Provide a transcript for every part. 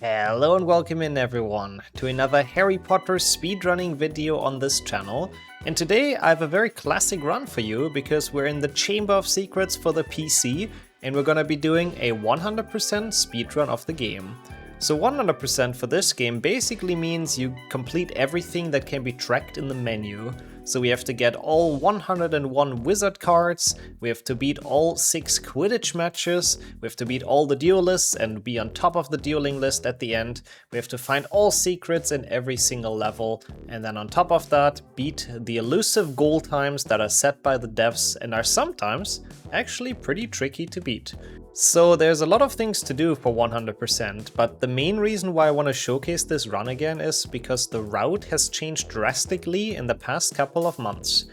Hello and welcome in everyone to another Harry Potter speedrunning video on this channel. And today I have a very classic run for you because we're in the Chamber of Secrets for the PC and we're gonna be doing a 100% speedrun of the game. So 100% for this game basically means you complete everything that can be tracked in the menu. So we have to get all 101 wizard cards, we have to beat all 6 Quidditch matches, we have to beat all the duelists and be on top of the dueling list at the end, we have to find all secrets in every single level, and then on top of that, beat the elusive goal times that are set by the devs and are sometimes actually pretty tricky to beat. So there's a lot of things to do for 100%, but the main reason why I want to showcase this run again is because the route has changed drastically in the past couple of months.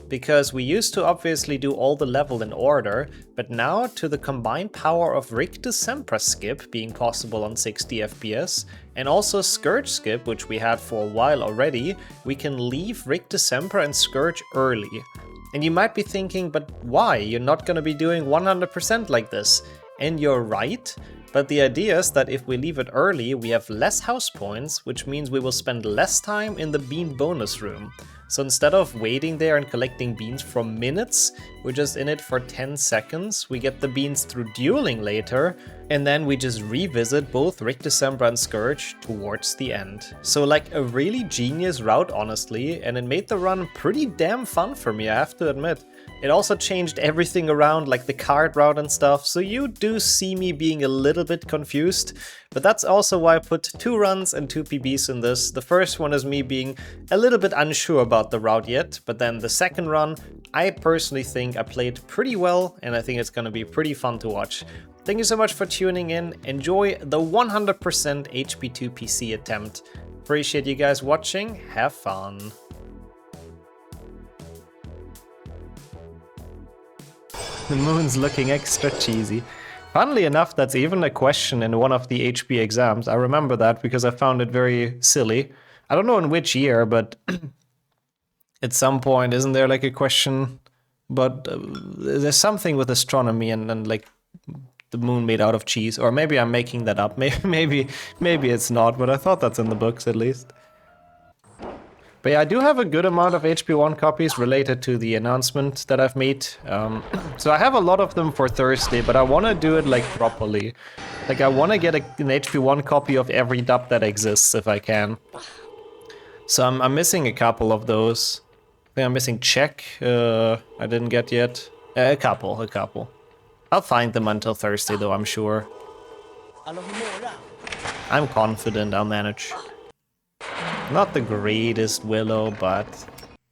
Because we used to obviously do all the level in order, but now to the combined power of Rick December skip being possible on 60 FPS, and also Scourge skip, which we had for a while already, we can leave Rick December and Scourge early. And you might be thinking, but why? You're not gonna be doing 100% like this. And you're right, but the idea is that if we leave it early, we have less house points, which means we will spend less time in the bean bonus room. So instead of waiting there and collecting beans for minutes, we're just in it for 10 seconds, we get the beans through dueling later, and then we just revisit both Rick December and Scourge towards the end. So like a really genius route honestly, and it made the run pretty damn fun for me, I have to admit. It also changed everything around, like the card route and stuff, so you do see me being a little bit confused, but that's also why I put 2 runs and 2 PBs in this. The first one is me being a little bit unsure about the route yet, but then the second run, I personally think I played pretty well, and I think it's gonna be pretty fun to watch. Thank you so much for tuning in. Enjoy the 100% HP2 PC attempt. Appreciate you guys watching. Have fun. The moon's looking extra cheesy. Funnily enough, that's even a question in one of the HP exams. I remember that because I found it very silly. I don't know in which year, but at some point, isn't there like a question? But there's something with astronomy and like the moon made out of cheese, or maybe I'm making that up. Maybe it's not, but I thought that's in the books at least. But yeah, I do have a good amount of HP1 copies related to the announcement that I've made. So I have a lot of them for Thursday, but I want to do it like properly. Like I want to get an HP1 copy of every dub that exists if I can. So I'm missing a couple of those. I think I'm missing Check. I didn't get yet. A couple. I'll find them until Thursday though, I'm sure. I'm confident I'll manage. Not the greatest Willow, but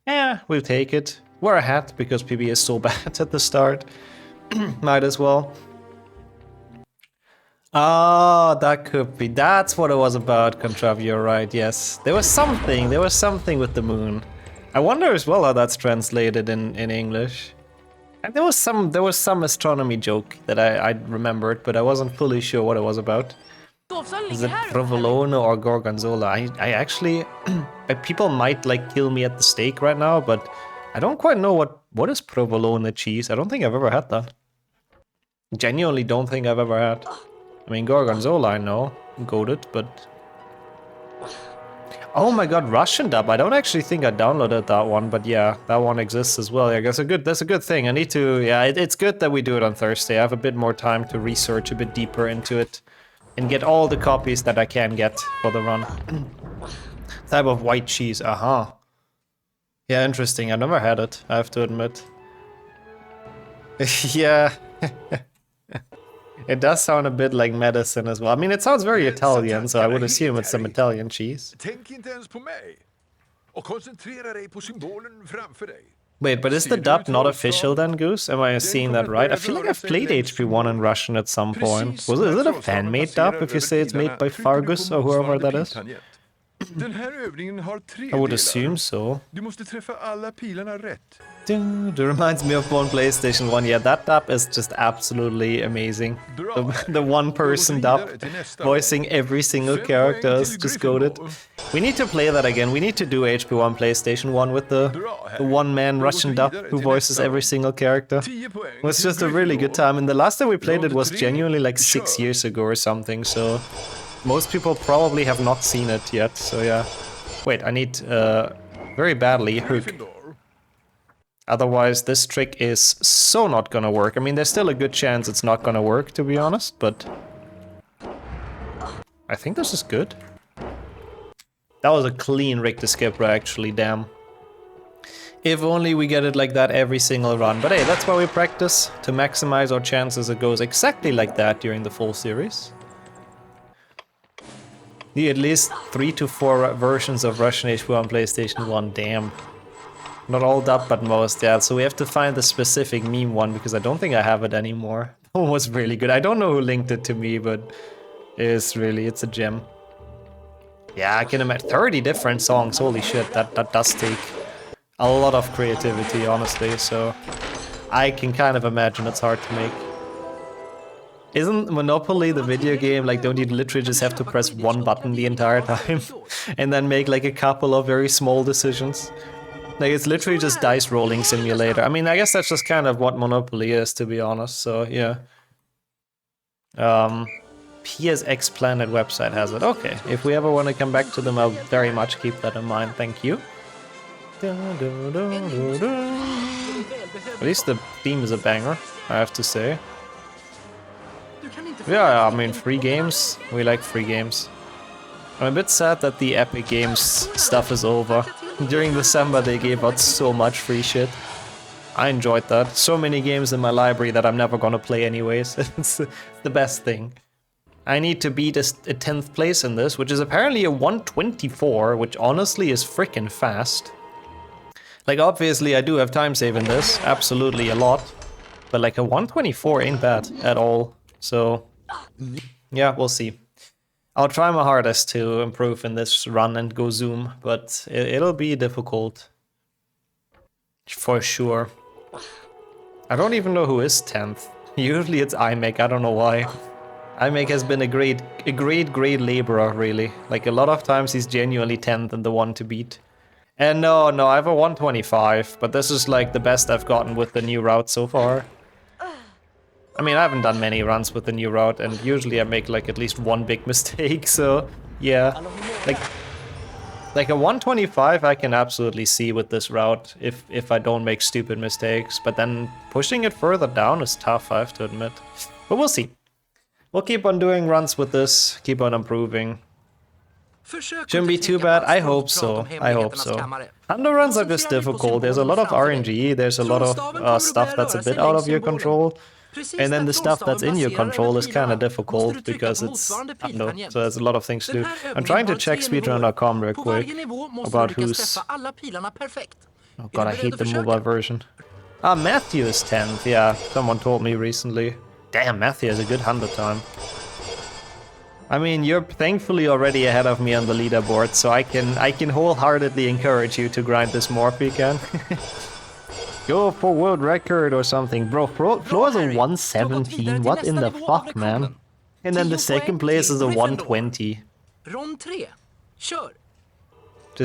yeah, we'll take it. Wear a hat because PB is so bad at the start. Might as well. Oh, that could be. That's what it was about, Contrav, you're right, yes. There was something with the moon. I wonder as well how that's translated in English. And there was some astronomy joke that I remembered, but I wasn't fully sure what it was about. Is it provolone or gorgonzola? I actually, people might like kill me at the stake right now, but I don't quite know what is provolone cheese. I don't think I've ever had that. Genuinely don't think I've ever had. I mean, gorgonzola I know, goated, but... Oh my god, Russian dub. I don't actually think I downloaded that one, but yeah, that one exists as well. Yeah, that's a good thing. I need to, yeah, it's good that we do it on Thursday. I have a bit more time to research a bit deeper into it. And get all the copies that I can get for the run. Type of white cheese, Yeah, interesting, I never had it, I have to admit. Yeah. It does sound a bit like medicine as well. I mean, it sounds very Italian, so I would assume it's some Italian cheese. Wait, but is the dub not official then, Goose? Am I seeing that right? I feel like I've played HP1 in Russian at some point. Is it a fan-made dub if you say it's made by Fargus or whoever that is? I would assume so. Dude, it reminds me of one PlayStation 1. Yeah, that dub is just absolutely amazing. The one-person dub, voicing every single character is just goated. We need to play that again. We need to do HP1 PlayStation 1 with the one-man Russian dub who voices every single character. It was just a really good time. And the last time we played it was genuinely like 6 years ago or something, so... Most people probably have not seen it yet, so yeah. Wait, I need very badly hook. Otherwise, this trick is so not gonna work. I mean, there's still a good chance it's not gonna work, to be honest, but I think this is good. That was a clean Richter skipper, actually, damn. If only we get it like that every single run. But hey, that's why we practice, to maximize our chances it goes exactly like that during the full series. Need at least 3 to 4 versions of Russian HB on PlayStation 1, damn. Not all that, but most, yeah. So we have to find the specific meme one, because I don't think I have it anymore. It was really good. I don't know who linked it to me, but it's a gem. Yeah, I can imagine 30 different songs, holy shit, that does take a lot of creativity, honestly, so I can kind of imagine it's hard to make. Isn't Monopoly the video game, like, don't you literally just have to press one button the entire time and then make like a couple of very small decisions? Like, it's literally just dice rolling simulator. I mean, I guess that's just kind of what Monopoly is, to be honest, so yeah. PSX Planet website has it. Okay, if we ever want to come back to them, I'll very much keep that in mind, thank you. At least the theme is a banger, I have to say. Yeah, I mean, free games, we like free games. I'm a bit sad that the Epic Games stuff is over. During December they gave out so much free shit. I enjoyed that. So many games in my library that I'm never gonna play anyways. It's the best thing. I need to beat a 10th place in this, which is apparently a 124, which honestly is freaking fast. Like, obviously I do have time save in this, absolutely a lot. But like a 124 ain't bad at all. So, yeah, we'll see. I'll try my hardest to improve in this run and go zoom, but it'll be difficult. For sure. I don't even know who is 10th. Usually it's iMake, I don't know why. iMake has been a great laborer, really. Like, a lot of times he's genuinely 10th and the one to beat. And no, I have a 125, but this is like the best I've gotten with the new route so far. I mean, I haven't done many runs with the new route, and usually I make like at least one big mistake, so yeah. Like a 125 I can absolutely see with this route if I don't make stupid mistakes, but then pushing it further down is tough, I have to admit. But we'll see. We'll keep on doing runs with this, keep on improving. Shouldn't be too bad, I hope so, I hope so. Hundo runs are just difficult, there's a lot of RNG, there's a lot of stuff that's a bit out of your control. And then the stuff that's in your control is kind of difficult because it's Hundo, so there's a lot of things to do. I'm trying to check speedrun.com real quick about who's... Oh god, I hate the mobile version. Ah, Matthew is 10th, yeah, someone told me recently. Damn, Matthew has a good Hundo time. I mean, you're thankfully already ahead of me on the leaderboard, so I can wholeheartedly encourage you to grind this more if you can. Go for world record or something. Bro, Flo is a 117, what in the fuck, man? And then the second place is a 120. Just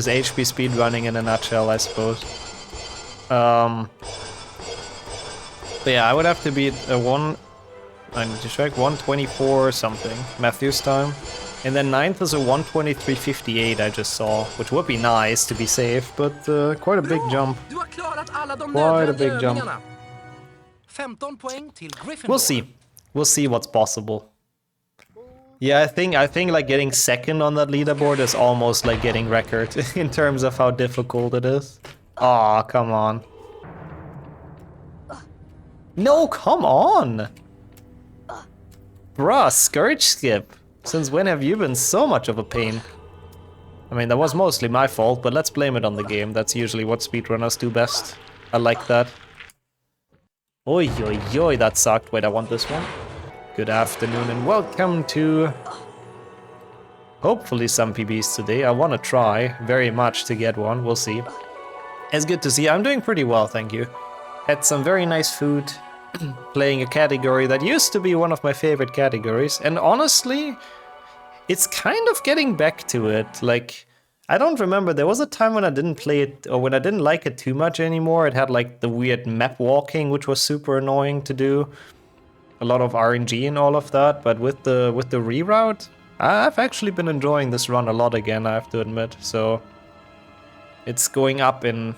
HP speedrunning in a nutshell, I suppose. But yeah, I would have to beat a I need to check, 124 or something, Matthew's time. And then 9th is a 123.58 I just saw, which would be nice to be safe, but quite a big jump. Quite a big jump. We'll see. We'll see what's possible. Yeah, I think like getting second on that leaderboard is almost like getting record in terms of how difficult it is. Aw, come on. No, come on! Bruh, Scourge Skip. Since when have you been so much of a pain? I mean, that was mostly my fault, but let's blame it on the game. That's usually what speedrunners do best. I like that. Oi, oi, oi, that sucked. Wait, I want this one. Good afternoon and welcome to... hopefully some PBs today. I want to try very much to get one. We'll see. It's good to see. I'm doing pretty well, thank you. Had some very nice food. Playing a category that used to be one of my favorite categories, and honestly, it's kind of getting back to it. Like, I don't remember, there was a time when I didn't play it, or when I didn't like it too much anymore. It had like the weird map walking, which was super annoying to do. A lot of RNG and all of that, but with the reroute, I've actually been enjoying this run a lot again, I have to admit, so it's going up in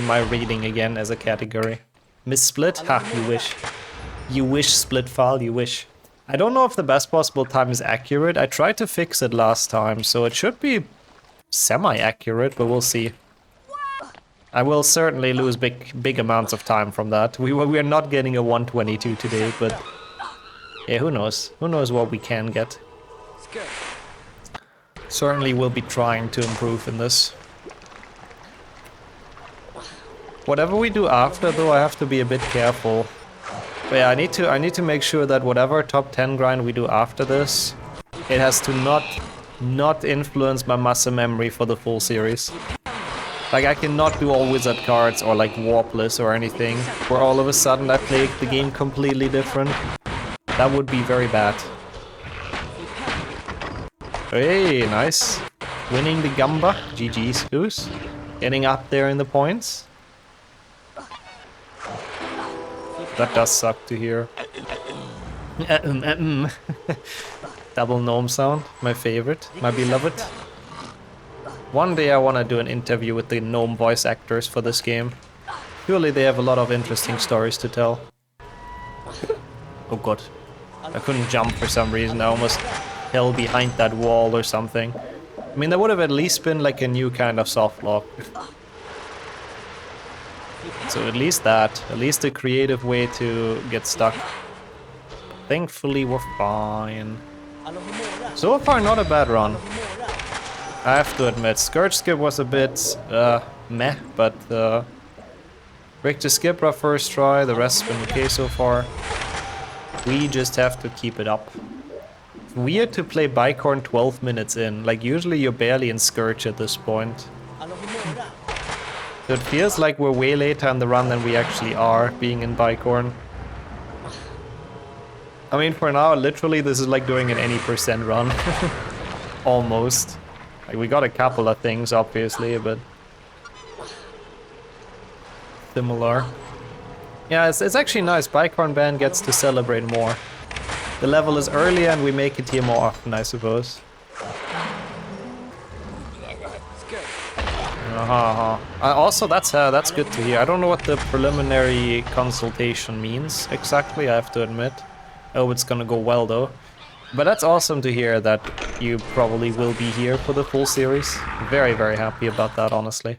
my rating again as a category. Miss Split? Ha, you wish. You wish, Split File, you wish. I don't know if the best possible time is accurate. I tried to fix it last time, so it should be semi-accurate, but we'll see. I will certainly lose big amounts of time from that. We're not getting a 122 today, but yeah, who knows? Who knows what we can get? Certainly we'll be trying to improve in this. Whatever we do after, though, I have to be a bit careful. But yeah, I need to make sure that whatever top 10 grind we do after this, it has to not influence my muscle memory for the full series. Like, I cannot do all wizard cards or like warpless or anything, where all of a sudden I play the game completely different. That would be very bad. Hey, nice. Winning the Gamba. GG's, Goose. Getting up there in the points. That does suck to hear. Double gnome sound, my favorite, my beloved. One day I want to do an interview with the gnome voice actors for this game. Surely they have a lot of interesting stories to tell. Oh god. I couldn't jump for some reason, I almost fell behind that wall or something. I mean, there would have at least been like a new kind of soft lock. So at least that, at least a creative way to get stuck. Thankfully we're fine. So far not a bad run. I have to admit, Scourge Skip was a bit meh, but Richter Skipper first try, the rest's been okay so far. We just have to keep it up. Weird to play Bicorn 12 minutes in, like usually you're barely in Scourge at this point. So it feels like we're way later in the run than we actually are, being in Bicorn. I mean, for now, literally this is like doing an any percent run. Almost. Like, we got a couple of things, obviously, but similar. Yeah, it's actually nice. Bicorn Band gets to celebrate more. The level is earlier and we make it here more often, I suppose. Also, that's good to hear. I don't know what the preliminary consultation means exactly, I have to admit. Oh, it's gonna go well though. But that's awesome to hear that you probably will be here for the full series. Very, very happy about that, honestly.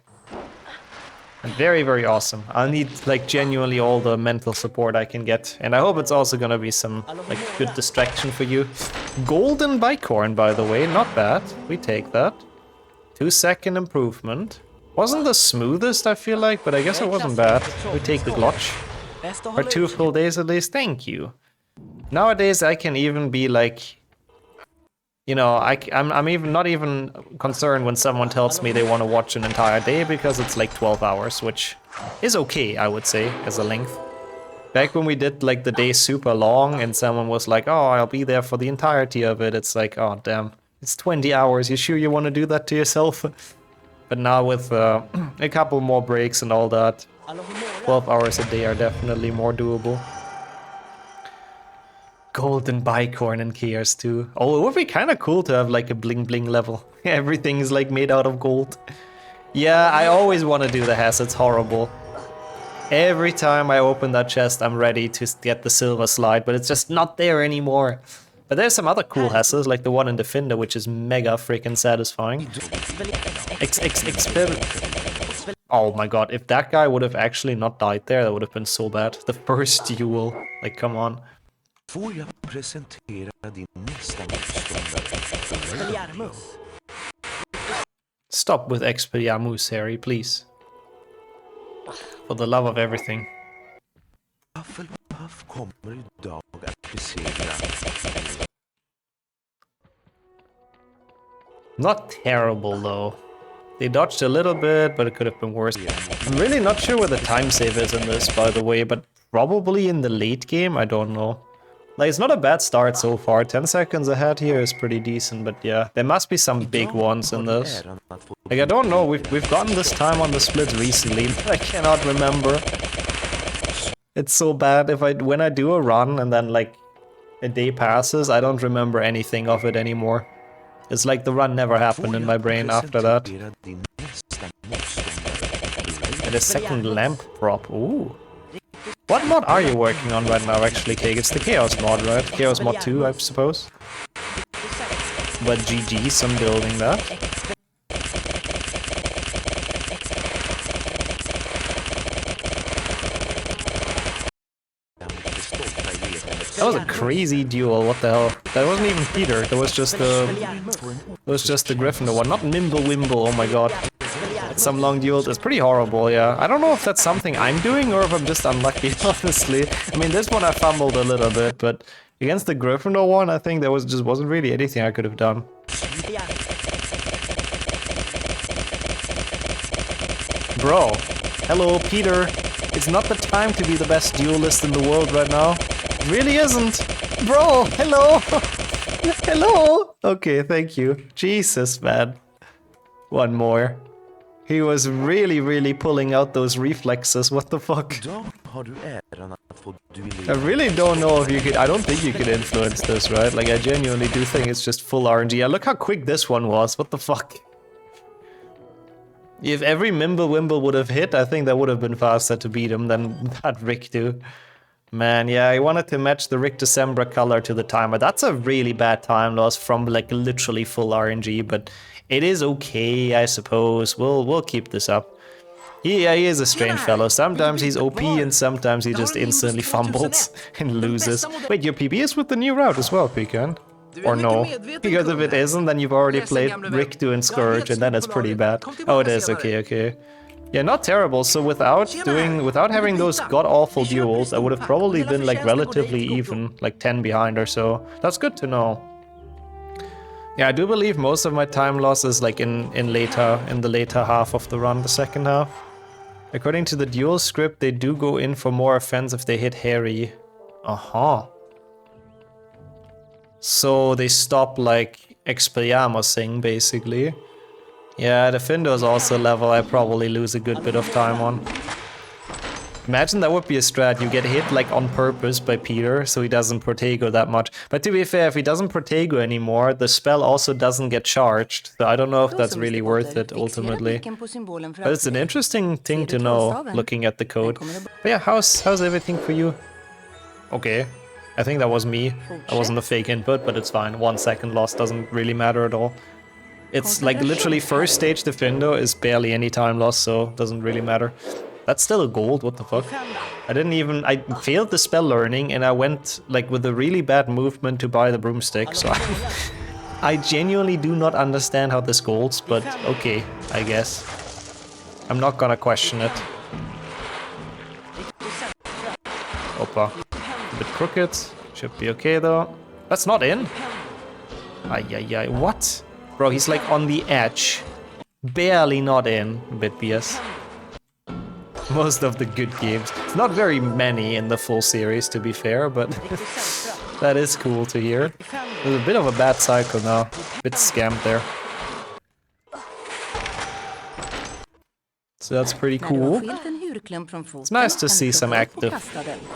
And very, very awesome. I'll need, like, genuinely all the mental support I can get. And I hope it's also gonna be some, like, good distraction for you. Golden Bicorn, by the way, not bad. We take that. 2-second improvement. Wasn't the smoothest, I feel like, but I guess it wasn't bad. We take the glotch. For 2 full days at least, thank you. Nowadays I can even be like, you know, I'm even not even concerned when someone tells me they want to watch an entire day because it's like 12 hours, which is okay, I would say, as a length. Back when we did like the day super long and someone was like, oh, I'll be there for the entirety of it, it's like, oh damn, it's 20 hours, you sure you want to do that to yourself? But now with a couple more breaks and all that, 12 hours a day are definitely more doable. Golden Bicorn and Chaos too. Oh, it would be kind of cool to have like a bling bling level. Everything is like made out of gold. Yeah, I always want to do the Hess, it's horrible. Every time I open that chest, I'm ready to get the silver slide, but it's just not there anymore. But there's some other cool Hesses, like the one in Defender, which is mega freaking satisfying. Oh my god, if that guy would have actually not died there, that would have been so bad. The first duel, like come on. Får jag presentera din nästa motståndare? Stop with Expelliarmus, Harry, please. For the love of everything. Hufflepuff kommer idag att besegra. Not terrible though. They dodged a little bit, but it could have been worse. I'm really not sure where the time save is in this, by the way, but probably in the late game, I don't know. Like, it's not a bad start so far. 10 seconds ahead here is pretty decent, but yeah, there must be some big ones in this. Like, I don't know, we've gotten this time on the splits recently, but I cannot remember. It's so bad if when I do a run and then like a day passes, I don't remember anything of it anymore. It's like the run never happened in my brain after that. And a second lamp prop, ooh. What mod are you working on right now actually, Cake? It's the Chaos mod, right? Chaos mod 2, I suppose. But GG, some building that. That was a crazy duel, what the hell? That wasn't even Peter, that was just the Gryffindor one, not Nimble-Wimble, oh my god. Some long duels, it's pretty horrible, yeah. I don't know if that's something I'm doing or if I'm just unlucky, honestly. I mean, this one I fumbled a little bit, but against the Gryffindor one, I think there wasn't really anything I could have done. Bro, hello, Peter. It's not the time to be the best duelist in the world right now. It really isn't. Bro, hello. Hello. Okay, thank you. Jesus, man. One more. He was really pulling out those reflexes. What the fuck? I really don't know if you could... I don't think you could influence this, right? Like, I genuinely do think it's just full RNG. Yeah, look how quick this one was. What the fuck? If every Mimble-Wimble would have hit, I think that would have been faster to beat him than that Rick do. Man, yeah, I wanted to match the Rick December color to the timer. That's a really bad time loss from, like, literally full RNG, but it is okay, I suppose. We'll keep this up. He is a strange fellow. Sometimes he's OP and sometimes he just instantly fumbles and loses. Wait, your PB is with the new route as well, Pecan? Or no? Because if it isn't, then you've already played Rick doing Scourge and then it's pretty bad. Oh, it is, okay. Yeah, not terrible. So without having those god-awful duels, I would have probably been like relatively even, like 10 behind or so. That's good to know. Yeah, I do believe most of my time loss is like in the later half of the run, the second half. According to the duel script, they do go in for more offense if they hit Harry. So they stop like Expelliarmusing, basically. Yeah, the Findo is also a level I probably lose a good bit of time on. Imagine that would be a strat, you get hit like on purpose by Peter, so he doesn't Protego that much. But to be fair, if he doesn't Protego anymore, the spell also doesn't get charged. So I don't know if that's really worth it ultimately. But it's an interesting thing to know, looking at the code. But yeah, how's everything for you? Okay, I think that was me. That wasn't a fake input, but it's fine. 1 second loss doesn't really matter at all. It's like literally first stage Defendo is barely any time loss, so it doesn't really matter. That's still a gold, what the fuck? I failed the spell learning and I went like with a really bad movement to buy the broomstick, so I genuinely do not understand how this golds, but okay, I guess. I'm not gonna question it. Opa. A bit crooked, should be okay though. That's not in? Ay, what? Bro, he's like on the edge. Barely not in. A bit BS. Most of the good games. It's not very many in the full series, to be fair, but that is cool to hear. There's a bit of a bad cycle now. A bit scammed there. So that's pretty cool. It's nice to see some active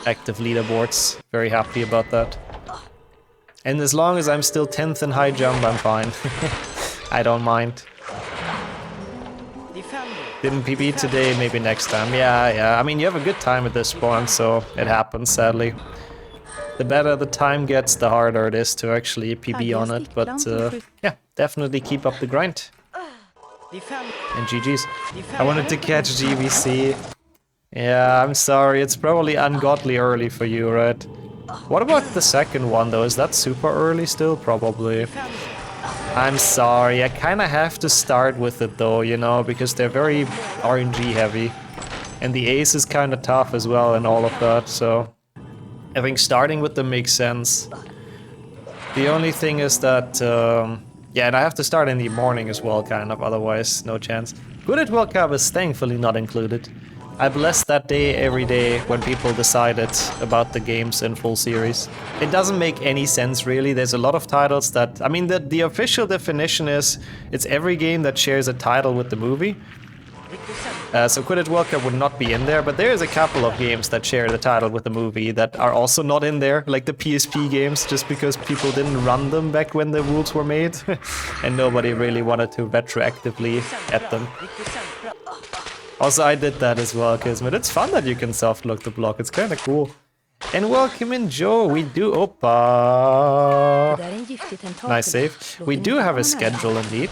leaderboards. Very happy about that. And as long as I'm still 10th in high jump, I'm fine. I don't mind. Didn't PB today, maybe next time. Yeah. I mean, you have a good time at this spawn, so it happens, sadly. The better the time gets, the harder it is to actually PB on it. But yeah, definitely keep up the grind. And GG's. I wanted to catch GVC. Yeah, I'm sorry. It's probably ungodly early for you, right? What about the second one, though? Is that super early still? Probably. I'm sorry, I kind of have to start with it though, you know, because they're very RNG heavy. And the ace is kind of tough as well and all of that, so I think starting with them makes sense. The only thing is that, yeah, and I have to start in the morning as well, kind of, otherwise no chance. Quidditch World Cup is thankfully not included. I bless that day every day when people decided about the games in full series. It doesn't make any sense really. There's a lot of titles that... I mean, the official definition is it's every game that shares a title with the movie. So Quidditch World Cup would not be in there, but there is a couple of games that share the title with the movie that are also not in there, like the PSP games, just because people didn't run them back when the rules were made, and nobody really wanted to retroactively add them. Also, I did that as well, Kismet. It's fun that you can soft-lock the block, it's kinda cool. And welcome in, Joe. We do... Opa! Nice save. We do have a schedule, indeed.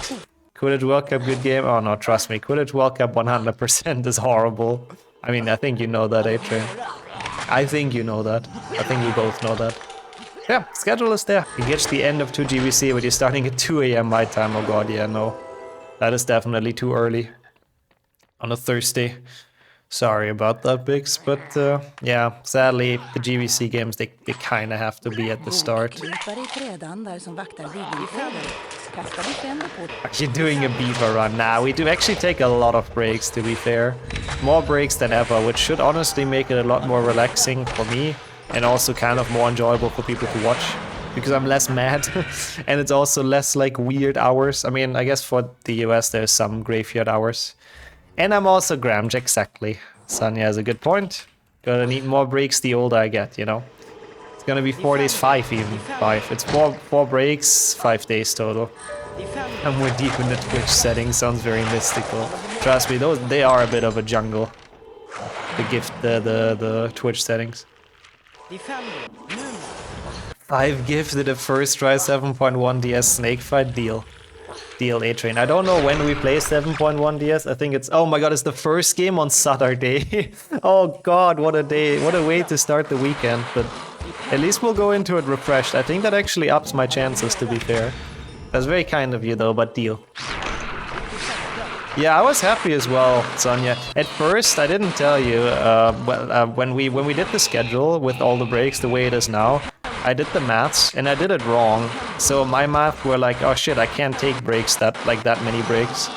Quidditch World Cup, good game. Oh no, trust me, Quidditch World Cup 100% is horrible. I mean, I think you know that, A-Train. I think you know that. I think we both know that. Yeah, schedule is there. You get the end of 2GBC, but you're starting at 2 AM my time. Oh god, yeah, no. That is definitely too early. On a Thursday. Sorry about that, Bix, but yeah, sadly, the GBC games, they kind of have to be at the start. Are you doing a beaver run? Nah, we do actually take a lot of breaks, to be fair. More breaks than ever, which should honestly make it a lot more relaxing for me, and also kind of more enjoyable for people to watch, because I'm less mad, and it's also less, like, weird hours. I mean, I guess for the US, there's some graveyard hours. And I'm also Gramj, exactly. Sanya has a good point. Gonna need more breaks the older I get, you know? It's gonna be 4 days, 5 even. 5. It's four breaks, 5 days total. And we're deep in the Twitch settings, sounds very mystical. Trust me, they are a bit of a jungle. The Twitch settings. 5 gifts to the first try 7.1 DS snake fight deal. A-Train. I don't know when we play 7.1 DS. I think it's... Oh my god, it's the first game on Saturday. Oh god, what a day. What a way to start the weekend. But at least we'll go into it refreshed. I think that actually ups my chances, to be fair. That's very kind of you, though, but deal. Yeah, I was happy as well, Sonia. At first, I didn't tell you, when we did the schedule with all the breaks the way it is now, I did the maths and I did it wrong. So my math were like, oh shit, I can't take breaks that many breaks.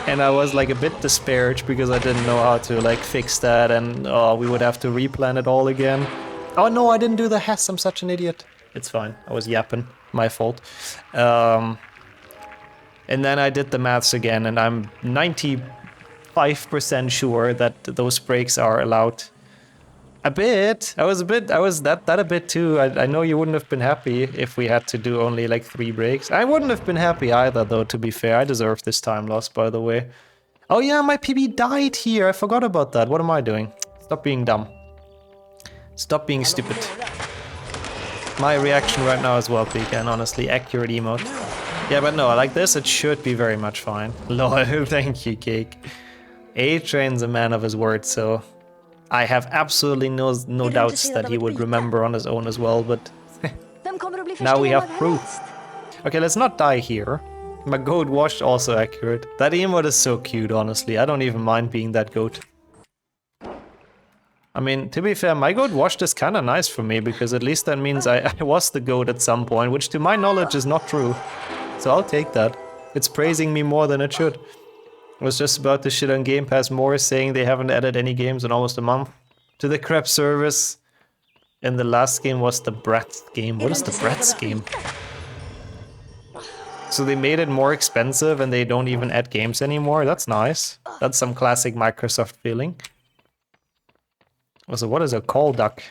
And I was like a bit disparaged because I didn't know how to like fix that, and we would have to replan it all again. Oh no, I didn't do the Hess, I'm such an idiot. It's fine, I was yapping, my fault. And then I did the maths again, and I'm 95% sure that those breaks are allowed. A bit. I was that a bit too. I know you wouldn't have been happy if we had to do only like 3 breaks. I wouldn't have been happy either, though, to be fair. I deserve this time loss, by the way. Oh yeah, my PB died here. I forgot about that. What am I doing? Stop being dumb. Stop being stupid. My reaction right now as well, Pika, and honestly, accurate emote. Yeah, but no, like this, it should be very much fine. Lol, thank you, Cake. A-Train's a man of his word, so... I have absolutely no doubts that he would remember on his own as well, but... now we have proof. Okay, let's not die here. My goat washed also accurate. That emote is so cute, honestly. I don't even mind being that goat. I mean, to be fair, my goat washed is kinda nice for me, because at least that means I was the goat at some point, which to my knowledge is not true. So I'll take that. It's praising me more than it should. I was just about to shit on Game Pass more, saying they haven't added any games in almost a month to the crap service. And the last game was the Bratz game. What is the Bratz game? So they made it more expensive and they don't even add games anymore? That's nice. That's some classic Microsoft feeling. Also, what is a call duck?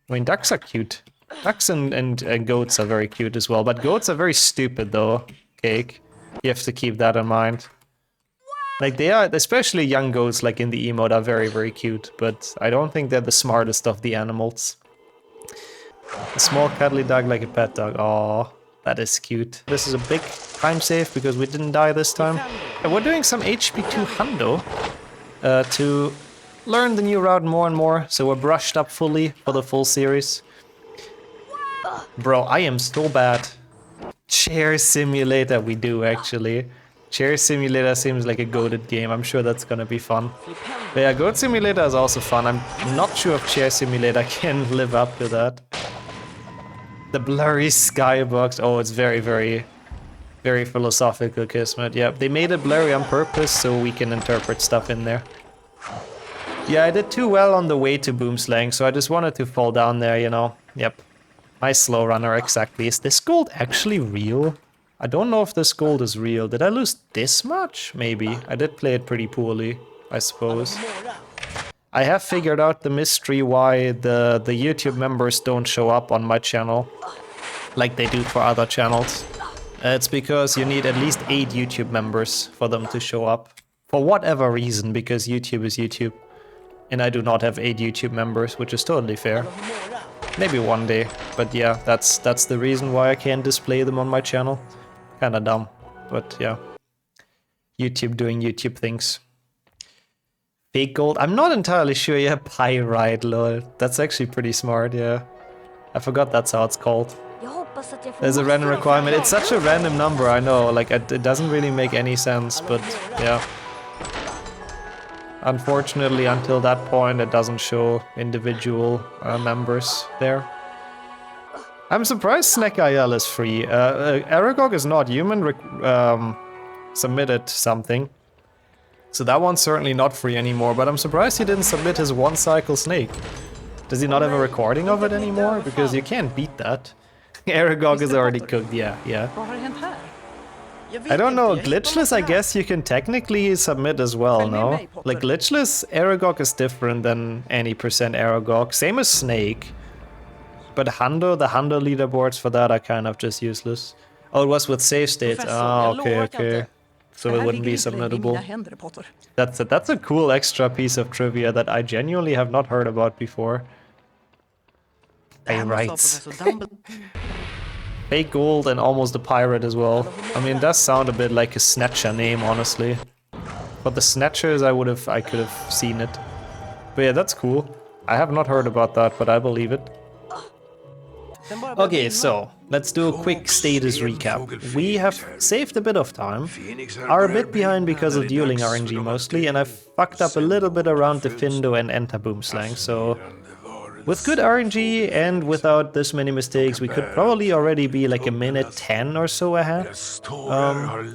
I mean, ducks are cute. Ducks and goats are very cute as well, but goats are very stupid though, Cake. You have to keep that in mind. Like, they are, especially young goats, like in the emote, are very, very cute, but I don't think they're the smartest of the animals. A small cuddly dog like a pet dog. Aww, that is cute. This is a big time save because we didn't die this time. And we're doing some HP2 hundo to learn the new route more and more, so we're brushed up fully for the full series. Bro, I am so bad. Chair Simulator, we do actually. Chair Simulator seems like a goated game. I'm sure that's gonna be fun. But yeah, Goat Simulator is also fun. I'm not sure if Chair Simulator can live up to that. The blurry skybox. Oh, it's very, very, very philosophical, Kismet. Yeah, they made it blurry on purpose so we can interpret stuff in there. Yeah, I did too well on the way to Boomslang, so I just wanted to fall down there, you know. Yep. My slow runner, exactly. Is this gold actually real? I don't know if this gold is real. Did I lose this much? Maybe. I did play it pretty poorly. I suppose. I have figured out the mystery why the YouTube members don't show up on my channel like they do for other channels. It's because you need at least 8 YouTube members for them to show up. For whatever reason, because YouTube is YouTube. And I do not have 8 YouTube members, which is totally fair. Maybe one day, but yeah, that's the reason why I can't display them on my channel. Kinda dumb, but yeah. YouTube doing YouTube things. Fake gold? I'm not entirely sure. Yeah, pyrite, lol. That's actually pretty smart, yeah. I forgot that's how it's called. There's a random requirement. It's such a random number, I know. Like, it doesn't really make any sense, but yeah. Unfortunately, until that point, it doesn't show individual members there. I'm surprised Snack IL is free. Aragog is not. Human submitted something. So that one's certainly not free anymore, but I'm surprised he didn't submit his one cycle snake. Does he not have a recording of it anymore? Because you can't beat that. Aragog is already cooked, yeah. I don't know, glitchless I guess you can technically submit as well, no? Like glitchless Aragog is different than any percent Aragog. Same as Snake. But the Hundo leaderboards for that are kind of just useless. Oh, it was with save states. Oh, okay. So it wouldn't be submittable. That's a cool extra piece of trivia that I genuinely have not heard about before. Hey, rights. Fake gold and almost a pirate as well. I mean, it does sound a bit like a Snatcher name, honestly. But the Snatchers, I could have seen it. But yeah, that's cool. I have not heard about that, but I believe it. Okay, so let's do a quick status recap. We have saved a bit of time, are a bit behind because of dueling RNG mostly, and I've fucked up a little bit around the Findo and Enter Boomslang, so with good RNG and without this many mistakes, we could probably already be like a minute 10 or so ahead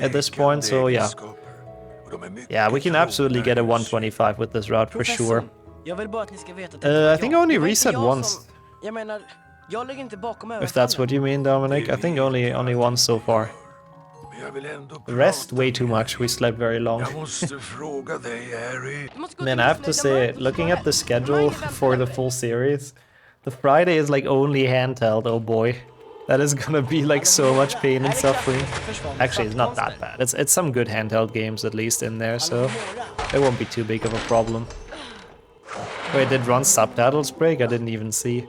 at this point, so yeah. Yeah, we can absolutely get a 125 with this route for sure. I think I only reset once. If that's what you mean, Dominic. I think only once so far. The rest, way too much. We slept very long. Man, I have to say, looking at the schedule for the full series, the Friday is like only handheld, oh boy. That is gonna be like so much pain and suffering. Actually, it's not that bad. It's some good handheld games at least in there, so it won't be too big of a problem. Wait, did Ron's subtitles break? I didn't even see.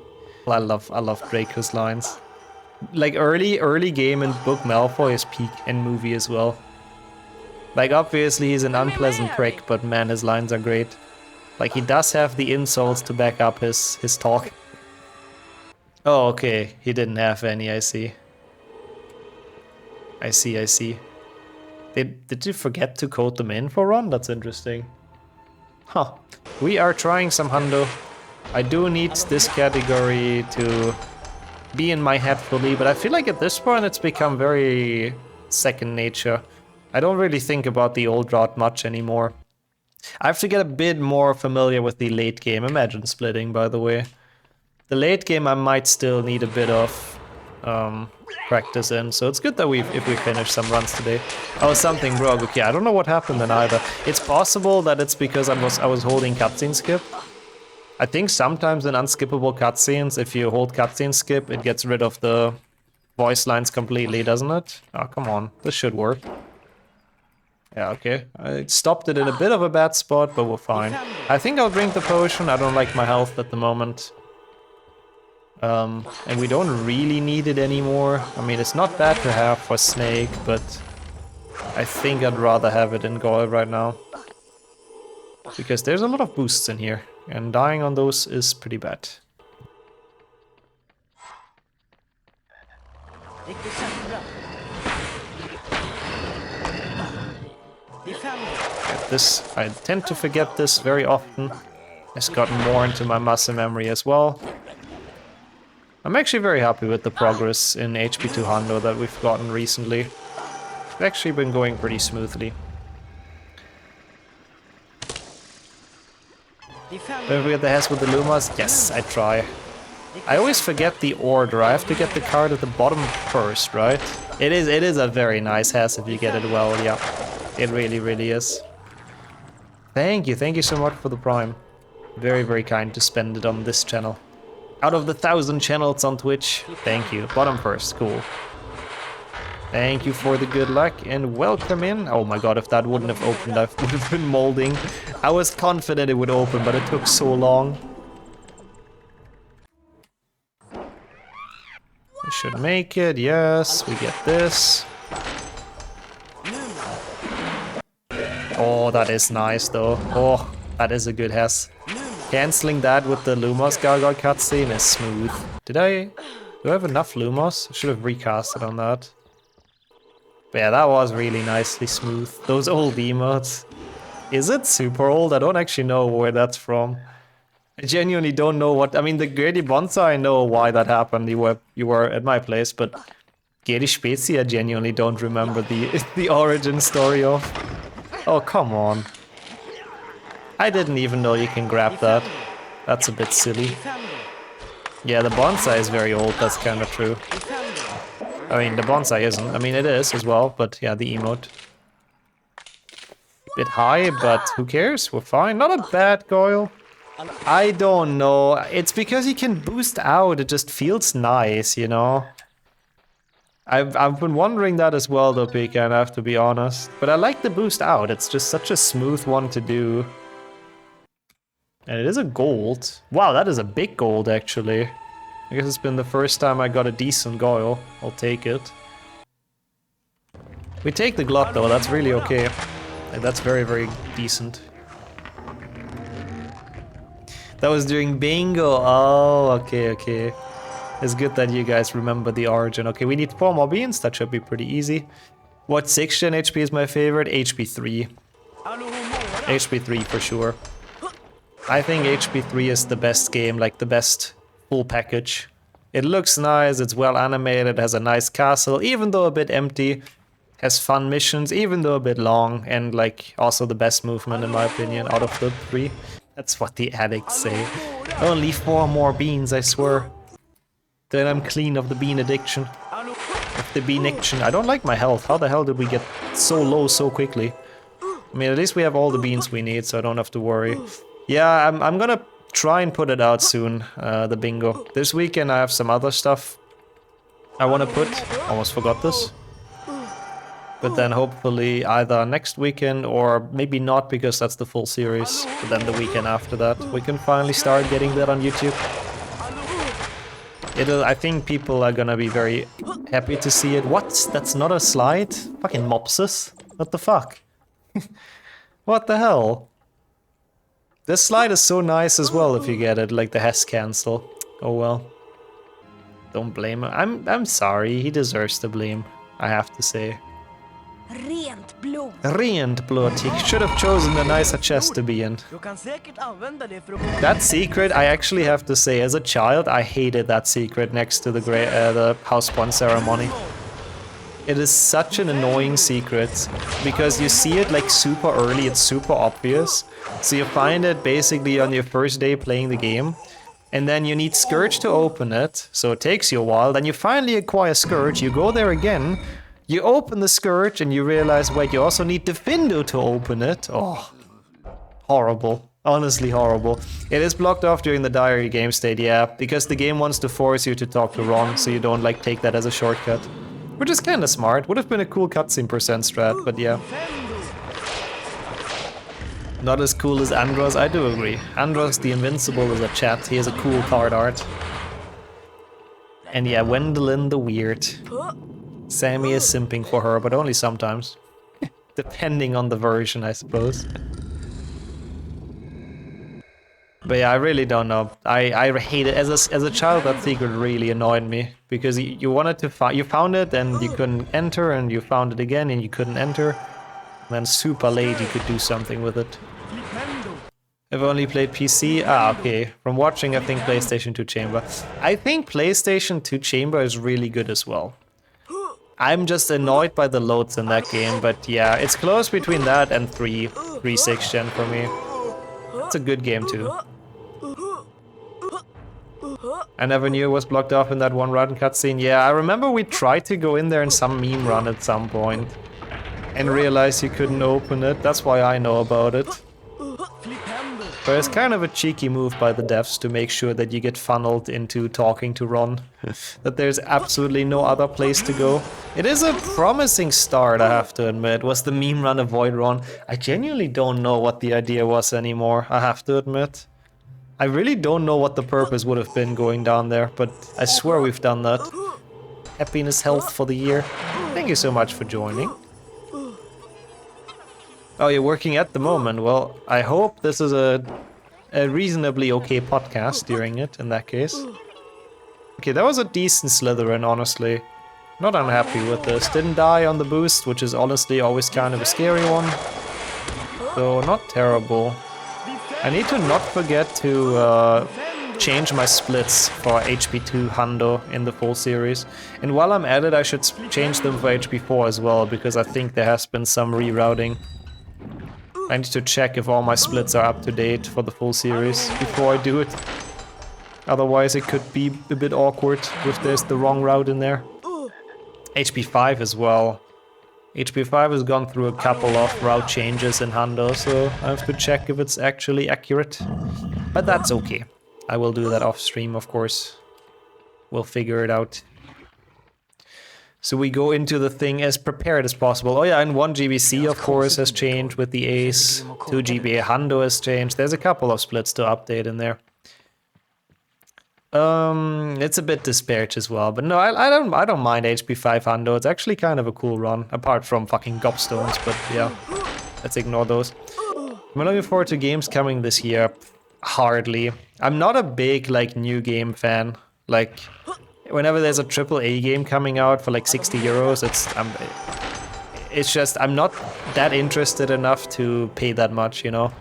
I love Draco's lines. Like early game in book Malfoy is peak, and movie as well. Like obviously he's an unpleasant prick, but man, his lines are great. Like he does have the insults to back up his talk. Oh, okay, he didn't have any, I see. I see. Did you forget to code them in for Ron? That's interesting. Huh. We are trying some hundo. I do need this category to be in my head fully, but I feel like at this point it's become very second nature. I don't really think about the old route much anymore. I have to get a bit more familiar with the late game. Imagine splitting, by the way. The late game I might still need a bit of practice in, so it's good that if we finish some runs today. Oh, something broke. Okay, I don't know what happened then either. It's possible that it's because I was holding cutscene skip. I think sometimes in unskippable cutscenes, if you hold cutscene skip, it gets rid of the voice lines completely, doesn't it? Oh, come on. This should work. Yeah, okay. I stopped it in a bit of a bad spot, but we're fine. I think I'll drink the potion. I don't like my health at the moment. And we don't really need it anymore. I mean, it's not bad to have for Snake, but I think I'd rather have it in Goyle right now. Because there's a lot of boosts in here. And dying on those is pretty bad. Get this. I tend to forget this very often. It's gotten more into my muscle memory as well. I'm actually very happy with the progress in HP2 Hundo that we've gotten recently. It's actually been going pretty smoothly. Don't forget the Hess with the Lumas? Yes, I try. I always forget the order. I have to get the card at the bottom first, right? It is a very nice Hess if you get it well, yeah. It really is. Thank you so much for the Prime. Very, very kind to spend it on this channel. Out of the 1,000 channels on Twitch, thank you. Bottom first, cool. Thank you for the good luck and welcome in. Oh my god, if that wouldn't have opened, I would have been molding. I was confident it would open, but it took so long. We should make it, yes, we get this. Oh, that is nice though. Oh, that is a good Hess. Cancelling that with the Lumos Gargoyle cutscene is smooth. Do I have enough Lumos? I should have recast it on that. But yeah, that was really nicely smooth. Those old emotes. Is it super old? I don't actually know where that's from. I genuinely don't know what... I mean, the Gerdi Bonsai, I know why that happened. You were at my place, but Gerdi Spezi, I genuinely don't remember the origin story of. Oh, come on. I didn't even know you can grab that. That's a bit silly. Yeah, the bonsai is very old, that's kind of true. I mean, the bonsai isn't. I mean, it is as well, but yeah, the emote. Bit high, but who cares? We're fine. Not a bad Goyle. I don't know. It's because you can boost out. It just feels nice, you know? I've been wondering that as well, though, Pika, and I have to be honest. But I like the boost out. It's just such a smooth one to do. And it is a gold. Wow, that is a big gold, actually. I guess it's been the first time I got a decent Goyle. I'll take it. We take the Glot, though. That's really okay. Like, that's very, very decent. That was during bingo. Oh, okay. It's good that you guys remember the origin. Okay, we need 4 more beans. That should be pretty easy. What 6th gen HP is my favorite? HP 3. HP 3 for sure. I think HP 3 is the best game, like the best full package. It looks nice, it's well animated, has a nice castle, even though a bit empty. Has fun missions, even though a bit long, and like also the best movement in my opinion out of the 3. That's what the addicts say. Only 4 more beans, I swear. Then I'm clean of the bean addiction. Of the bean addiction. I don't like my health. How the hell did we get so low so quickly? I mean, at least we have all the beans we need, so I don't have to worry. Yeah, I'm gonna try and put it out soon, the bingo. This weekend I have some other stuff I wanna put. Almost forgot this. But then hopefully either next weekend or maybe not because that's the full series. But then the weekend after that, we can finally start getting that on YouTube. I think people are gonna be very happy to see it. What? That's not a slide? Fucking mopses. What the fuck? What the hell? This slide is so nice as well if you get it, like the Hess cancel. Oh well. Don't blame him. I'm sorry, he deserves the blame, I have to say. Rent blod. Rent blod. He should have chosen a nicer chest to be in. That secret, I actually have to say, as a child, I hated that secret next to the house spawn ceremony. It is such an annoying secret, because you see it like super early, it's super obvious. So you find it basically on your first day playing the game, and then you need Scourge to open it, so it takes you a while. Then you finally acquire Scourge, you go there again, you open the Scourge, and you realize, wait, you also need Defendo to open it. Oh, horrible. Honestly horrible. It is blocked off during the diary game state, yeah, because the game wants to force you to talk to Ron, so you don't like take that as a shortcut. Which is kinda smart. Would have been a cool cutscene percent strat, but yeah. Not as cool as Andros, I do agree. Andros the Invincible is a chat, he has a cool card art. And yeah, Wendelin the Weird. Sammy is simping for her, but only sometimes. Depending on the version, I suppose. But yeah, I really don't know. I hate it. As a child, that secret really annoyed me. Because you wanted to you found it and you couldn't enter, and you found it again and you couldn't enter. And then super late you could do something with it. I've only played PC. Ah, okay. From watching, I think PlayStation 2 Chamber. I think PlayStation 2 Chamber is really good as well. I'm just annoyed by the loads in that game, but yeah, it's close between that and 6th gen for me. It's a good game too. I never knew it was blocked off in that one run cutscene. Yeah, I remember we tried to go in there in some meme run at some point and realized you couldn't open it. That's why I know about it. But it's kind of a cheeky move by the devs to make sure that you get funneled into talking to Ron. That there's absolutely no other place to go. It is a promising start, I have to admit. Was the meme run avoid Ron? I genuinely don't know what the idea was anymore, I have to admit. I really don't know what the purpose would have been going down there, but I swear we've done that. Happiness, health for the year. Thank you so much for joining. Oh, you're working at the moment. Well, I hope this is a reasonably okay podcast during it, in that case. Okay, that was a decent Slytherin, honestly. Not unhappy with this. Didn't die on the boost, which is honestly always kind of a scary one. So, not terrible. I need to not forget to change my splits for HP2 Hundo in the full series. And while I'm at it, I should change them for HP4 as well, because I think there has been some rerouting. I need to check if all my splits are up to date for the full series before I do it. Otherwise it could be a bit awkward if there's the wrong route in there. HP5 as well. HP5 has gone through a couple of route changes in Hundo, so I have to check if it's actually accurate. But that's okay. I will do that off stream, of course. We'll figure it out. So we go into the thing as prepared as possible. Oh yeah, and 1 GBC of course has changed with the Ace. 2 GBA Hundo has changed. There's a couple of splits to update in there. It's a bit disparate as well, but no, I don't mind HP5 Hundo. It's actually kind of a cool run, apart from fucking gobstones. But yeah, let's ignore those. I'm looking forward to games coming this year. Hardly. I'm not a big like new game fan. Like, whenever there's a AAA game coming out for like 60 euros, it's just I'm not that interested enough to pay that much, you know.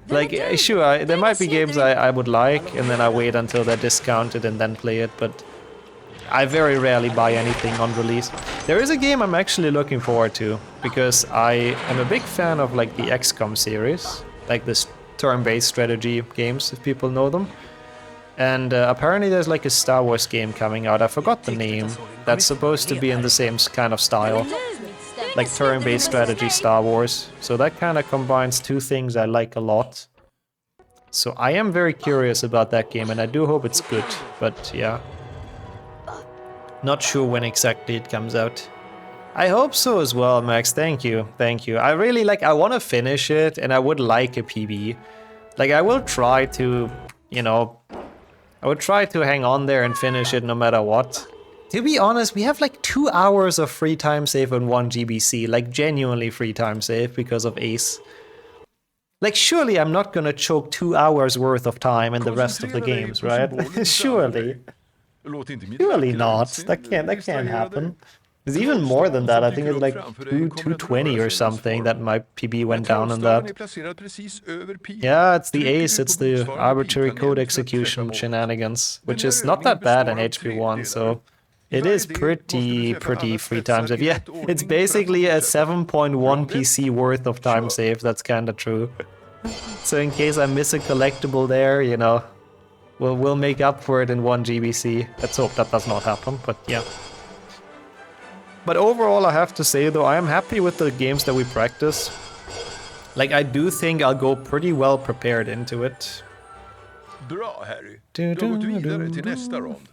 Like, sure, there might be games I would like, and then I wait until they're discounted and then play it, but I very rarely buy anything on release. There is a game I'm actually looking forward to, because I am a big fan of like the XCOM series, like this turn-based strategy games, if people know them. And apparently there's like a Star Wars game coming out, I forgot the name, that's supposed to be in the same kind of style. Like turn-based strategy Star Wars. So that kind of combines two things I like a lot. So I am very curious about that game, and I do hope it's good, but yeah. Not sure when exactly it comes out. I hope so as well, Max, thank you, thank you. I really I want to finish it, and I would like a PB. Like, I will try to, you know, I would try to hang on there and finish it no matter what. To be honest, we have like 2 hours of free time save on 1 GBC, like genuinely free time save because of Ace. Like, surely I'm not gonna choke 2 hours worth of time in the rest of the games, right? Surely. Surely not. That can't happen. It's even more than that. I think it's like 220 or something that my PB went down on that. Yeah, it's the Ace, it's the arbitrary code execution shenanigans, which is not that bad in HP1, so it is pretty free time save. Yeah, it's basically a 7.1 PC worth of time save, that's kinda true. So in case I miss a collectible there, you know, we'll make up for it in 1 GBC. Let's hope that does not happen, but yeah. But overall, I have to say, though, I am happy with the games that we practice. Like, I do think I'll go pretty well prepared into it. Bra, Harry. Du har gått vidare till nästa rond.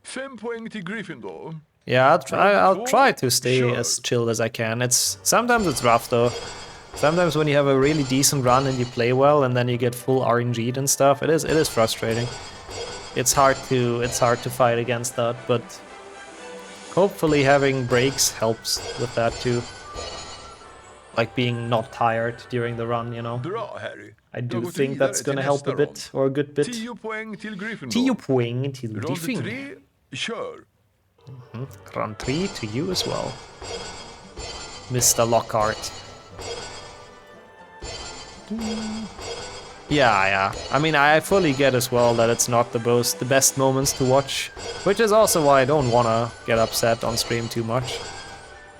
5 poäng till Gryffindor. Yeah, I'll try to stay as chill as I can. Sometimes it's rough, though. Sometimes when you have a really decent run and you play well, and then you get full RNG'd and stuff, it is frustrating. It's hard to fight against that, but hopefully having breaks helps with that too. Like being not tired during the run, you know. Bra, Harry. I do think that's gonna help a bit, or a good bit. 10 poäng till Gryffindor. 10 poäng till Rond Gryffindor. 3, kör. Round 3 to you as well, Mr. Lockhart. Yeah. I mean, I fully get as well that it's not the best moments to watch, which is also why I don't wanna get upset on stream too much.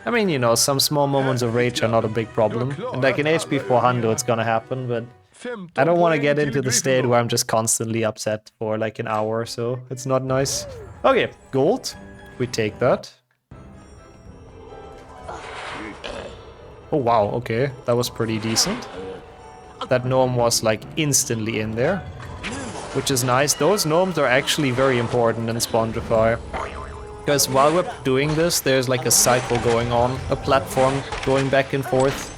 I mean, you know, some small moments of rage are not a big problem, and like in HP 400 it's gonna happen, but I don't want to get into the state where I'm just constantly upset for like an hour or so. It's not nice. Okay, gold. We take that. Oh wow, okay, that was pretty decent. That gnome was like instantly in there, which is nice. Those gnomes are actually very important in Spongify. Because while we're doing this, there's like a cycle going on, a platform going back and forth.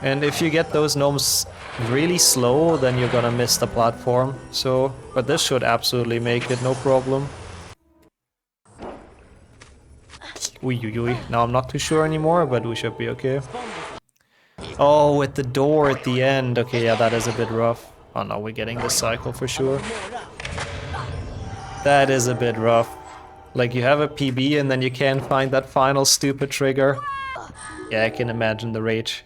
And if you get those gnomes really slow, then you're gonna miss the platform. So, but this should absolutely make it, no problem. Uy. Now I'm not too sure anymore, but we should be okay. Oh, with the door at the end. Okay, yeah, that is a bit rough. Oh no, we're getting the cycle for sure. That is a bit rough. Like, you have a PB and then you can't find that final stupid trigger. Yeah, I can imagine the rage.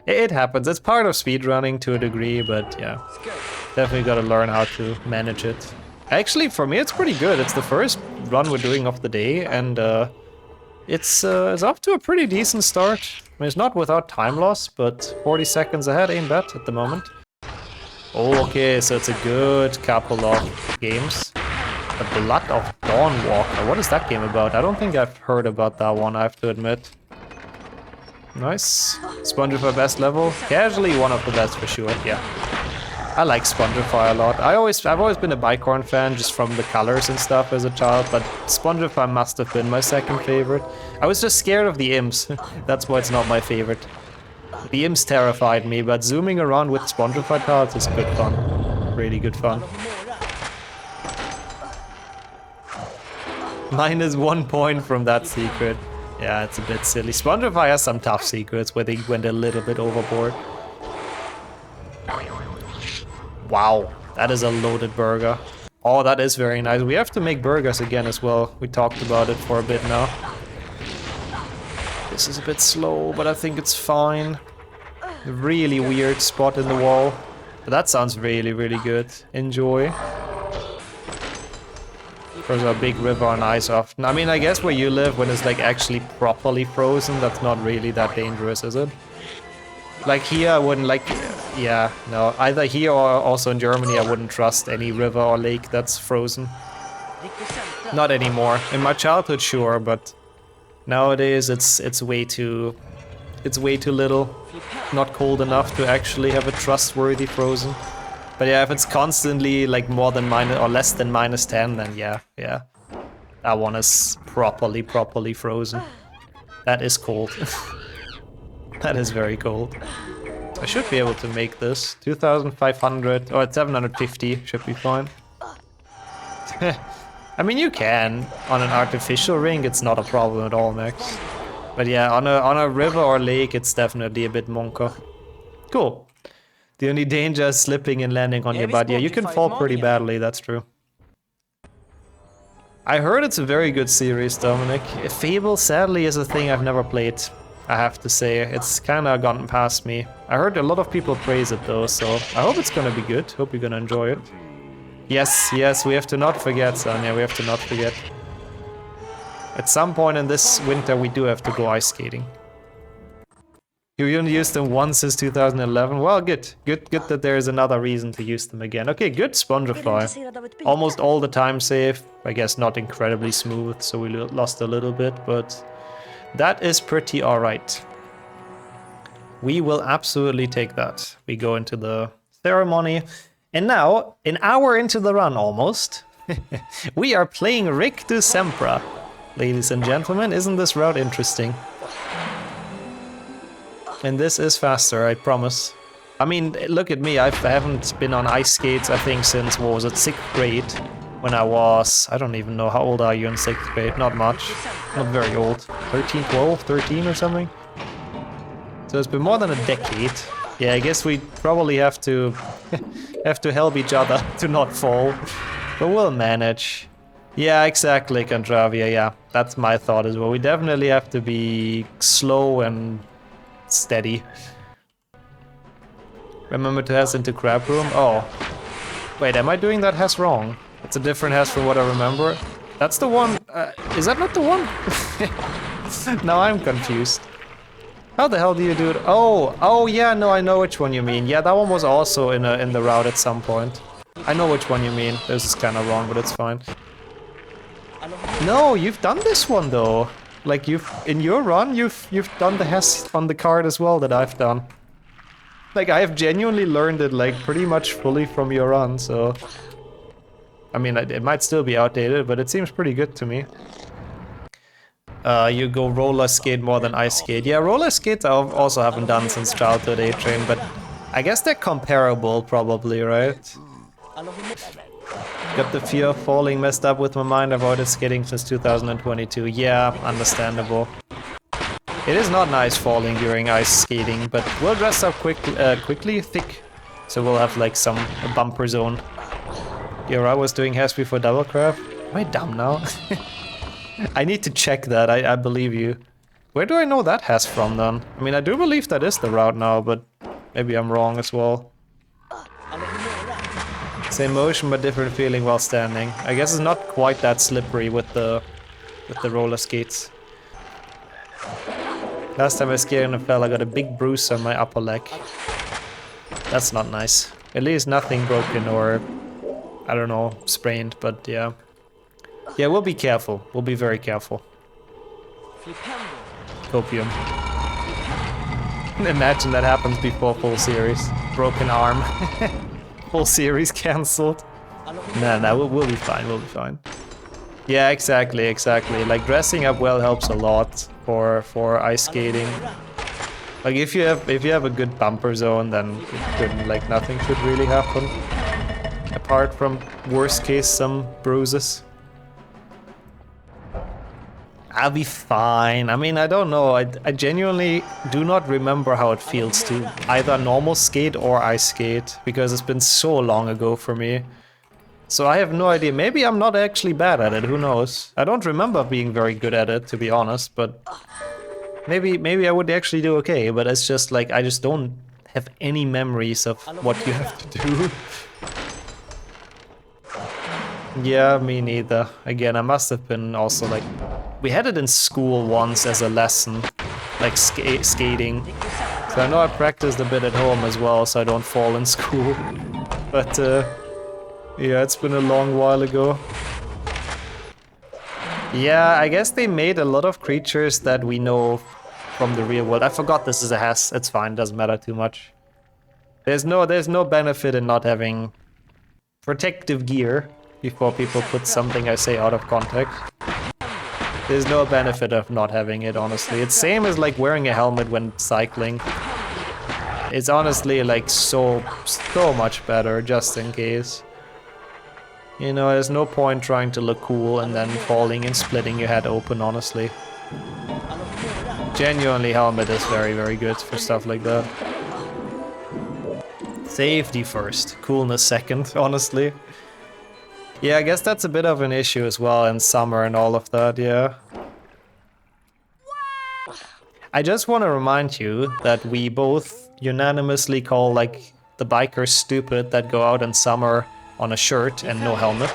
It happens. It's part of speedrunning to a degree, but yeah. Definitely gotta learn how to manage it. Actually, for me, it's pretty good. It's the first run we're doing of the day, and it's off to a pretty decent start. I mean, it's not without time loss, but 40 seconds ahead ain't bad at the moment. Oh, okay, so it's a good couple of games. The Blood of Dawnwalker. What is that game about? I don't think I've heard about that one, I have to admit. Nice. Spongify best level. Casually one of the best for sure, yeah. I like Spongify a lot. I've always been a Bicorn fan just from the colors and stuff as a child, but Spongify must have been my second favorite. I was just scared of the imps. That's why it's not my favorite. The imps terrified me, but zooming around with Spongify cards is good fun. Really good fun. -1 point from that secret. Yeah, it's a bit silly. Spongify has some tough secrets where they went a little bit overboard. Wow, that is a loaded burger. Oh, that is very nice. We have to make burgers again as well. We talked about it for a bit now. This is a bit slow, but I think it's fine. A really weird spot in the wall. But that sounds really, really good. Enjoy. There's a big river on ice often. I mean, I guess where you live, when it's like actually properly frozen, that's not really that dangerous, is it? Like here, I wouldn't like... Yeah, no. Either here or also in Germany, I wouldn't trust any river or lake that's frozen. Not anymore. In my childhood, sure, but nowadays it's way too little. Not cold enough to actually have a trustworthy frozen. But yeah, if it's constantly like more than minus or less than -10, then yeah. That one is properly frozen. That is cold. That is very cold. I should be able to make this. 2,500 or 750 should be fine. I mean, you can. On an artificial ring, it's not a problem at all, Max. But yeah, on a river or lake, it's definitely a bit monker. Cool. The only danger is slipping and landing on your butt. Yeah, you can fall pretty badly, that's true. I heard it's a very good series, Dominic. Fable, sadly, is a thing I've never played, I have to say. It's kinda gotten past me. I heard a lot of people praise it though, so I hope it's gonna be good. Hope you're gonna enjoy it. Yes, we have to not forget, Sonia, we have to not forget. At some point in this winter, we do have to go ice skating. You only used them once since 2011. Well, good. Good that there is another reason to use them again. Okay, good Spongify. Almost all the time safe. I guess not incredibly smooth, so we lost a little bit, but that is pretty alright. We will absolutely take that. We go into the ceremony. And now, an hour into the run almost, we are playing Rick du Sempra. Ladies and gentlemen, isn't this route interesting? And this is faster, I promise. I mean, look at me, I haven't been on ice skates, I think, since, what was it, 6th grade? When I was, I don't even know, how old are you in 6th grade? Not much. Not very old. 13, 12, 13 or something? So it's been more than a decade. Yeah, I guess we probably have to help each other to not fall. But we'll manage. Yeah, exactly, Contravia, yeah. That's my thought as well. We definitely have to be slow and steady. Remember to Hess into crab room? Oh. Wait, am I doing that Hess wrong? It's a different Hess from what I remember. That's the one... is that not the one? Now I'm confused. How the hell do you do it? Oh yeah, no, I know which one you mean. Yeah, that one was also in the route at some point. I know which one you mean. This is kind of wrong, but it's fine. No, you've done this one though. Like in your run, you've done the Hess on the card as well that I've done. Like, I have genuinely learned it, like, pretty much fully from your run, so... I mean, it might still be outdated, but it seems pretty good to me. You go roller skate more than ice skate. Yeah, roller skates I also haven't done since childhood A-Train, but I guess they're comparable, probably, right? Got the fear of falling messed up with my mind. I've avoided skating since 2022. Yeah, understandable. It is not nice falling during ice skating, but we'll dress up quickly, thick. So we'll have like some bumper zone. Yeah, I was doing hash before double crab. Am I dumb now? I need to check that, I believe you. Where do I know that hash from then? I mean, I do believe that is the route now, but maybe I'm wrong as well. Same motion but different feeling while standing. I guess it's not quite that slippery with the roller skates. Last time I skated and fell, I got a big bruise on my upper leg. That's not nice. At least nothing broken or, I don't know, sprained, but yeah. Yeah, we'll be careful. We'll be very careful. Copium. Imagine that happens before full series. Broken arm. Full series cancelled. Nah, we'll be fine, we'll be fine. Yeah, exactly. Like, dressing up well helps a lot for ice skating. Like, if you have a good bumper zone, then like nothing should really happen. Apart from, worst case, some bruises. I'll be fine. I mean, I don't know. I genuinely do not remember how it feels to either normal skate or ice skate, because it's been so long ago for me. So I have no idea. Maybe I'm not actually bad at it, who knows? I don't remember being very good at it, to be honest, but maybe I would actually do okay, but it's just like, I just don't have any memories of what you have to do. Yeah, me neither. Again, I must have been also like... We had it in school once as a lesson, like skating. So I know I practiced a bit at home as well, so I don't fall in school. But yeah, it's been a long while ago. Yeah, I guess they made a lot of creatures that we know from the real world. I forgot this is a Hess. It's fine, doesn't matter too much. There's no benefit in not having protective gear before people put something I say out of context. There's no benefit of not having it, honestly. It's same as like wearing a helmet when cycling. It's honestly like so much better, just in case. You know, there's no point trying to look cool and then falling and splitting your head open, honestly. Genuinely, helmet is very good for stuff like that. Safety first, coolness second, honestly. Yeah, I guess that's a bit of an issue as well in summer and all of that, yeah. I just want to remind you that we both unanimously call, like, the bikers stupid that go out in summer on a shirt and no helmet.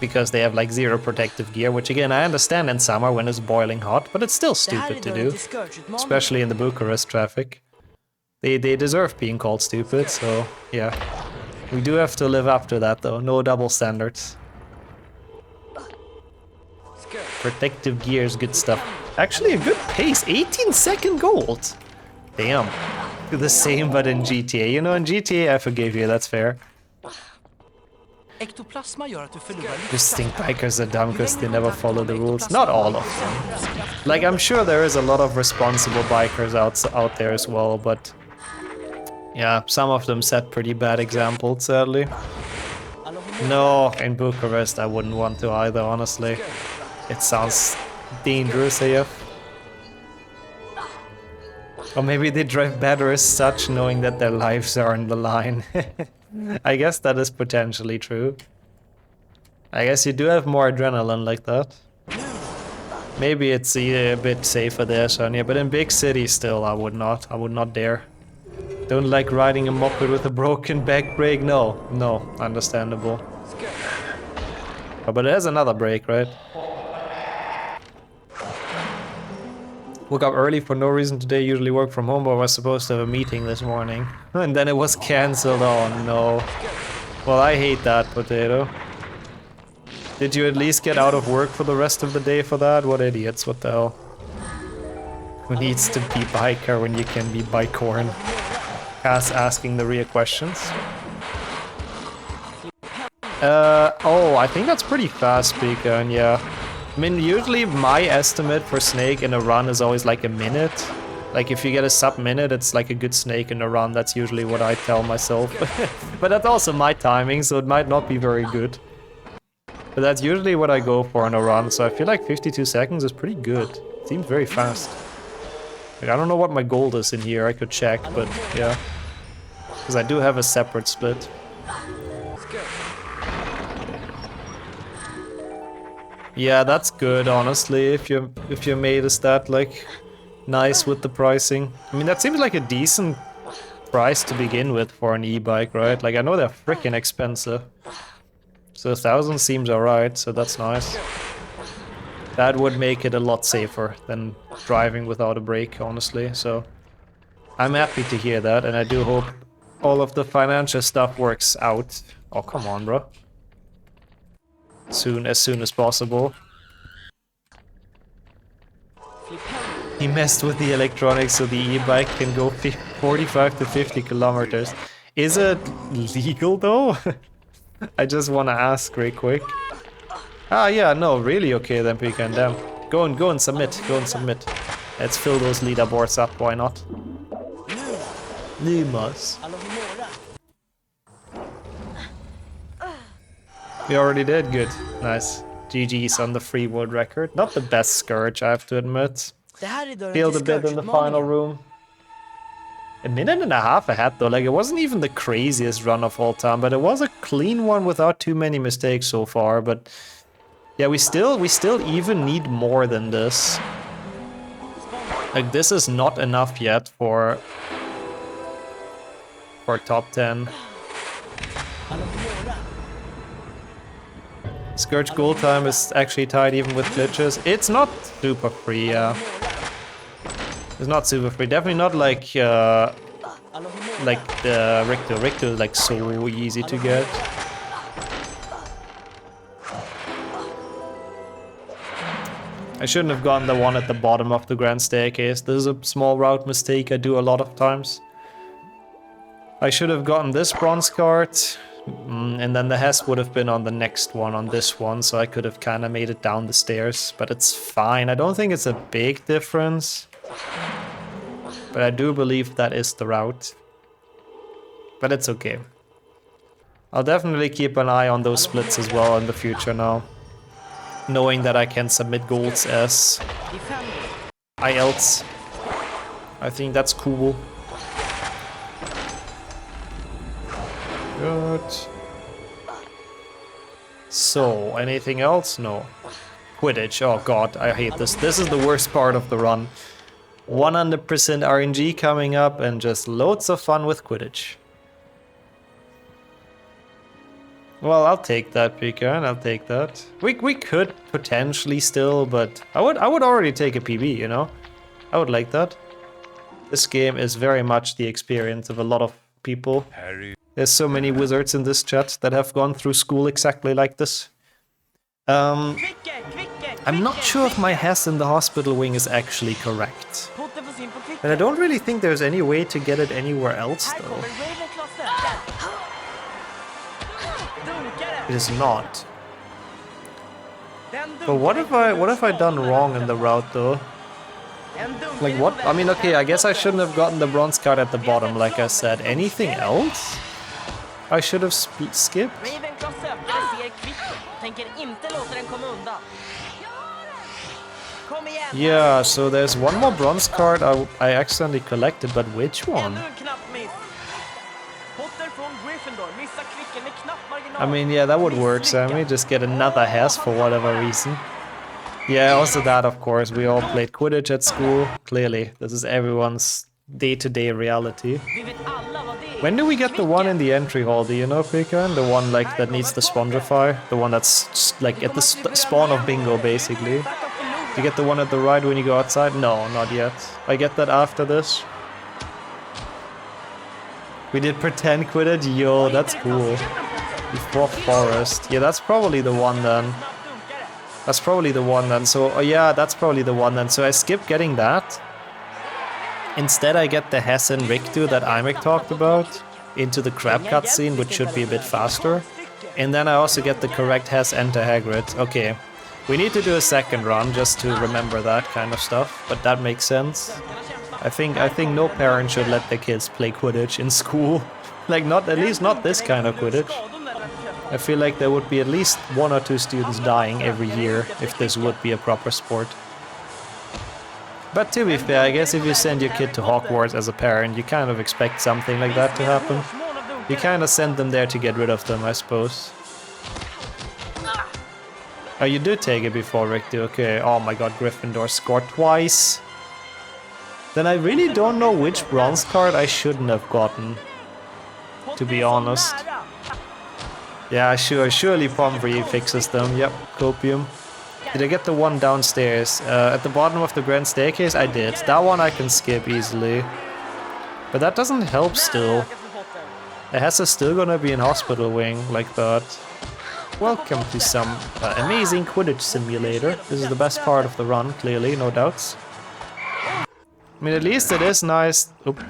Because they have, like, zero protective gear, which again, I understand in summer when it's boiling hot, but it's still stupid to do. Especially in the Bucharest traffic. They deserve being called stupid, so yeah. We do have to live up to that though, no double standards. Protective gear is good stuff. Actually a good pace, 18-second gold! Damn. The same but in GTA. You know, in GTA I forgave you, that's fair. Just think bikers are dumb because they never follow the rules. Not all of them. Like, I'm sure there is a lot of responsible bikers out there as well, but... yeah, some of them set pretty bad examples, sadly. No, in Bucharest I wouldn't want to either, honestly. It sounds dangerous AF. Or maybe they drive better as such, knowing that their lives are on the line. I guess that is potentially true. I guess you do have more adrenaline like that. Maybe it's a bit safer there, Sonia, but in big cities still I would not dare. Don't like riding a moped with a broken back brake? No, understandable. Oh, but it has another brake, right? Woke up early for no reason today, usually work from home, but was supposed to have a meeting this morning. And then it was cancelled, oh no. Well, I hate that, Potato. Did you at least get out of work for the rest of the day for that? What idiots, what the hell? Who needs to be biker when you can be bicorn? asking the real questions. Oh, I think that's pretty fast, Beacon, yeah. I mean, usually my estimate for snake in a run is always like a minute. Like, if you get a sub-minute, it's like a good snake in a run. That's usually what I tell myself. But that's also my timing, so it might not be very good. But that's usually what I go for in a run, so I feel like 52 seconds is pretty good. It seems very fast. Like, I don't know what my gold is in here, I could check, but yeah. Because I do have a separate split. Yeah, that's good, honestly, if your mate is that, like, nice with the pricing. I mean, that seems like a decent price to begin with for an e-bike, right? Like, I know they're freaking expensive. So 1,000 seems alright, so that's nice. That would make it a lot safer than driving without a brake, honestly, so... I'm happy to hear that, and I do hope all of the financial stuff works out. Oh, come on, bro. As soon as possible. He messed with the electronics so the e-bike can go 45 to 50 kilometers. Is it legal though? I just want to ask real quick. Ah, yeah, no, really okay then, Pecan, damn. Go and submit, Let's fill those leaderboards up, why not? Nimas. We already did, good, nice. GG's on the free world record. Not the best Scourge, I have to admit. Failed a bit in the final room. A minute and a half ahead though, like it wasn't even the craziest run of all time, but it was a clean one without too many mistakes so far, but yeah, we still even need more than this. Like this is not enough yet for top 10. Scourge goal time is actually tied even with glitches. It's not super free, yeah. It's not super free. Definitely not like the Richter. Richter is like so easy to get. I shouldn't have gotten the one at the bottom of the grand staircase. This is a small route mistake I do a lot of times. I should have gotten this bronze card. And then the Hess would have been on the next one, on this one, so I could have kind of made it down the stairs, but it's fine. I don't think it's a big difference, but I do believe that is the route. But it's okay. I'll definitely keep an eye on those splits as well in the future now, knowing that I can submit goals as IELTS. I think that's cool. Good. So, anything else? No. Quidditch. Oh god, I hate this. This is the worst part of the run. 100% RNG coming up and just loads of fun with Quidditch. Well, I'll take that, Pecan. I'll take that. We could potentially still, but I would already take a PB, you know? I would like that. This game is very much the experience of a lot of people. Harry. There's so many wizards in this chat that have gone through school exactly like this. I'm not sure if my Hess in the hospital wing is actually correct. And I don't really think there's any way to get it anywhere else though. It is not. But what have I done wrong in the route though? Like what? I mean, okay, I guess I shouldn't have gotten the bronze card at the bottom, like I said. Anything else I should have skipped? Yeah, so there's one more bronze card I accidentally collected, but which one? I mean, yeah, that would work, Sammy. Just get another Hess for whatever reason. Yeah, also that, of course. We all played Quidditch at school. Clearly, this is everyone's day-to-day reality. When do we get the one in the entry hall? Do you know, Pecan? The one like that needs to spongify? The one that's like at the spawn of bingo, basically. Do you get the one at the right when you go outside? No, not yet. I get that after this. We did pretend Quidditch? Yo, that's cool. Before Forest. Yeah, that's probably the one then. That's probably the one then. So, oh yeah, that's probably the one then. So I skipped getting that. Instead I get the Hess and Riktu that Imik talked about into the crab cutscene, which should be a bit faster. And then I also get the correct Hess enter Hagrid. Okay, we need to do a second run just to remember that kind of stuff, but that makes sense. I think no parent should let their kids play Quidditch in school. Like, not, at least not this kind of Quidditch. I feel like there would be at least 1 or 2 students dying every year if this would be a proper sport. But to be fair, I guess if you send your kid to Hogwarts as a parent, you kind of expect something like that to happen. You kind of send them there to get rid of them, I suppose. Oh, you do take it before Riktu, okay. Oh my god, Gryffindor scored twice. Then I really don't know which bronze card I shouldn't have gotten, to be honest. Yeah, sure, surely Pomfrey fixes them. Yep, Copium. Did I get the one downstairs? At the bottom of the grand staircase? I did. That one I can skip easily. But that doesn't help still. The Hess is still gonna be in Hospital Wing, like that. Welcome to some amazing Quidditch simulator. This is the best part of the run, clearly, no doubts. I mean, at least it is nice. Oop.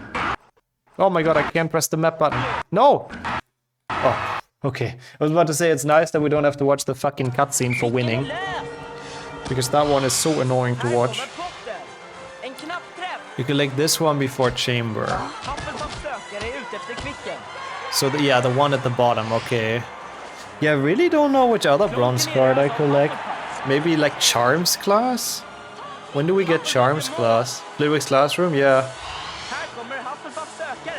Oh my god, I can't press the map button. No! Oh, okay. I was about to say it's nice that we don't have to watch the fucking cutscene for winning. Because that one is so annoying to watch. You collect this one before chamber. So yeah, the one at the bottom, okay. Yeah, I really don't know which other bronze card I collect. Maybe like Charms class? When do we get Charms class? Flitwick's Classroom? Yeah.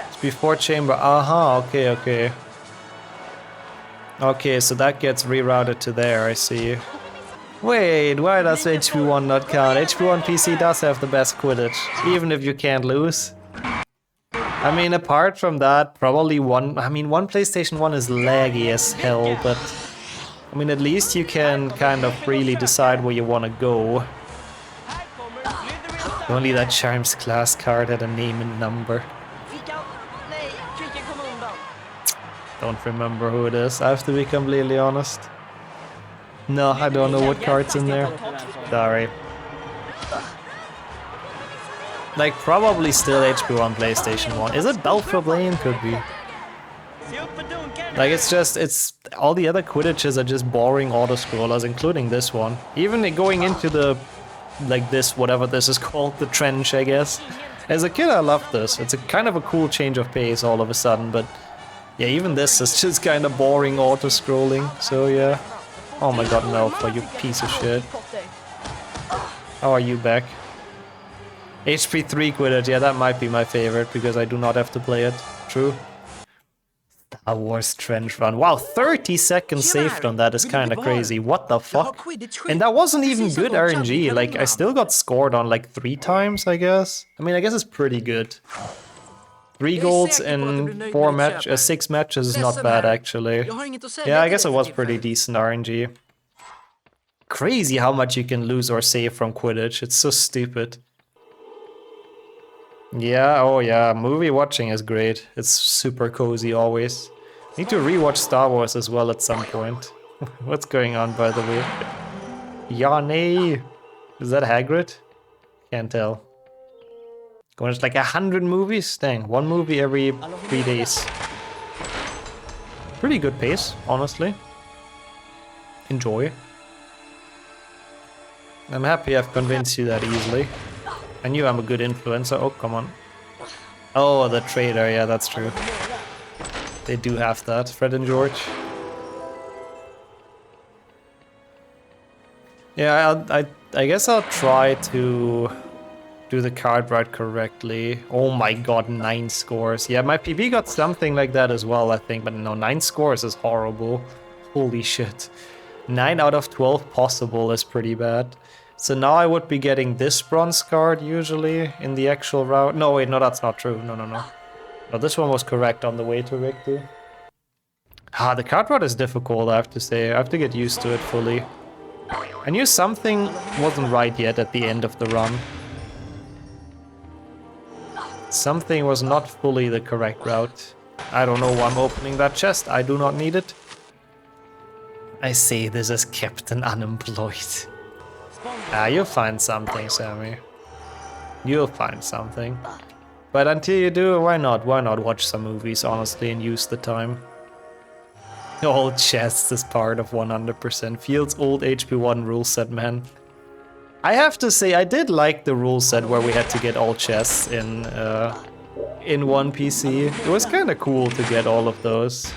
It's before chamber. Aha, okay, okay. Okay, so that gets rerouted to there, I see. Wait, why does HP1 not count? HP1 PC does have the best Quidditch, even if you can't lose. I mean, apart from that, probably one PlayStation 1 is laggy as hell, but I mean, at least you can kind of freely decide where you want to go. Only that Charms class card had a name and number. Don't remember who it is, I have to be completely honest. No, I don't know what card's in there. Sorry. Like, probably still HP1 PlayStation 1. Is it Belfer Blaine? Could be. Like, it's all the other Quidditches are just boring auto-scrollers, including this one. Even going into the, like this, whatever this is called, the trench, I guess. As a kid, I loved this. It's a kind of a cool change of pace all of a sudden, but yeah, even this is just kind of boring auto-scrolling, so yeah. Oh my god, Malfoy, you piece of shit. How are you back? HP 3 Quidditch, yeah, that might be my favorite, because I do not have to play it. True. Star Wars Trench Run. Wow, 30 seconds saved on that is kinda crazy. What the fuck? And that wasn't even good RNG, like, I still got scored on like 3 times, I guess. I mean, I guess it's pretty good. 3 golds in 6 matches is not bad, actually. Yeah, I guess it was pretty decent RNG. Crazy how much you can lose or save from Quidditch, it's so stupid. Yeah, oh yeah, movie watching is great. It's super cozy always. Need to rewatch Star Wars as well at some point. What's going on, by the way? Yanni! Is that Hagrid? Can't tell. Going to like 100 movies? Dang, 1 movie every 3 days. Pretty good pace, honestly. Enjoy. I'm happy I've convinced you that easily. I knew I'm a good influencer. Oh, come on. Oh, the trader. Yeah, that's true. They do have that, Fred and George. Yeah, I guess I'll try to do the card right correctly. Oh my god, 9 scores. Yeah, my PB got something like that as well, I think. But no, 9 scores is horrible. Holy shit. 9 out of 12 possible is pretty bad. So now I would be getting this bronze card usually in the actual route. No, wait, no, that's not true. No. No, this one was correct on the way to Victor. Ah, the card route is difficult, I have to say. I have to get used to it fully. I knew something wasn't right yet at the end of the run. Something was not fully the correct route. I don't know why I'm opening that chest. I do not need it. I say this as Captain Unemployed. Ah, you'll find something, Sammy. You'll find something. But until you do, why not? Why not watch some movies, honestly, and use the time? All chests is part of 100%. Feels old HP1 rule set, man. I have to say, I did like the rule set where we had to get all chests in one PC. It was kind of cool to get all of those.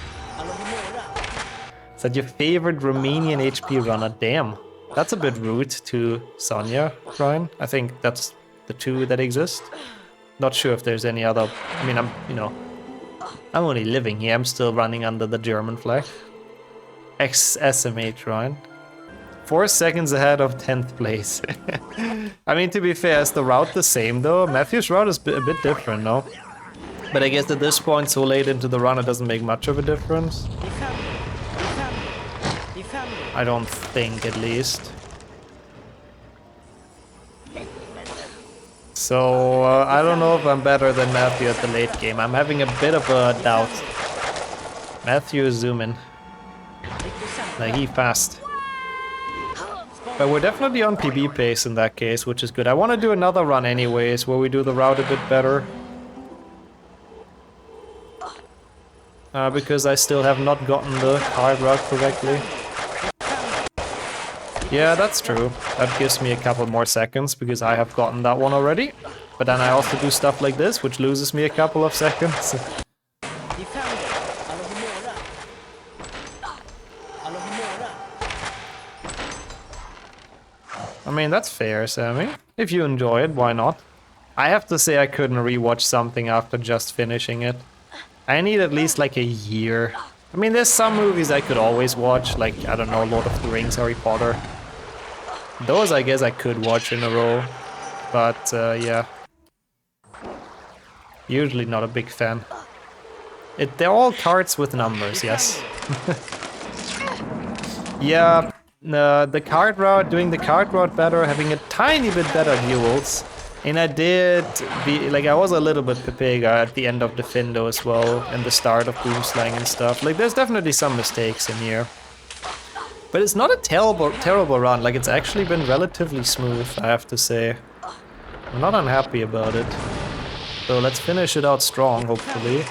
Is that your favorite Romanian HP runner? Damn, that's a bit rude to Sonia, Ryan. I think that's the two that exist. Not sure if there's any other. I mean, I'm only living here. I'm still running under the German flag. XSMH, Ryan. 4 seconds ahead of 10th place. I mean, to be fair, is the route the same though? Matthew's route is a bit different, no? But I guess at this point, so late into the run, it doesn't make much of a difference. I don't think, at least. So, I don't know if I'm better than Matthew at the late game. I'm having a bit of a doubt. Matthew is zooming. Like, he fast. But we're definitely on PB pace in that case, which is good. I want to do another run anyways, where we do the route a bit better. Because I still have not gotten the card route correctly. Yeah, that's true. That gives me a couple more seconds, because I have gotten that one already. But then I also do stuff like this, which loses me a couple of seconds. I mean, that's fair, Sammy. If you enjoy it, why not? I have to say I couldn't rewatch something after just finishing it. I need at least like a year. I mean, there's some movies I could always watch, like, I don't know, Lord of the Rings, Harry Potter. Those I guess I could watch in a row, but yeah. Usually not a big fan. They're all cards with numbers, yes. Yeah, the card route, doing the card route better, having a tiny bit better duels. And I did be, like, I was a little bit Pepega at the end of the Findo as well, and the start of Boomslang and stuff. Like, there's definitely some mistakes in here. But it's not a terrible run, like, it's actually been relatively smooth, I have to say. I'm not unhappy about it. So let's finish it out strong, hopefully.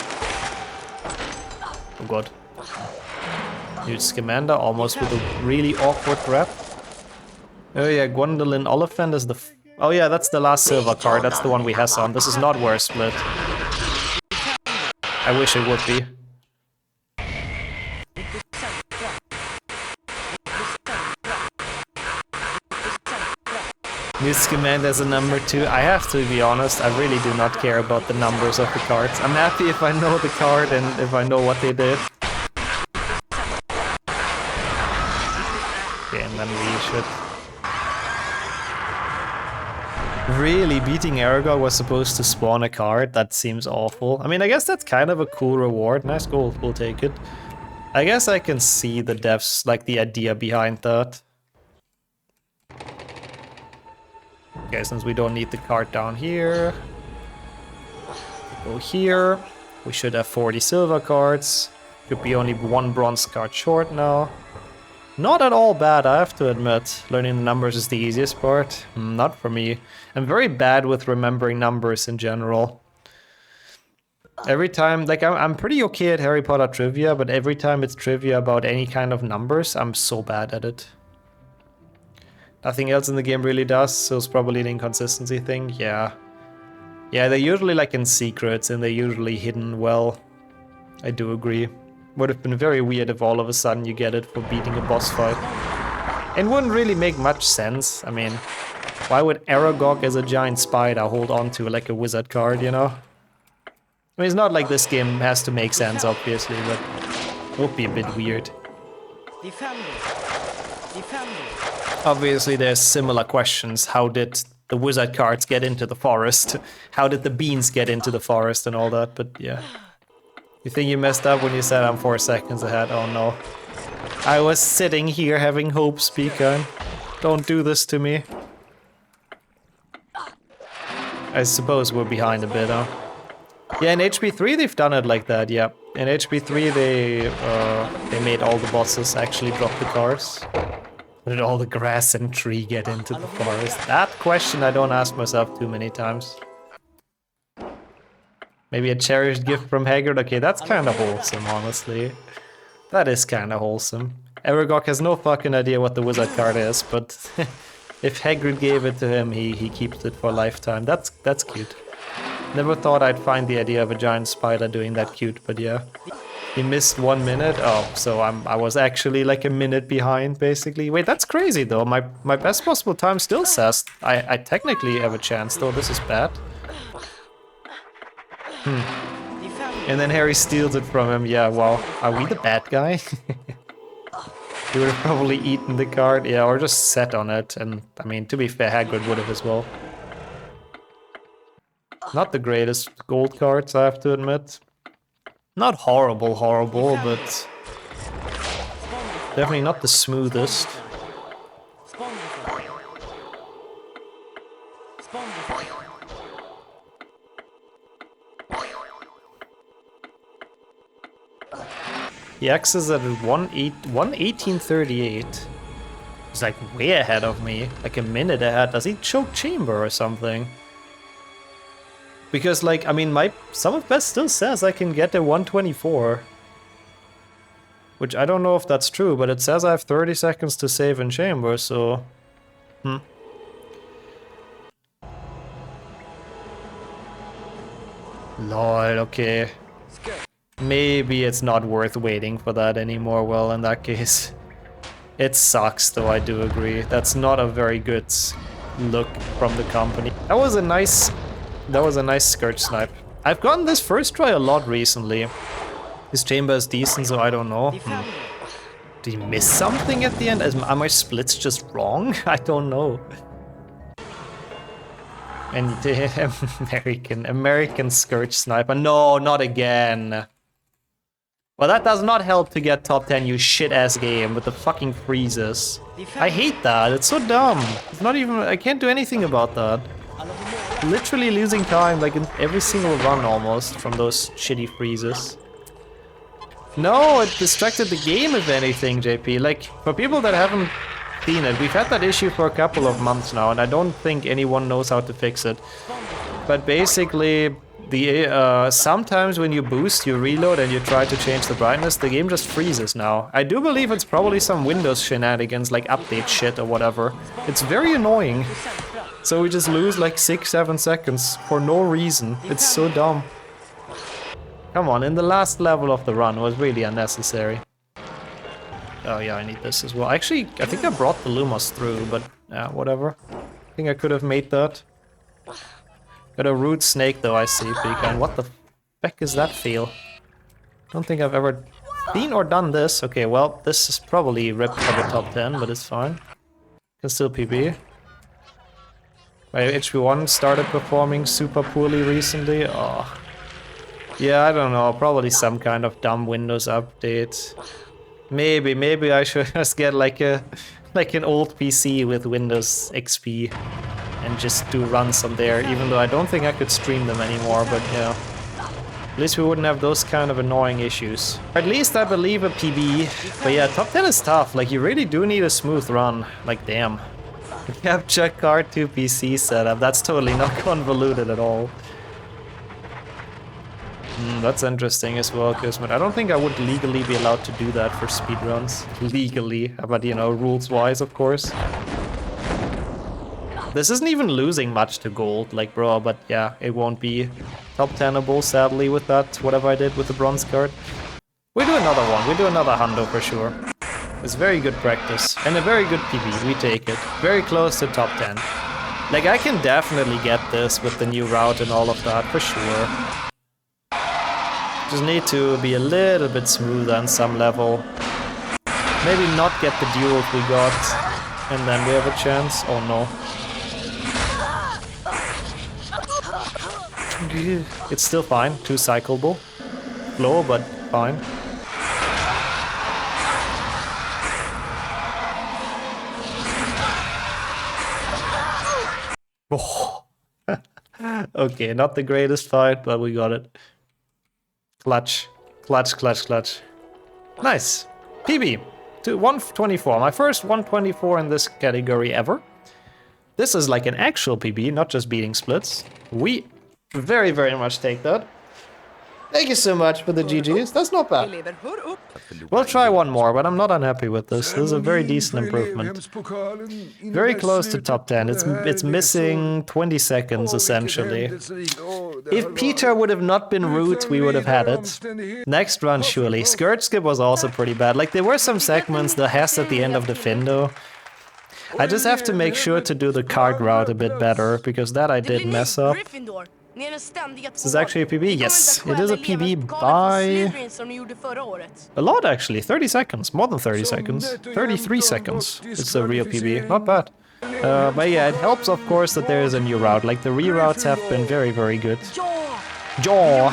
Oh god. Dude, Scamander almost with a really awkward grab. Oh yeah, Gwendolyn Oliphant is the... Oh yeah, that's the last silver card, that's the one we has on. This is not worse split. I wish it would be. Miss Scamander as a number 2. I have to be honest, I really do not care about the numbers of the cards. I'm happy if I know the card and if I know what they did. Okay, and then we should... Really, beating Aragog was supposed to spawn a card? That seems awful. I mean, I guess that's kind of a cool reward. Nice gold, we'll take it. I guess I can see the devs, like the idea behind that. Okay, since we don't need the card down here. Go here. We should have 40 silver cards. Could be only 1 bronze card short now. Not at all bad, I have to admit. Learning the numbers is the easiest part. Not for me. I'm very bad with remembering numbers in general. Every time, like, I'm pretty okay at Harry Potter trivia, but every time it's trivia about any kind of numbers, I'm so bad at it. Nothing else in the game really does, so it's probably an inconsistency thing, yeah. Yeah, they're usually like in secrets, and they're usually hidden well. I do agree. Would have been very weird if all of a sudden you get it for beating a boss fight. It wouldn't really make much sense. I mean, why would Aragog as a giant spider hold on to like a wizard card, you know? I mean, it's not like this game has to make sense, obviously, but it would be a bit weird. Obviously, there's similar questions. How did the wizard cards get into the forest? How did the beans get into the forest and all that? But yeah. You think you messed up when you said I'm 4 seconds ahead? Oh no. I was sitting here having hopes, Pecan. Don't do this to me. I suppose we're behind a bit, huh? Yeah, in HP3 they've done it like that, yeah. In HP3 they made all the bosses actually drop the cards. How did all the grass and tree get into the forest? That question I don't ask myself too many times. Maybe a cherished gift from Hagrid. Okay, that's kind of wholesome, honestly. That is kind of wholesome. Aragog has no fucking idea what the wizard card is, but if Hagrid gave it to him, he keeps it for a lifetime. That's cute. Never thought I'd find the idea of a giant spider doing that cute, but yeah. He missed 1 minute. Oh, so I was actually like a minute behind, basically. Wait, that's crazy though. My best possible time still says I technically have a chance, though. This is bad. And then Harry steals it from him. Yeah, well, are we the bad guy? He would have probably eaten the card, yeah, or just sat on it. And I mean, to be fair, Hagrid would have as well. Not the greatest gold cards, I have to admit. Not horrible, but definitely not the smoothest. The X is at 1:18:38. He's like way ahead of me, like a minute ahead. Does he choke chamber or something? Because like, I mean, some of best still says I can get a 124. Which I don't know if that's true, but it says I have 30 seconds to save in chamber, so... Lol, okay. Maybe it's not worth waiting for that anymore. Well, in that case, it sucks, though, I do agree. That's not a very good look from the company. That was a nice Scourge snipe. I've gotten this first try a lot recently. His chamber is decent, so I don't know. Did he miss something at the end? Are my splits just wrong? I don't know. And American Scourge sniper. No, not again. Well, that does not help to get top 10, you shit-ass game with the fucking freezes. I hate that, it's so dumb. It's not even, I can't do anything about that. Literally losing time like in every single run almost from those shitty freezes. No, it distracted the game if anything, JP. Like, for people that haven't seen it, we've had that issue for a couple of months now, and I don't think anyone knows how to fix it. But basically, sometimes when you boost, you reload and you try to change the brightness, the game just freezes now. I do believe it's probably some Windows shenanigans, like update shit or whatever. It's very annoying. So we just lose like 6-7 seconds for no reason. It's so dumb. Come on, in the last level of the run was really unnecessary. Oh yeah, I need this as well. Actually, I think I brought the Lumos through, but yeah, whatever. I think I could have made that. Got a root snake though, I see, Pecan. What the feck is that feel? Don't think I've ever seen or done this. Okay, well, this is probably ripped for the top 10, but it's fine. Can still PB. My HP1 started performing super poorly recently. Oh. Yeah, I don't know, probably some kind of dumb Windows update. Maybe I should just get like an old PC with Windows XP. And just do runs on there, even though I don't think I could stream them anymore, but yeah. At least we wouldn't have those kind of annoying issues. Or at least I believe a PB. But yeah, top 10 is tough, like you really do need a smooth run. Like damn. Capture card to PC setup, that's totally not convoluted at all. That's interesting as well, Kismet. I don't think I would legally be allowed to do that for speedruns. Legally, but you know, rules-wise, of course. This isn't even losing much to gold, like bro, but yeah, it won't be top 10able, sadly, with that, whatever I did with the bronze card. We do another one, we do another hundo for sure. It's very good practice, and a very good PB, we take it. Very close to top 10. Like, I can definitely get this with the new route and all of that, for sure. Just need to be a little bit smoother on some level. Maybe not get the duels we got, and then we have a chance. Oh no. It's still fine, 2 cyclable. Low, but fine. Oh. Okay, not the greatest fight, but we got it. Clutch. Clutch, clutch, clutch. Nice. PB. To 124. My first 124 in this category ever. This is like an actual PB, not just beating splits. We very, very much take that. Thank you so much for the GGs. That's not bad. Elever, hör upp! We'll try one more, but I'm not unhappy with this. This is a very decent improvement. Very close to top 10. It's missing 20 seconds, essentially. If Peter would have not been rude, we would have had it. Next run, surely. Skirt skip was also pretty bad. Like, there were some segments, the Hess at the end of the fin, though. I just have to make sure to do the card route a bit better, because that I did mess up. This is actually a PB? Yes, it is a PB by... a lot, actually. 30 seconds. More than 30 seconds. 33 seconds. It's a real PB. Not bad. But yeah, it helps, of course, that there is a new route. Like, the reroutes have been very, very good. Jaw!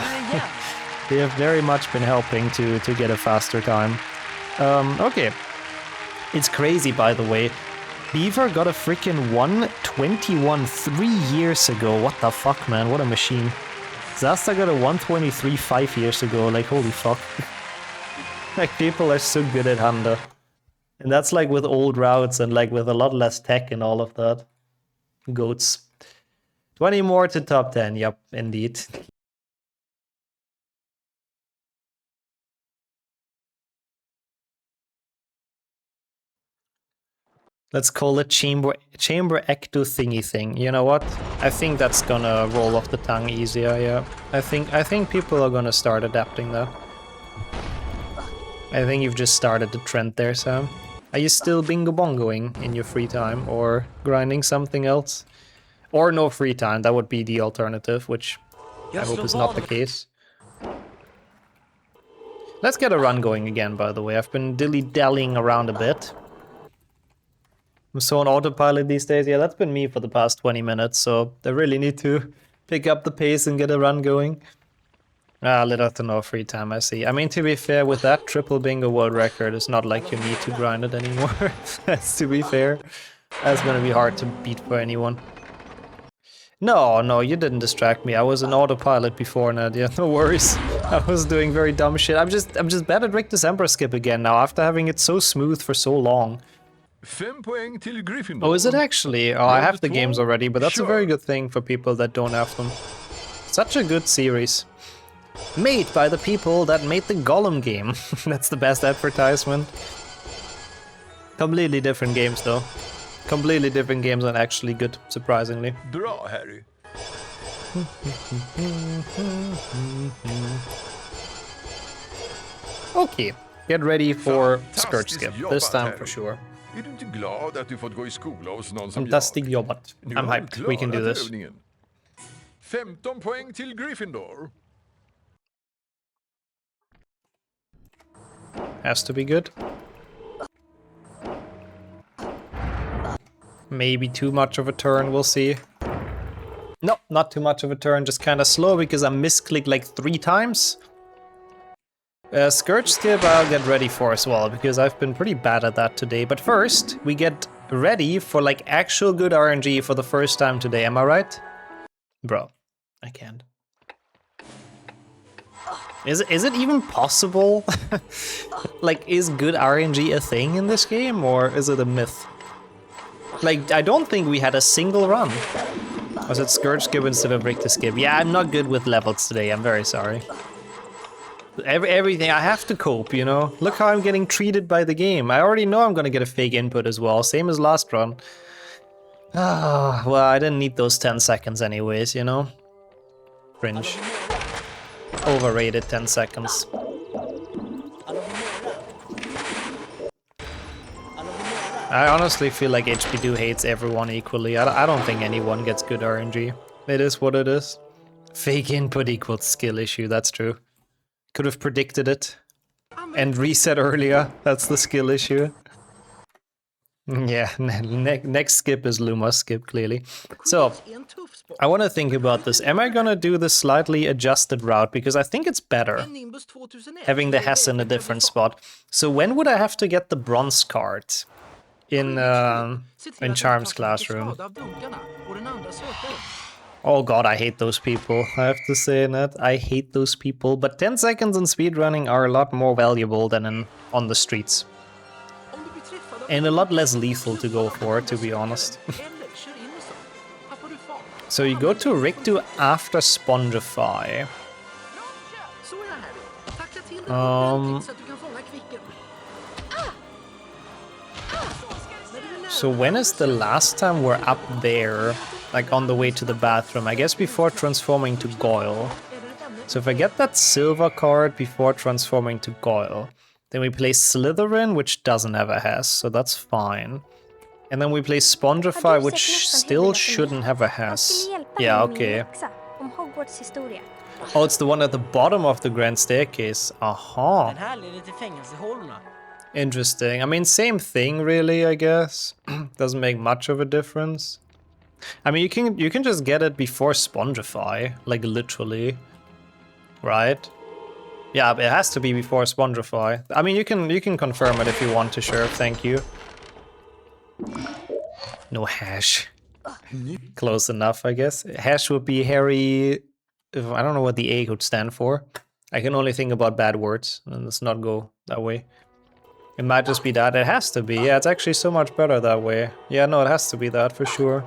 They have very much been helping to get a faster time. Okay. It's crazy, by the way. Beaver got a freaking 121 3 years ago. What the fuck, man? What a machine. Zasta got a 123 5 years ago. Like, holy fuck. Like, people are so good at Handa. And that's like with old routes and like with a lot less tech and all of that. Goats. 20 more to top 10. Yep, indeed. Let's call it chamber ecto thingy thing. You know what? I think that's gonna roll off the tongue easier, yeah. I think people are gonna start adapting that. I think you've just started the trend there, Sam. Are you still bingo bongoing in your free time or grinding something else? Or no free time, that would be the alternative, which I hope is not the case. Let's get a run going again, by the way. I've been dilly-dallying around a bit. I'm so on autopilot these days. Yeah, that's been me for the past 20 minutes, so I really need to pick up the pace and get a run going. Little to no free time, I see. I mean, to be fair, with that triple bingo world record, it's not like you need to grind it anymore. That's to be fair. That's gonna be hard to beat for anyone. No, you didn't distract me. I was an autopilot before, Nadia. No worries. I was doing very dumb shit. I'm just bad at Rick December skip again now, after having it so smooth for so long. 5 poäng till Gryffindor. Oh, is it actually? Oh, I have the games already, but that's a very good thing for people that don't have them. Such a good series. Made by the people that made the Gollum game. That's the best advertisement. Completely different games, though. Completely different games and actually good, surprisingly. Bra, Harry. Okay, get ready for skirt skip. This time for sure. Är du inte glad att du fått gå i skola hos någon som Fantastic jobbat. I'm hyped. We can do this. 15 poäng till Gryffindor. Has to be good. Maybe too much of a turn, we'll see. No, not too much of a turn, just kind of slow because I misclicked like 3 times. Skirt skip I'll get ready for as well, because I've been pretty bad at that today. But first, we get ready for like actual good RNG for the first time today, am I right? Bro, I can't. Is it even possible? Like, is good RNG a thing in this game, or is it a myth? Like, I don't think we had a single run. Was it skirt skip instead of break to skip? Yeah, I'm not good with levels today, I'm very sorry. Everything, I have to cope, you know? Look how I'm getting treated by the game. I already know I'm gonna get a fake input as well, same as last run. Ah, well, I didn't need those 10 seconds anyways, you know? Cringe. Overrated 10 seconds. I honestly feel like HB2 hates everyone equally. I don't think anyone gets good RNG. It is what it is. Fake input equals skill issue, that's true. Could have predicted it. And reset earlier, that's the skill issue. Yeah, next skip is Luma's skip, clearly. So, I want to think about this. Am I gonna do the slightly adjusted route? Because I think it's better having the Hess in a different spot. So when would I have to get the bronze card? In Charm's classroom. Oh god, I hate those people. I have to say that. I hate those people. But 10 seconds in speedrunning are a lot more valuable than on the streets. And a lot less lethal to go for, to be honest. So you go to Rictu after Spongify. So when is the last time we're up there, like on the way to the bathroom? I guess before transforming to Goyle. So if I get that silver card before transforming to Goyle, then we play Slytherin, which doesn't have a Hess, so that's fine. And then we play Spongify, which still shouldn't have a Hess. Yeah, okay. Oh, it's the one at the bottom of the grand staircase. Aha. Interesting. I mean, same thing really, I guess. Doesn't make much of a difference. I mean, you can just get it before Spongify, like literally. Right? Yeah, it has to be before Spongify. I mean, you can confirm it if you want to, sure. Thank you. No hash. Close enough, I guess. Hash would be Harry. I don't know what the A could stand for. I can only think about bad words, and let's not go that way. It might just be that. It has to be. Yeah, it's actually so much better that way. Yeah, no, it has to be that for sure.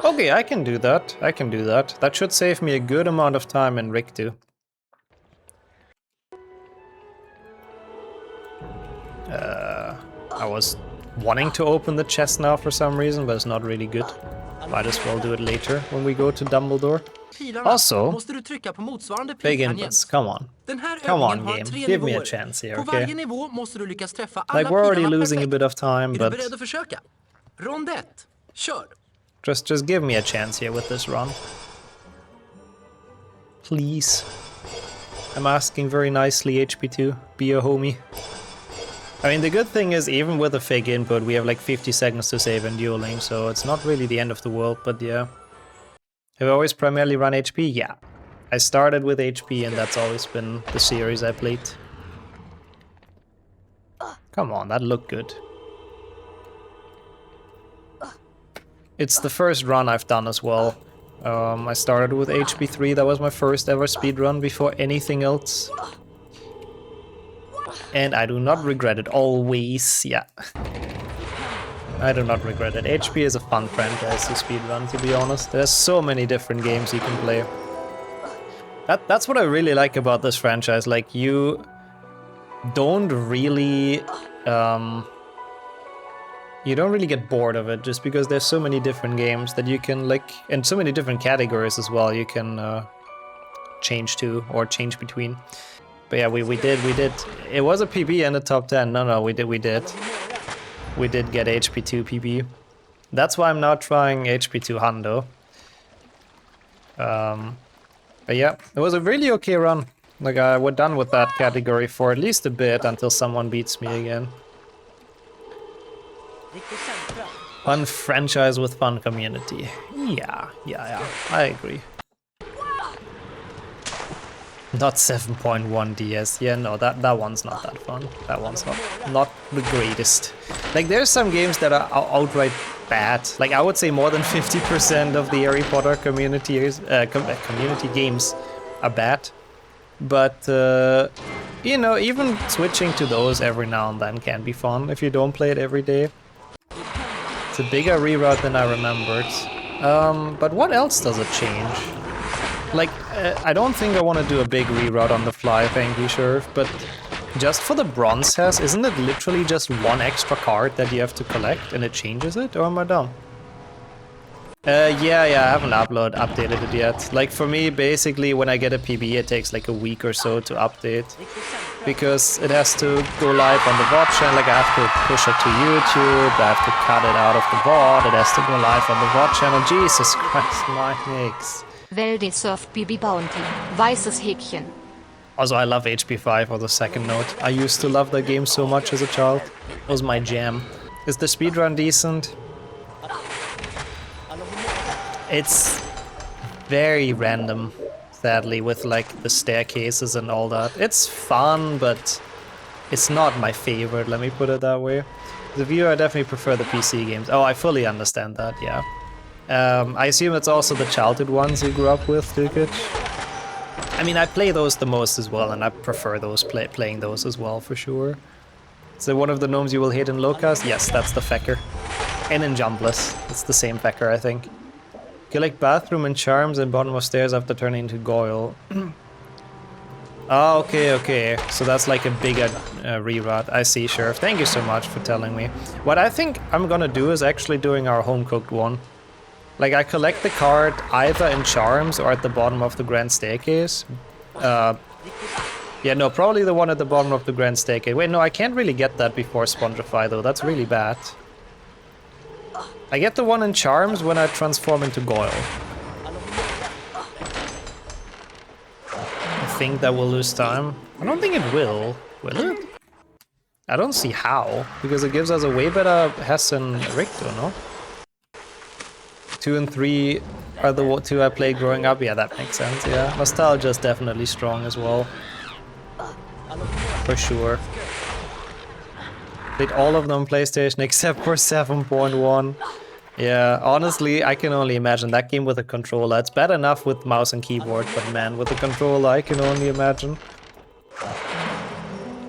Okay, I can do that. I can do that. That should save me a good amount of time in Rictu. I was wanting to open the chest now for some reason, but it's not really good. Might as well do it later when we go to Dumbledore. Also, big inputs, come on. Come on, game. Give me a chance here, okay? Like, we're already losing a bit of time, but... Just give me a chance here with this run. Please. I'm asking very nicely, HP2. Be a homie. I mean, the good thing is, even with a fake input, we have like 50 seconds to save in dueling, so it's not really the end of the world, but yeah. Have I always primarily run HP? Yeah. I started with HP, and that's always been the series I played. Come on, that looked good. It's the first run I've done as well. I started with HP 3, that was my first ever speedrun before anything else. And I do not regret it, always, yeah. I do not regret it. HP is a fun franchise to speedrun, to be honest. There's so many different games you can play. That's what I really like about this franchise, like, you don't really... you don't really get bored of it, just because there's so many different games that you can, like, and so many different categories as well you can change to, or change between. But yeah, we did. It was a PB and a top 10. No, we did. We did get HP2 PB. That's why I'm now trying HP2 Hundo. But yeah, it was a really okay run. Like, we're done with that category for at least a bit until someone beats me again. Fun franchise with fun community. Yeah, I agree. Not 7.1 DS. Yeah, no, that one's not that fun. That one's not the greatest. Like, there's some games that are outright bad. Like, I would say more than 50% of the Harry Potter community games are bad. But, you know, even switching to those every now and then can be fun if you don't play it every day. It's a bigger reroute than I remembered. But what else does it change? Like, I don't think I want to do a big reroute on the fly, thank you, sure, but just for the bronze Hess, isn't it literally just one extra card that you have to collect and it changes it, or am I dumb? Yeah, I haven't updated it yet. Like, for me, basically, when I get a PB, it takes like a week or so to update, because it has to go live on the VOD channel. Like, I have to push it to YouTube, I have to cut it out of the VOD, it has to go live on the VOD channel. Jesus Christ, my nicks. Well-deserved BB Bounty. Weißes Häkchen. Also, I love HP5 on the second note. I used to love that game so much as a child. It was my jam. Is the speedrun decent? It's very random, sadly, with like the staircases and all that. It's fun, but it's not my favorite, let me put it that way. As a viewer, I definitely prefer the PC games. Oh, I fully understand that, yeah. I assume it's also the childhood ones you grew up with, Dukic? I mean, I play those the most as well, and I prefer those playing those as well, for sure. So one of the gnomes you will hate in Locust? Yes, that's the Fecker. And in Jumbless. It's the same Fecker, I think. Collect bathroom and charms and bottom of stairs after turning into Goyle. Oh, okay, okay. So that's like a bigger reroute. I see, Sheriff. Thank you so much for telling me. What I think I'm gonna do is actually doing our home-cooked one. Like, I collect the card either in Charms or at the bottom of the Grand Staircase. Yeah, no, probably the one at the bottom of the Grand Staircase. Wait, no, I can't really get that before Spongify, though. That's really bad. I get the one in Charms when I transform into Goyle. I think that will lose time. I don't think it will it? I don't see how, because it gives us a way better Hess and Ricto, no? 2 and 3 are the two I played growing up. Yeah, that makes sense, yeah. Nostalgia is definitely strong as well. For sure. Played all of them on PlayStation except for 7.1. Yeah, honestly, I can only imagine that game with a controller. It's bad enough with mouse and keyboard, but man, with a controller, I can only imagine.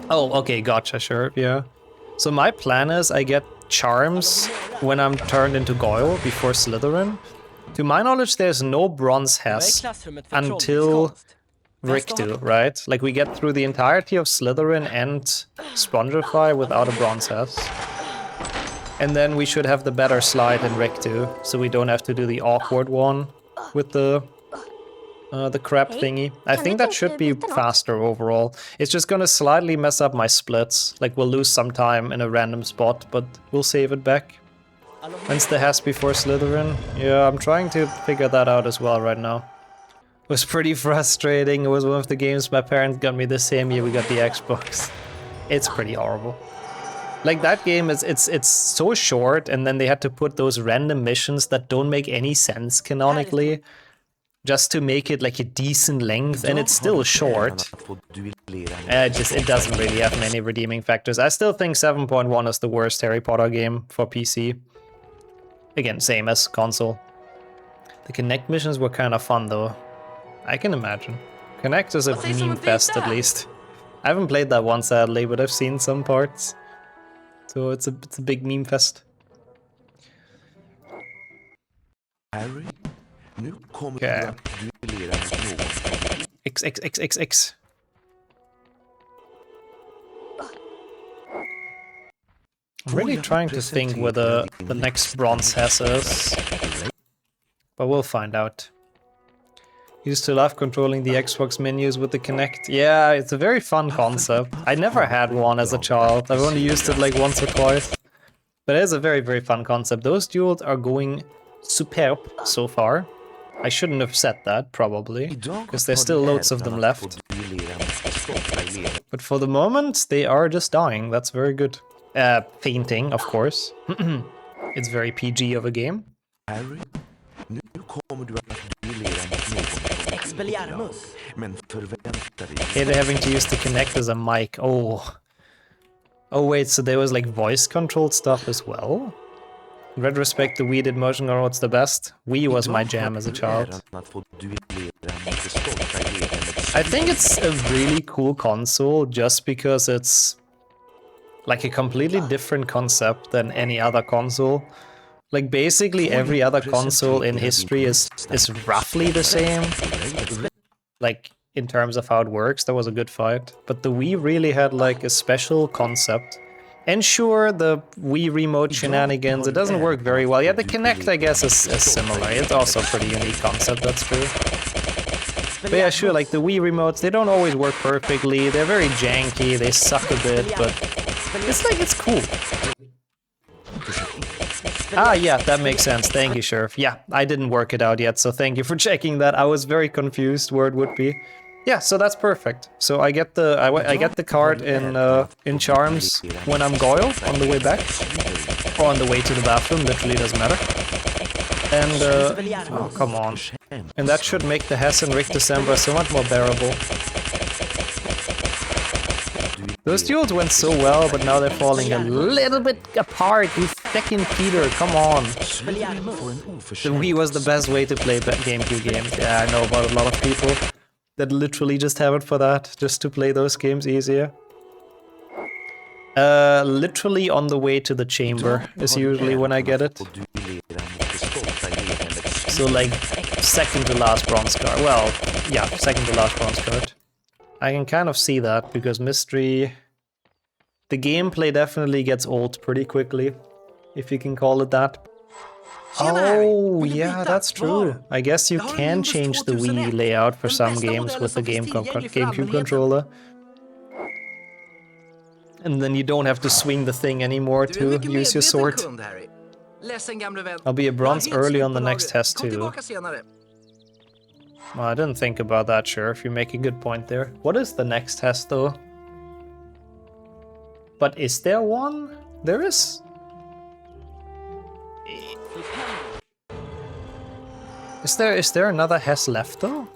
Oh, okay, gotcha, sure, yeah. So my plan is I get Charms when I'm turned into Goyle before Slytherin. To my knowledge, there's no Bronze Hess until Ricto, right? Like, we get through the entirety of Slytherin and Spongify without a Bronze Hess. And then we should have the better slide in Ricto, so we don't have to do the awkward one with the crap thingy. I think that should be faster overall. It's just gonna slightly mess up my splits. Like, we'll lose some time in a random spot, but we'll save it back. When's the Hess before Slytherin? Yeah, I'm trying to figure that out as well right now. It was pretty frustrating. It was one of the games my parents got me the same year we got the Xbox. It's pretty horrible. Like, that game is it's so short, and then they had to put those random missions that don't make any sense canonically just to make it like a decent length, and it's still short. It doesn't really have many redeeming factors. I still think 7.1 is the worst Harry Potter game for PC. Again, same as console. The Connect missions were kind of fun though. I can imagine. Connect is a meme fest at least. I haven't played that one sadly, but I've seen some parts. So it's a big meme fest. Harry, nu kommer Okay. du att duellera med någon. X. I'm really trying to think where the next Bronze Hess is. But we'll find out. Used to love controlling the Xbox menus with the Kinect. Yeah, it's a very fun concept. I never had one as a child. I've only used it like once or twice. But it is a very, very fun concept. Those duels are going superb so far. I shouldn't have said that, probably, because there's still loads of them left. But for the moment, they are just dying. That's very good. Fainting, of course. It's very PG of a game. Harry, nu kommer du att duellera med någon. Men förvänta dig. They're having to use the Kinect as a mic. Oh. Oh wait, so there was like voice controlled stuff as well? In retrospect, the Wii did motion controls the best. Wii was my jam as a child. I think it's a really cool console just because it's like a completely different concept than any other console. Like, basically every other console in history is roughly the same. Like, in terms of how it works, that was a good fight. But the Wii really had like a special concept. And sure, the Wii remote shenanigans, it doesn't work very well. Yeah, the Kinect, I guess, is similar. It's also a pretty unique concept, that's true. But yeah, sure, like the Wii remotes, they don't always work perfectly. They're very janky, they suck a bit, but it's like, it's cool. Ah, yeah, that makes sense. Thank you, Sheriff. Yeah, I didn't work it out yet, so thank you for checking that. I was very confused where it would be. Yeah, so that's perfect. So I get the card in Charms when I'm Goyle on the way back, or on the way to the bathroom. Literally doesn't matter. And oh, come on. And that should make the Hess and Rick December so much more bearable. Those duels went so well, but now they're falling a little bit apart. You fucking Peter, come on. The Wii was the best way to play GameCube games. Yeah, I know about a lot of people that literally just have it for that, just to play those games easier. Literally on the way to the chamber is usually when I get it. So like second to last bronze card. Well, yeah, second to last bronze card. I can kind of see that, because mystery... The gameplay definitely gets old pretty quickly, if you can call it that. Oh, yeah, that's true. I guess you can change the Wii layout for some games with the GameCube controller. And then you don't have to swing the thing anymore to use your sword. I'll be a bronze early on the next test too. Well, I didn't think about that, Sheriff. You make a good point there. What is the next test though? But is there one? There is. Is there another Hess left though?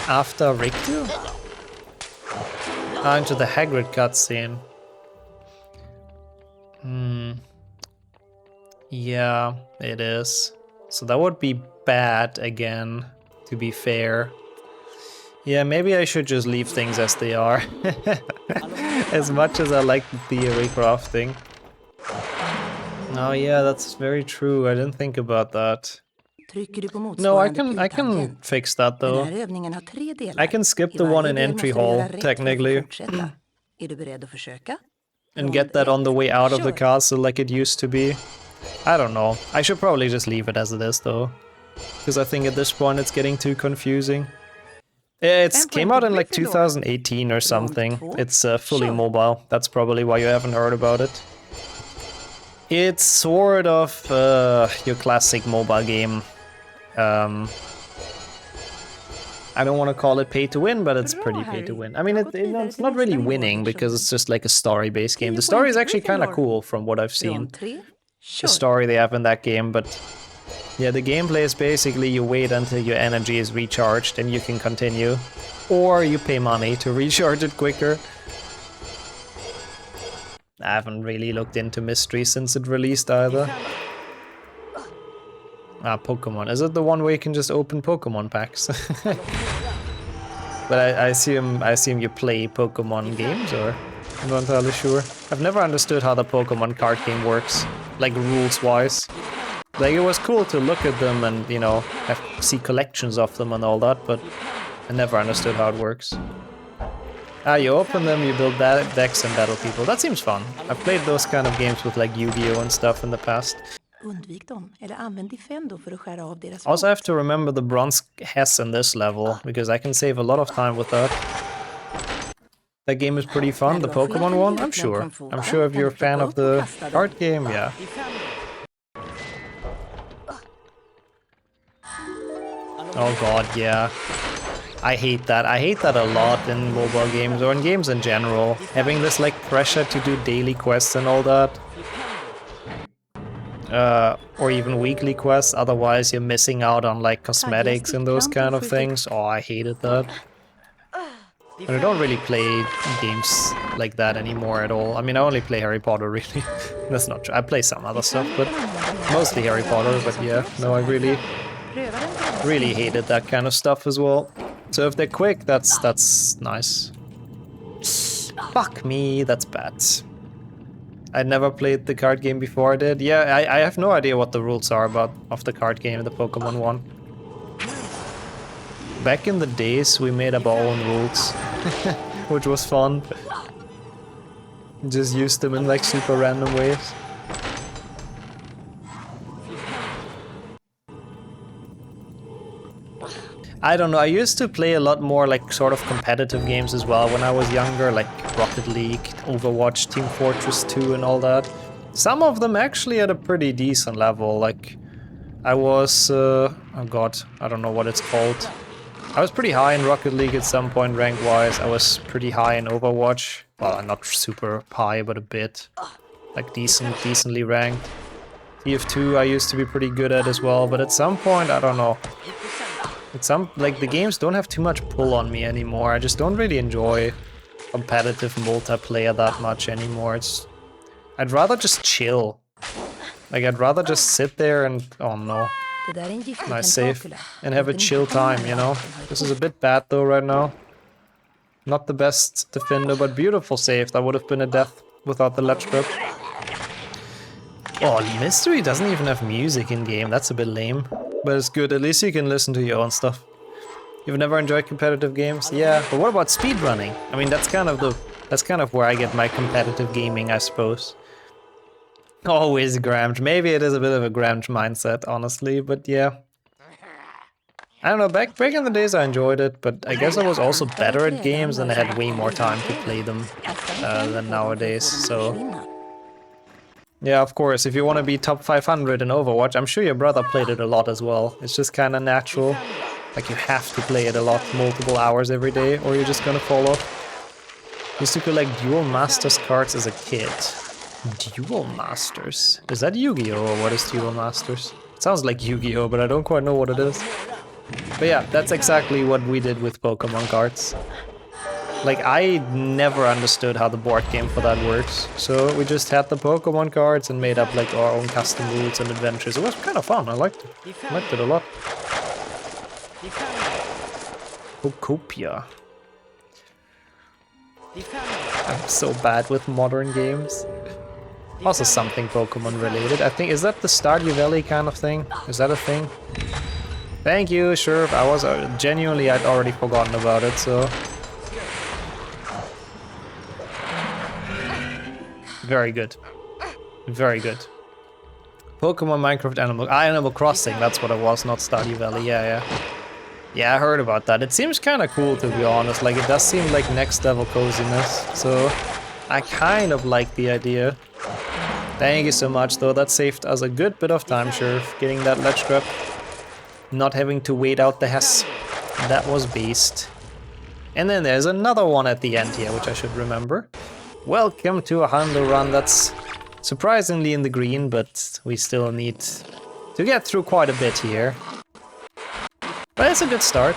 After Riktu? Ah, into the Hagrid cutscene. Yeah, it is. So that would be bad again, to be fair. Yeah, maybe I should just leave things as they are. As much as I like the theory crafting. Oh yeah, that's very true. I didn't think about that. No, I can fix that though. I can skip the one in entry hall, technically. And get that on the way out of the castle like it used to be. I don't know. I should probably just leave it as it is though. Because I think at this point it's getting too confusing. It came out in like 2018 or something. It's fully mobile. That's probably why you haven't heard about it. It's sort of your classic mobile game. I don't want to call it pay to win, but it's pretty pay to win. I mean, it's not really winning because it's just like a story-based game. The story is actually kind of cool from what I've seen. The story they have in that game, but yeah, the gameplay is basically you wait until your energy is recharged and you can continue. Or you pay money to recharge it quicker. I haven't really looked into mystery since it released either. Ah, Pokemon. Is it the one where you can just open Pokemon packs? But I assume you play Pokemon games, or I'm not entirely sure. I've never understood how the Pokemon card game works, like rules-wise. Like, it was cool to look at them and, you know, see collections of them and all that, but I never understood how it works. Ah, you open them, you build decks and battle people. That seems fun. I've played those kind of games with like Yu-Gi-Oh! And stuff in the past. Also, I have to remember the bronze Hess in this level, because I can save a lot of time with that. That game is pretty fun, the Pokemon one, I'm sure. I'm sure if you're a fan of the card game, yeah. Oh god, yeah. I hate that. I hate that a lot in mobile games, or in games in general. Having this like pressure to do daily quests and all that. Or even weekly quests, otherwise you're missing out on like cosmetics and those kind of things. Oh, I hated that. But I don't really play games like that anymore at all. I mean, I only play Harry Potter, really. That's not true. I play some other stuff, but mostly Harry Potter. But yeah, no, I really hated that kind of stuff as well. So if they're quick, that's nice. Fuck me, that's bad. I never played the card game before I did. Yeah, I have no idea what the rules are of the card game, the Pokemon one. Back in the days, we made up our own rules, which was fun. Just used them in like super random ways. I don't know, I used to play a lot more like sort of competitive games as well when I was younger, like Rocket League, Overwatch, Team Fortress 2 and all that. Some of them actually at a pretty decent level, like I was, oh god, I don't know what it's called. I was pretty high in Rocket League at some point rank-wise. I was pretty high in Overwatch. Well, not super high, but a bit. Like decently ranked. TF2 I used to be pretty good at as well, but at some point, I don't know. Like the games don't have too much pull on me anymore. I just don't really enjoy competitive multiplayer that much anymore. I'd rather just chill. Like I'd rather just sit there and oh no. Nice save and have a chill time, you know. This is a bit bad though right now. Not the best defender, but beautiful save. That would have been a death without the ledge grip. Oh, Mystery doesn't even have music in game. That's a bit lame. But it's good, at least you can listen to your own stuff. You've never enjoyed competitive games? Yeah, but what about speedrunning? I mean, that's kind of where I get my competitive gaming, I suppose. Always Gramj. Maybe it is a bit of a Gramj mindset, honestly, but yeah. I don't know, back in the days I enjoyed it, but I guess I was also better at games and I had way more time to play them than nowadays, so... Yeah, of course, if you want to be top 500 in Overwatch, I'm sure your brother played it a lot as well. It's just kind of natural. Like, you have to play it a lot, multiple hours every day, or you're just gonna fall off. Used to collect Duel Masters cards as a kid. Duel Masters? Is that Yu-Gi-Oh! Or what is Duel Masters? It sounds like Yu-Gi-Oh! But I don't quite know what it is. But yeah, that's exactly what we did with Pokemon cards. Like, I never understood how the board game for that works. So we just had the Pokemon cards and made up like our own custom rules and adventures. It was kind of fun, I liked it. I liked it a lot. Pokopia. I'm so bad with modern games. Also something Pokemon related. I think, is that the Stardew Valley kind of thing? Is that a thing? Thank you, sure. I was genuinely, I'd already forgotten about it, so... Very good. Very good. Pokemon, Minecraft, Animal Crossing, that's what it was, not Stardew Valley, yeah. Yeah, I heard about that. It seems kind of cool, to be honest. Like, it does seem like next level coziness, so I kind of like the idea. Thank you so much, though. That saved us a good bit of time, sure, getting that ledge grab. Not having to wait out the Hess. That was beast. And then there's another one at the end here, which I should remember. Welcome to a handle run that's surprisingly in the green, but we still need to get through quite a bit here. But it's a good start.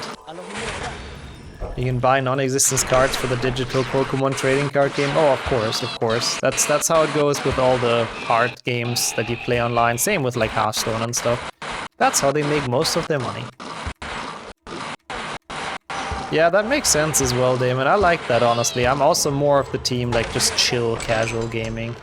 You can buy non-existence cards for the digital Pokemon trading card game. Oh, of course, of course. That's how it goes with all the card games that you play online. Same with like Hearthstone and stuff. That's how they make most of their money. Yeah, that makes sense as well, Damon. I like that, honestly. I'm also more of the team, like, just chill, casual gaming.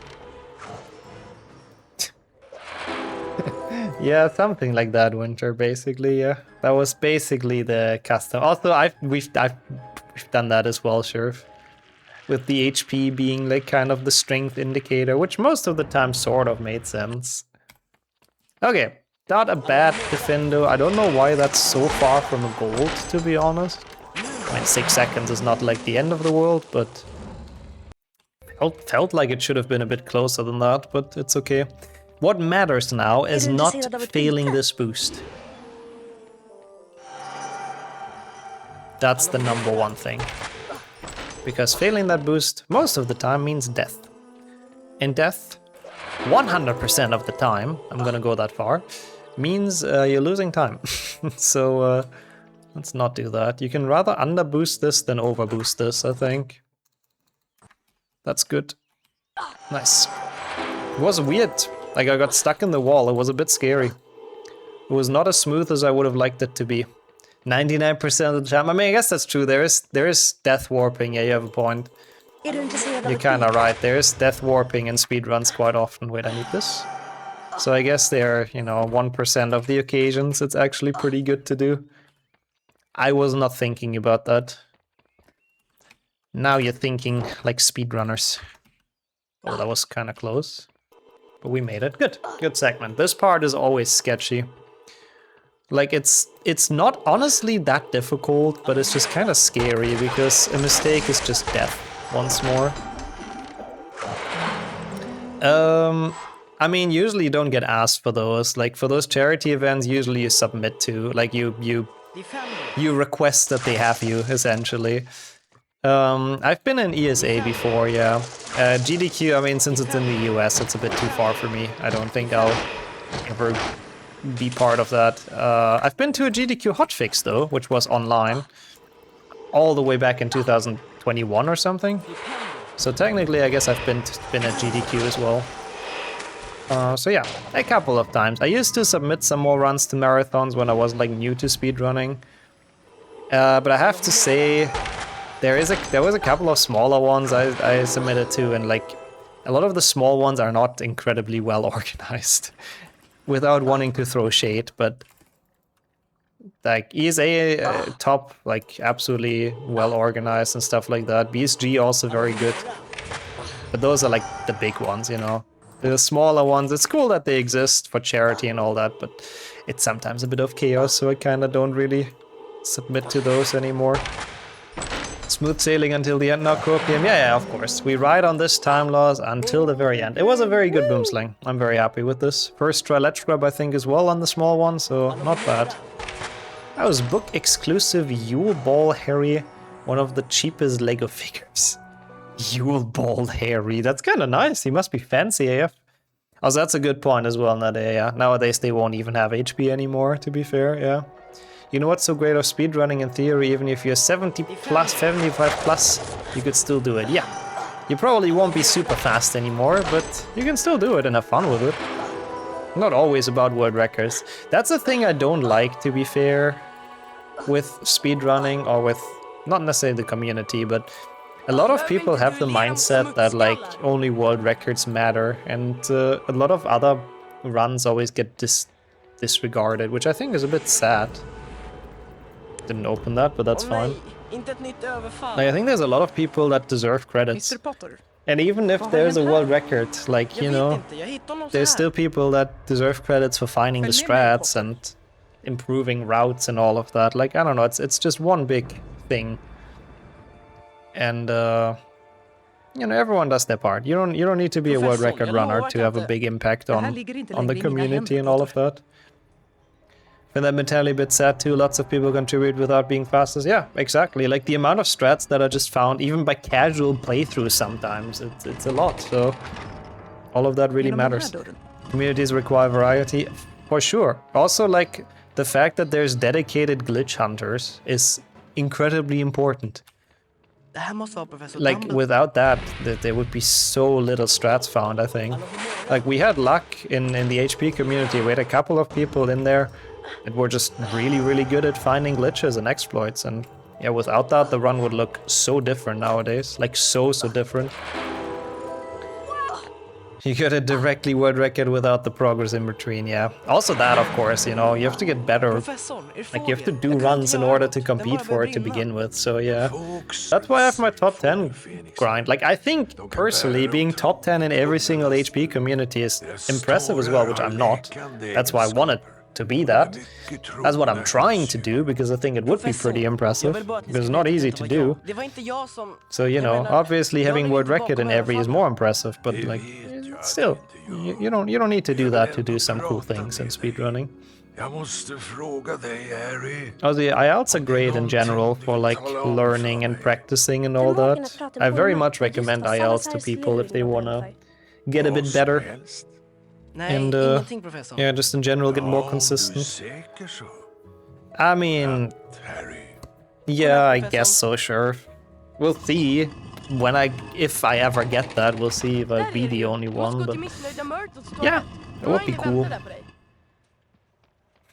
Yeah, something like that, Winter, basically, yeah. That was basically the custom. Also, we've done that as well, sure. With the HP being, like, kind of the strength indicator, which most of the time sort of made sense. Okay, not a bad defendo. I don't know why that's so far from a gold, to be honest. I mean, 6 seconds is not like the end of the world, but felt like it should have been a bit closer than that, but it's okay. What matters now is not failing this boost. That's the #1 thing. Because failing that boost most of the time means death. And death, 100% of the time, I'm gonna go that far, means you're losing time. So let's not do that. You can rather underboost this than overboost this, I think. That's good. Nice. It was weird. Like, I got stuck in the wall. It was a bit scary. It was not as smooth as I would have liked it to be. 99% of the time. I mean, I guess that's true. There is death warping. Yeah, you have a point. You're kind of right. There is death warping in speedruns quite often. Wait, I need this. So I guess there, 1% of the occasions it's actually pretty good to do. I was not thinking about that. Now you're thinking like speedrunners. Oh, that was kind of close. But we made it. Good. Good segment. This part is always sketchy. Like, it's not honestly that difficult, but it's just kind of scary because a mistake is just death once more. I mean, usually you don't get asked for those. Like, for those charity events, usually you submit to, like, you request that they have you, essentially. I've been in ESA before, yeah. GDQ, I mean, since it's in the US, it's a bit too far for me. I don't think I'll ever be part of that. I've been to a GDQ hotfix, though, which was online. All the way back in 2021 or something. So technically, I guess I've been at GDQ as well. So yeah, a couple of times. I used to submit some more runs to marathons when I was like new to speedrunning. But I have to say, there was a couple of smaller ones I submitted to, and like a lot of the small ones are not incredibly well organized. Without wanting to throw shade, but Like ESA top, like absolutely well organized and stuff like that. BSG also very good. But those are like the big ones, you know. The smaller ones, it's cool that they exist for charity and all that, but it's sometimes a bit of chaos, so I kind of don't really submit to those anymore. Smooth sailing until the end now, Copium. Yeah, of course. We ride on this time loss until the very end. It was a very good boomslang. I'm very happy with this. First try ledge grab, I think, as well on the small one, so not bad. That was book exclusive Yule Ball Harry, one of the cheapest Lego figures. Yule Ball Harry, that's kind of nice. He must be fancy AF. Also, that's a good point as well, yeah. Nowadays they won't even have HP anymore, to be fair, yeah. You know what's so great of speedrunning in theory? Even if you're 70 plus, 75 plus, you could still do it. Yeah, you probably won't be super fast anymore, but you can still do it and have fun with it. Not always about world records. That's a thing I don't like, to be fair, with speedrunning or with, not necessarily the community, but a lot of people have the mindset that like only world records matter, and a lot of other runs always get disregarded, which I think is a bit sad. Didn't open that, but that's fine. Like, I think there's a lot of people that deserve credits. Mr. Potter. And even if there's a world record, like, you know, there's still people that deserve credits for finding the strats and improving routes and all of that. Like, I don't know, it's just one big thing. And you know, everyone does their part. You don't need to be a world record runner to have a big impact on the community and all of that. And that mentality a bit sad too. Lots of people contribute without being fastest. Yeah, exactly. Like the amount of strats that are just found, even by casual playthroughs sometimes, it's a lot. So all of that really matters. Communities require variety, for sure. Also, like the fact that there's dedicated glitch hunters is incredibly important. Like without that, there would be so little strats found, I think. Like we had luck in the HP community. We had a couple of people in there that were just really good at finding glitches and exploits, and yeah, without that the run would look so different nowadays, like so different. You get a directly world record without the progress in between, yeah. Also that, of course, you know, you have to get better. Like you have to do runs in order to compete for it to begin with, so yeah. That's why I have my top 10 grind. Like I think, personally, being top 10 in every single HP community is impressive as well, which I'm not. That's why I wanted to be that. That's what I'm trying to do, because I think it would be pretty impressive, because it's not easy to do. So, you know, obviously having world record in every is more impressive, but like, still, you don't need to do that to do some cool things in speedrunning. Also, the IELTS are great in general for like learning and practicing and all that. I very much recommend IELTS to people if they wanna get a bit better. And yeah, just in general get more consistent. I mean, yeah, I guess so, sure. We'll see when if I ever get that. We'll see if I be the only one, but yeah, it would be cool.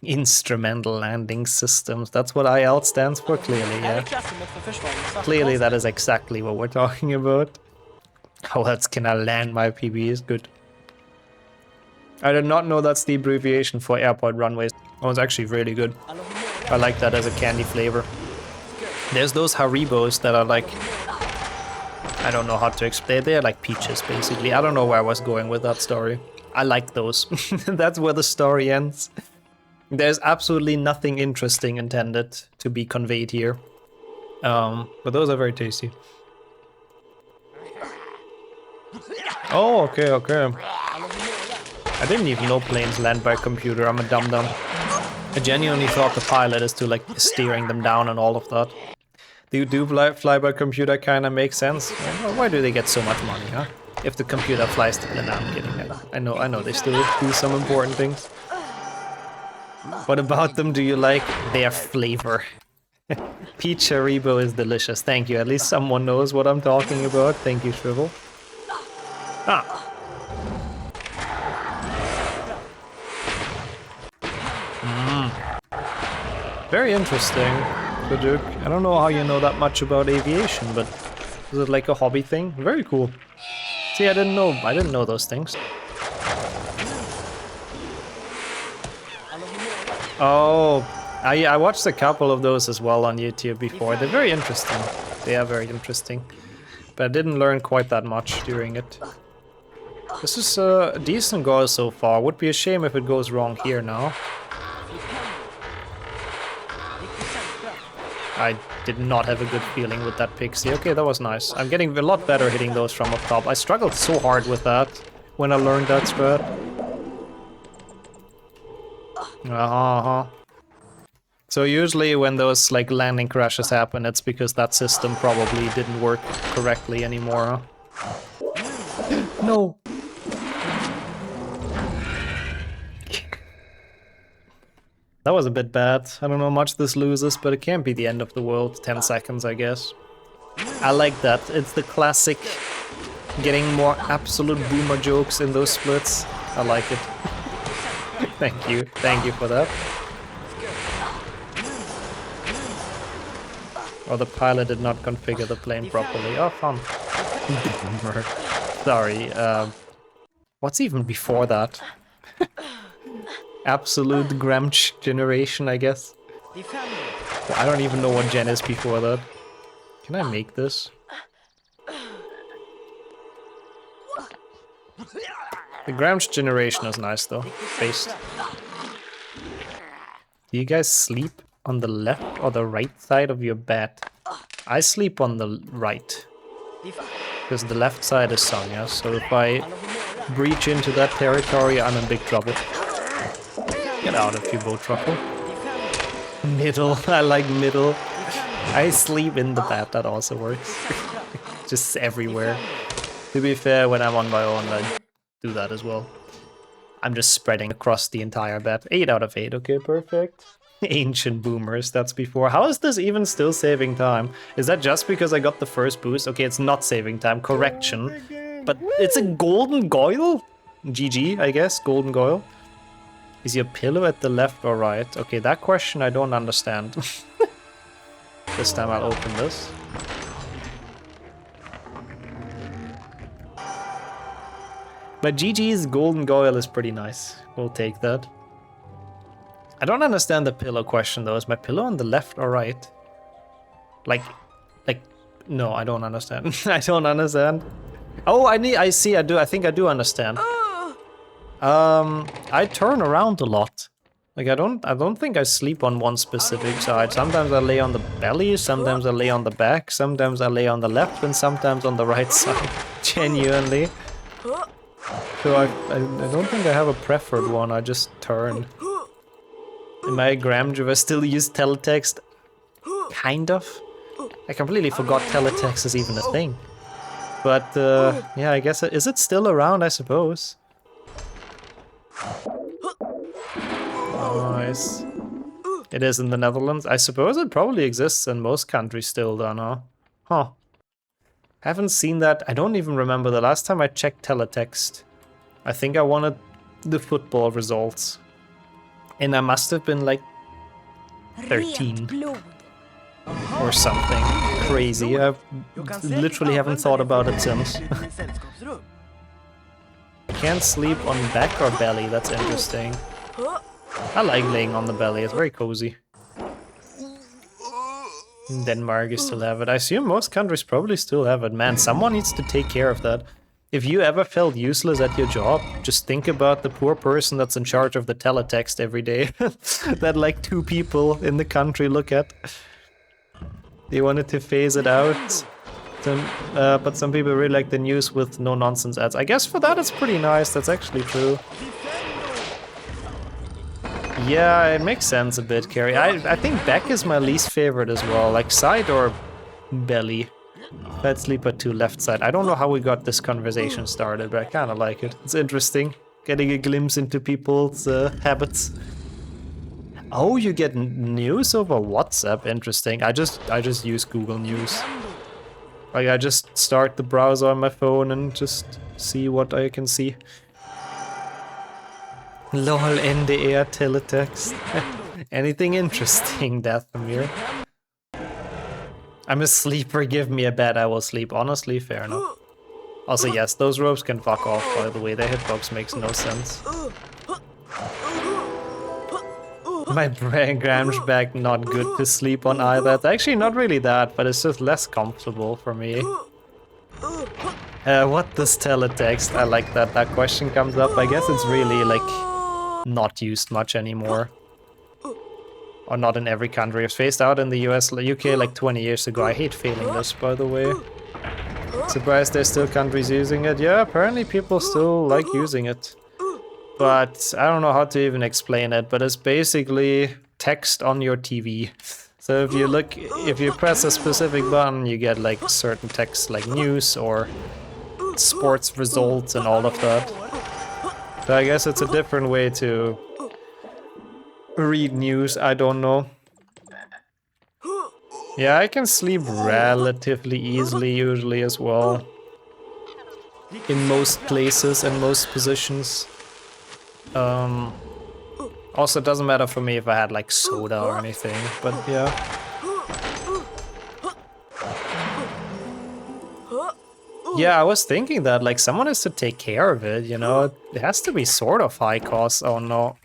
Instrumental landing systems, that's what IELTS stands for, clearly, yeah. Clearly that is exactly what we're talking about. How else can I land my PBs? Good. I did not know that's the abbreviation for airport runways. That was actually really good. I like that as a candy flavor. There's those Haribos that are like, I don't know how to explain. They're like peaches, basically. I don't know where I was going with that story. I like those. That's where the story ends. There's absolutely nothing interesting intended to be conveyed here. But those are very tasty. Oh, okay. I didn't even know planes land by computer. I'm a dum-dum. I genuinely thought the pilot is to like steering them down and all of that. The do fly by computer kind of makes sense. Why do they get so much money, huh? If the computer flies to the... No, I'm kidding. I know they still do some important things. What about them do you like? Their flavor. Peach Haribo is delicious. Thank you. At least someone knows what I'm talking about. Thank you, Shrivel. Ah. Very interesting, Duke. I don't know how you know that much about aviation, but is it like a hobby thing? Very cool. See, I didn't know those things. Oh, I watched a couple of those as well on YouTube before. They're very interesting. They are very interesting. But I didn't learn quite that much during it. This is a decent goal so far. Would be a shame if it goes wrong here now. I did not have a good feeling with that pixie. Okay, that was nice. I'm getting a lot better hitting those from up top. I struggled so hard with that when I learned that strat. So usually when those like landing crashes happen, it's because that system probably didn't work correctly anymore. Huh? No. That was a bit bad. I don't know how much this loses, but it can't be the end of the world. 10 seconds, I guess. I like that. It's the classic getting more absolute boomer jokes in those splits. I like it. Thank you. Thank you for that. Oh, the pilot did not configure the plane properly. Oh, fun. Boomer. Sorry. What's even before that? Absolute Gramsch generation, I guess. I don't even know what gen is before that. Can I make this? The Gramsch generation is nice though. Based. Do you guys sleep on the left or the right side of your bed? I sleep on the right. Because the left side is Sonya, so if I breach into that territory, I'm in big trouble. Get out of your boat truckle. Middle, I like middle. I sleep in the bed, that also works. Just everywhere. To be fair, when I'm on my own, I do that as well. I'm just spreading across the entire bed. 8 out of 8, okay, perfect. Ancient boomers, that's before. How is this even still saving time? Is that just because I got the first boost? Okay, it's not saving time, correction. But it's a golden goyle? GG, I guess, golden goyle. Is your pillow at the left or right? Okay, that question I don't understand. This time I'll open this. But GG's golden goyle is pretty nice. We'll take that. I don't understand the pillow question though. Is my pillow on the left or right? Like, no, I don't understand. I don't understand. Oh, I think I do understand. I turn around a lot. Like I don't think I sleep on one specific side. Sometimes I lay on the belly, sometimes I lay on the back, sometimes I lay on the left, and sometimes on the right side. Genuinely. So I don't think I have a preferred one, I just turn. In my Gramj, I still use teletext. Kind of. I completely forgot teletext is even a thing. But yeah, I guess, is it still around, I suppose? Nice. It is in the Netherlands. I suppose it probably exists in most countries still, don't know. Huh. Haven't seen that. I don't even remember the last time I checked teletext. I think I wanted the football results. And I must have been like 13 or something crazy. I literally haven't thought about it since. Can't sleep on back or belly, that's interesting. I like laying on the belly, it's very cozy. In Denmark, you still have it. I assume most countries probably still have it. Man, someone needs to take care of that. If you ever felt useless at your job, just think about the poor person that's in charge of the teletext every day. That like 2 people in the country look at. They wanted to phase it out. But some people really like the news with no nonsense ads. I guess for that it's pretty nice, that's actually true. Yeah, it makes sense a bit, Carrie. I think back is my least favorite as well, like side or belly. Let's sleep at 2 left side. I don't know how we got this conversation started, but I kind of like it. It's interesting, getting a glimpse into people's habits. Oh, you get news over WhatsApp, interesting. I just use Google News. Like I just start the browser on my phone and just see what I can see. LOL, NDR, teletext. Anything interesting, Dathomir? I'm a sleeper, give me a bed, I will sleep. Honestly, fair enough. Also, yes, those ropes can fuck off, by the way. Their hitbox makes no sense. My brain grams back not good to sleep on either. It's actually not really that, but it's just less comfortable for me. What does teletext? I like that that question comes up. I guess it's really like not used much anymore. Or not in every country. It's phased out in the US, UK like 20 years ago. I hate failing this, by the way. Surprised there's still countries using it. Yeah, apparently people still like using it. But I don't know how to even explain it, but it's basically text on your TV. So if you press a specific button, you get like certain text like news or sports results and all of that. So I guess it's a different way to read news, I don't know. Yeah, I can sleep relatively easily usually as well. In most places and most positions. Also, it doesn't matter for me if I had like soda or anything, but yeah. Yeah, I was thinking that like someone has to take care of it, you know? It has to be sort of high cost. Oh no.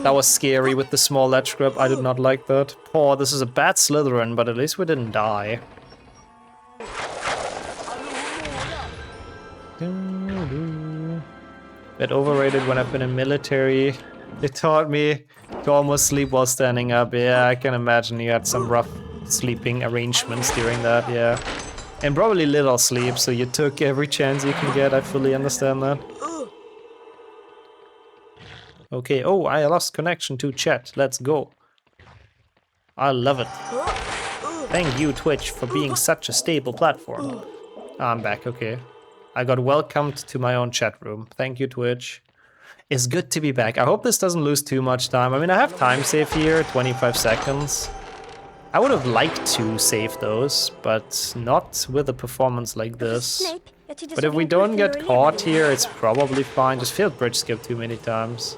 That was scary with the small ledge grab. I did not like that. Oh, this is a bad Slytherin, but at least we didn't die. Bit overrated when I've been in military. They taught me to almost sleep while standing up. Yeah, I can imagine you had some rough sleeping arrangements during that, yeah. And probably little sleep, so you took every chance you can get. I fully understand that. Okay, oh, I lost connection to chat. Let's go. I love it. Thank you, Twitch, for being such a stable platform. I'm back, okay. I got welcomed to my own chat room. Thank you, Twitch. It's good to be back. I hope this doesn't lose too much time. I mean, I have time save here, 25 seconds. I would have liked to save those, but not with a performance like this. But if we don't get caught here, it's probably fine. Just failed bridge skip too many times.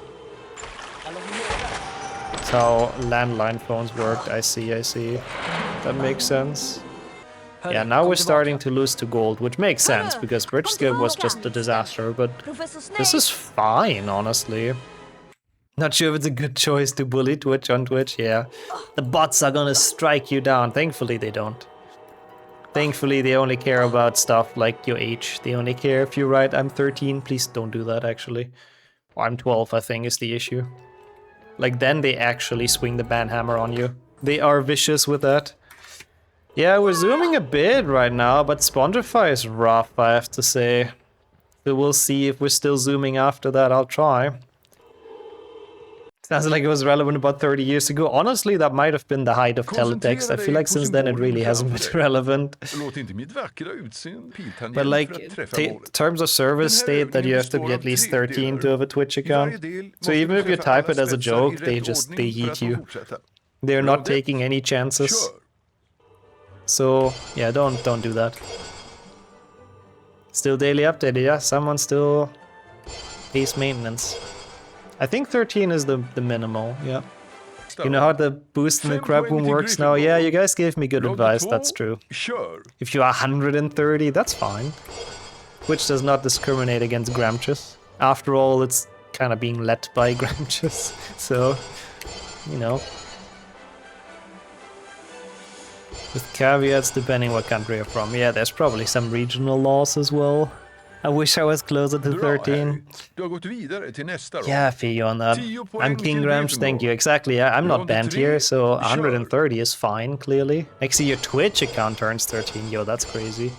That's how landline phones worked. I see. That makes sense. Yeah, now we're starting to lose to gold, which makes sense, because bridge skip was just a disaster, but this is fine, honestly. Not sure if it's a good choice to bully Twitch on Twitch, yeah. The bots are gonna strike you down. Thankfully they don't. Thankfully they only care about stuff like your age. They only care if you write I'm 13, please don't do that actually. Or I'm 12, I think is the issue. Like then they actually swing the ban hammer on you. They are vicious with that. Yeah, we're zooming a bit right now, but Spondrify is rough, I have to say. So we'll see if we're still zooming after that, I'll try. Sounds like it was relevant about 30 years ago. Honestly, that might have been the height of teletext. I feel like since then it really hasn't been relevant. But like, terms of service state that you have to be at least 13 to have a Twitch account. So even if you type it as a joke, they heat you. They're not taking any chances. So yeah, don't do that. Still daily updated, yeah. Someone still pays maintenance. I think 13 is the minimal, yeah. You know how the boost in the crab boom works now? Yeah, you guys gave me good advice, that's true. If you are 130, that's fine. Which does not discriminate against Gramchus. After all, it's kind of being led by Gramchus, so, you know. With caveats depending what country you're from. Yeah, there's probably some regional laws as well. I wish I was closer to 13. Yeah, I feel you on that. I'm King Grams, thank you. Exactly, yeah, I'm not banned here, so 130 is fine, clearly. Actually, your Twitch account turns 13. Yo, that's crazy.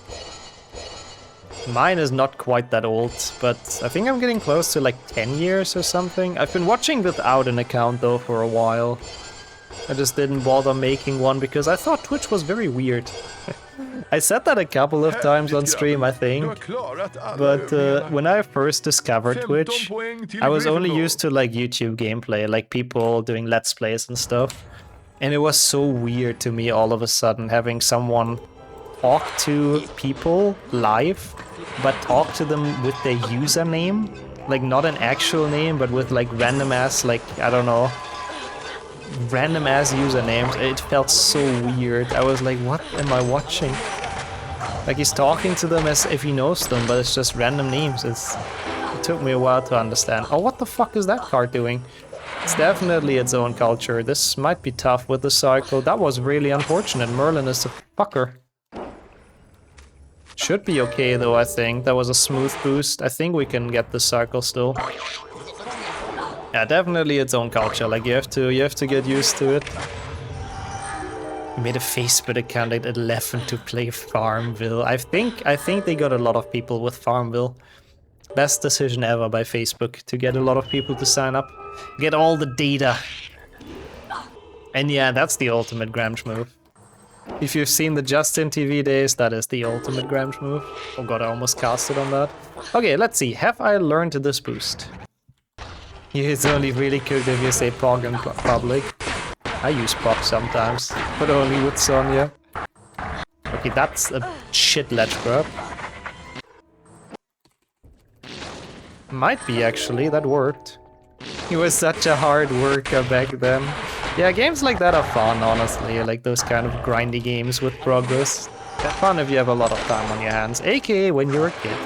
Mine is not quite that old, but I think I'm getting close to like 10 years or something. I've been watching without an account though for a while. I just didn't bother making one because I thought Twitch was very weird. I said that a couple of times on stream, I think. But when I first discovered Twitch, I was only used to like YouTube gameplay, like people doing Let's Plays and stuff. And it was so weird to me all of a sudden having someone talk to people live, but talk to them with their username. Like not an actual name, but with like random ass, like, I don't know, random ass usernames. It felt so weird. I was like, what am I watching? Like he's talking to them as if he knows them, but it's just random names. It took me a while to understand. Oh, what the fuck is that card doing? It's definitely its own culture. This might be tough with the cycle. That was really unfortunate. Merlin is a fucker. Should be okay though, I think. That was a smooth boost. I think we can get the cycle still. Yeah, definitely its own culture. Like you have to get used to it. We made a Facebook account at 11 to play Farmville. I think they got a lot of people with Farmville. Best decision ever by Facebook to get a lot of people to sign up. Get all the data. And yeah, that's the ultimate Gramsh move. If you've seen the Justin TV days, that is the ultimate Gramsh move. Oh god, I almost casted on that. Okay, let's see. Have I learned this boost? It's only really good if you say Pog in public. I use Pog sometimes, but only with Sonya. Okay, that's a shit ledge grab. Might be actually, that worked. He was such a hard worker back then. Yeah, games like that are fun, honestly, like those kind of grindy games with progress. They're fun if you have a lot of time on your hands, aka when you're a kid.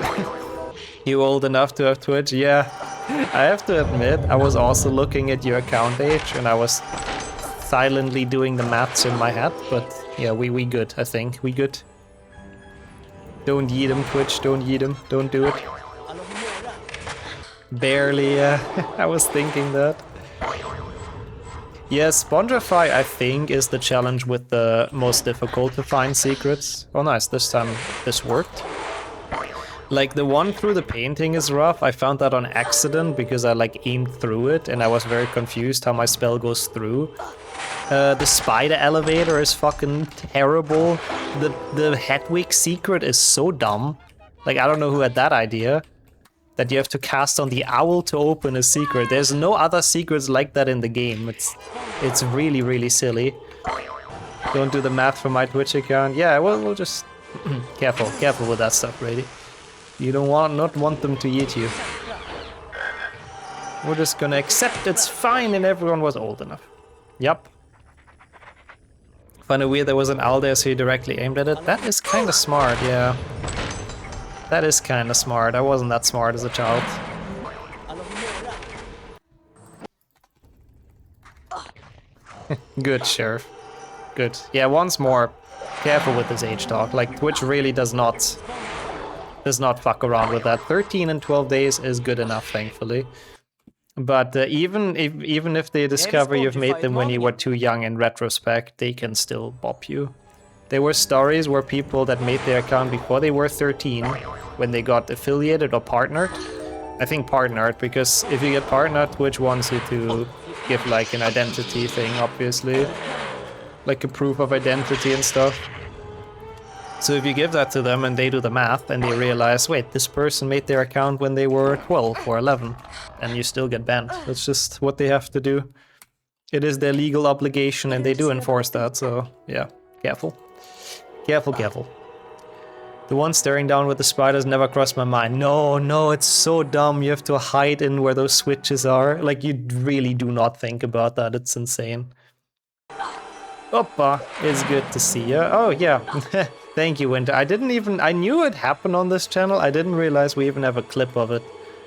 You old enough to have Twitch? Yeah, I have to admit, I was also looking at your account age and I was silently doing the maths in my head, but yeah, we good, I think, we good. Don't yeet him, Twitch, don't yeet him, don't do it. Barely, I was thinking that. Yes, Spondrify, I think, is the challenge with the most difficult to find secrets. Oh nice, this time this worked. Like, the one through the painting is rough. I found that on accident because I, like, aimed through it and I was very confused how my spell goes through. The spider elevator is fucking terrible. The Hedwig secret is so dumb. Like, I don't know who had that idea. That you have to cast on the owl to open a secret. There's no other secrets like that in the game. It's really, really silly. Don't do the math for my Twitch account. Yeah, we'll just... careful with that stuff, Brady. You don't not want them to eat you. We're just gonna accept it's fine and everyone was old enough. Yup. Find it weird there was an owl there so you directly aimed at it. That is kinda smart, yeah. That is kinda smart. I wasn't that smart as a child. Good, Sheriff. Good. Yeah, once more, careful with this age talk. Like, Twitch really does not fuck around with that. 13 and 12 days is good enough, thankfully. But even if they discover you've made them when you were too young in retrospect, they can still bop you. There were stories where people that made their account before they were 13, when they got affiliated or partnered. I think partnered, because if you get partnered, Twitch wants you to give like an identity thing, obviously. Like a proof of identity and stuff. So if you give that to them and they do the math and they realize, wait, this person made their account when they were 12 or 11, and you still get banned. That's just what they have to do. It is their legal obligation and they do enforce that, so yeah, careful. Careful. The one staring down with the spiders never crossed my mind. No, it's so dumb. You have to hide in where those switches are. Like, you really do not think about that. It's insane. Oppa, it's good to see you. Oh, yeah. Thank you, Winter. I knew it happened on this channel. I didn't realize we even have a clip of it.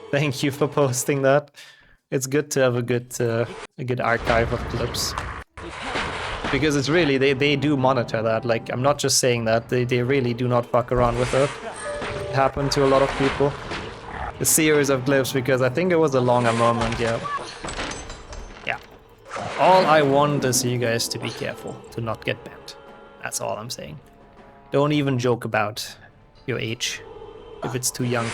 Thank you for posting that. It's good to have a good archive of clips. Because it's really, they do monitor that. Like, I'm not just saying that, they really do not fuck around with it. It happened to a lot of people. A series of clips, because I think it was a longer moment, yeah. Yeah. All I want is you guys to be careful, to not get banned. That's all I'm saying. Don't even joke about your age, if it's too young.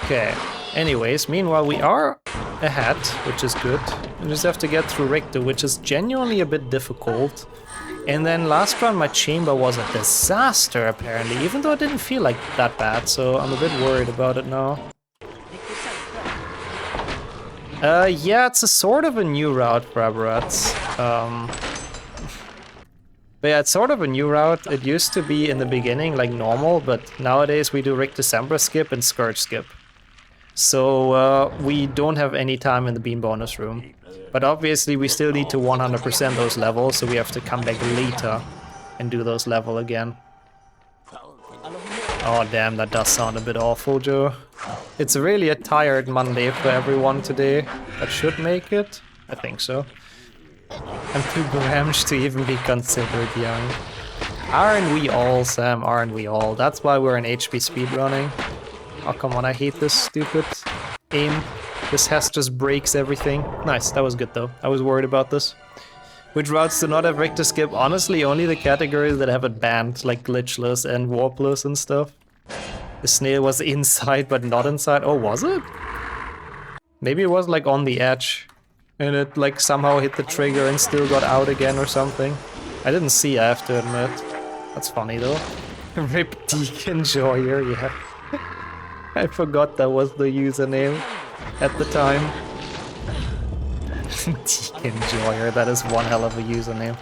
Okay, anyways, meanwhile we are ahead, which is good. We just have to get through Richter, which is genuinely a bit difficult. And then last round my chamber was a disaster apparently, even though it didn't feel like that bad, so I'm a bit worried about it now. Yeah, it's a sort of a new route for Aberrats. But yeah, it's sort of a new route. It used to be in the beginning like normal, but nowadays we do Rick December skip and Scourge skip. So we don't have any time in the beam bonus room. But obviously we still need to 100% those levels, so we have to come back later and do those level again. Oh damn, that does sound a bit awful, Joe. It's really a tired Monday for everyone today. That should make it. I think so. I'm too gramsci to even be considered young. Aren't we all, Sam? Aren't we all? That's why we're in HP speedrunning. Oh, come on, I hate this stupid aim. This Hess just breaks everything. Nice, that was good though. I was worried about this. Which routes do not have Richter skip? Honestly, only the categories that have it banned, like glitchless and warpless and stuff. The snail was inside but not inside. Oh, was it? Maybe it was like on the edge. And it like somehow hit the trigger and still got out again or something. I didn't see, I have to admit. That's funny though. Rip Deacon Joyer, yeah. I forgot that was the username at the time. Deacon Joyer, that is one hell of a username.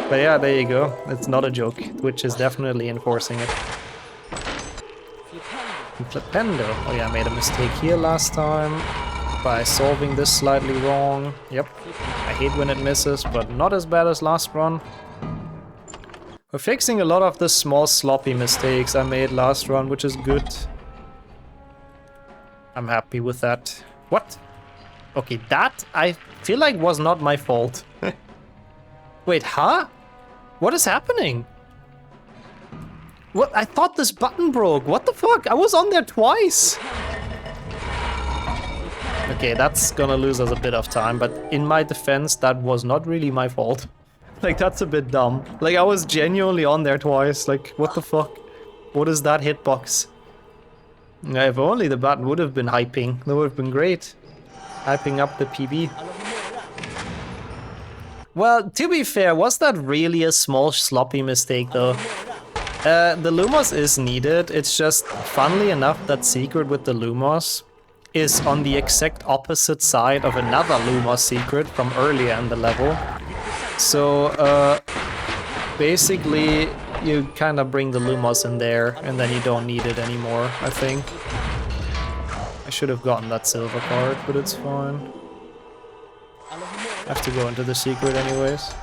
But yeah, there you go. It's not a joke. Twitch is definitely enforcing it. Flipendo. Oh yeah, I made a mistake here last time by solving this slightly wrong. Yep. I hate when it misses, but not as bad as last run. We're fixing a lot of the small sloppy mistakes I made last run, which is good. I'm happy with that. What? Okay, that I feel like was not my fault. Wait, huh? What is happening? What? I thought this button broke. What the fuck? I was on there twice. Okay, that's gonna lose us a bit of time, but in my defense, that was not really my fault. Like, that's a bit dumb. Like, I was genuinely on there twice. Like, what the fuck? What is that hitbox? Yeah, if only the button would have been hyping. That would have been great. Hyping up the PB. Well, to be fair, was that really a small sloppy mistake though? The Lumos is needed. It's just, funnily enough, that secret with the Lumos is on the exact opposite side of another Lumos secret from earlier in the level. So, basically, you kind of bring the Lumos in there, and then you don't need it anymore, I think. I should have gotten that silver card, but it's fine. I have to go into the secret anyways.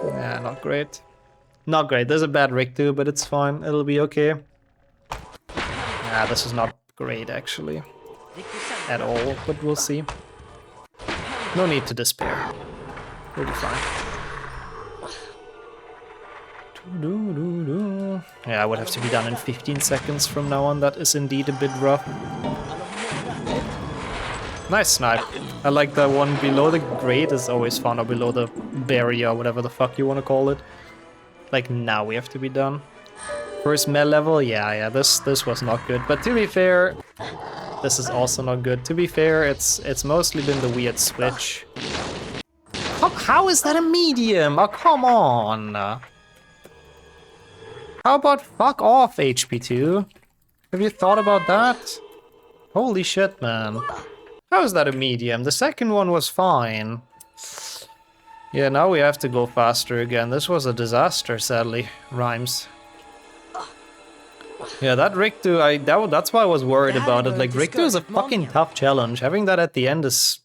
Yeah, not great. Not great. There's a bad rig too, but it's fine. It'll be okay. Yeah, this is not great actually. At all, but we'll see. No need to despair. We'll be fine. Yeah, I would have to be done in 15 seconds from now on. That is indeed a bit rough. Nice snipe. I like that one below the grate is always fun, or below the barrier, whatever the fuck you want to call it. Like, now we have to be done. First med level, yeah, this was not good. But to be fair, this is also not good. To be fair, it's mostly been the weird switch. How is that a medium? Oh, come on. How about fuck off, HP2? Have you thought about that? Holy shit, man. How is that a medium? The second one was fine. Yeah, now we have to go faster again. This was a disaster, sadly. Rhymes. Yeah, that Riktu, that's why I was worried about it. Like, Riktu is a fucking tough challenge. Having that at the end is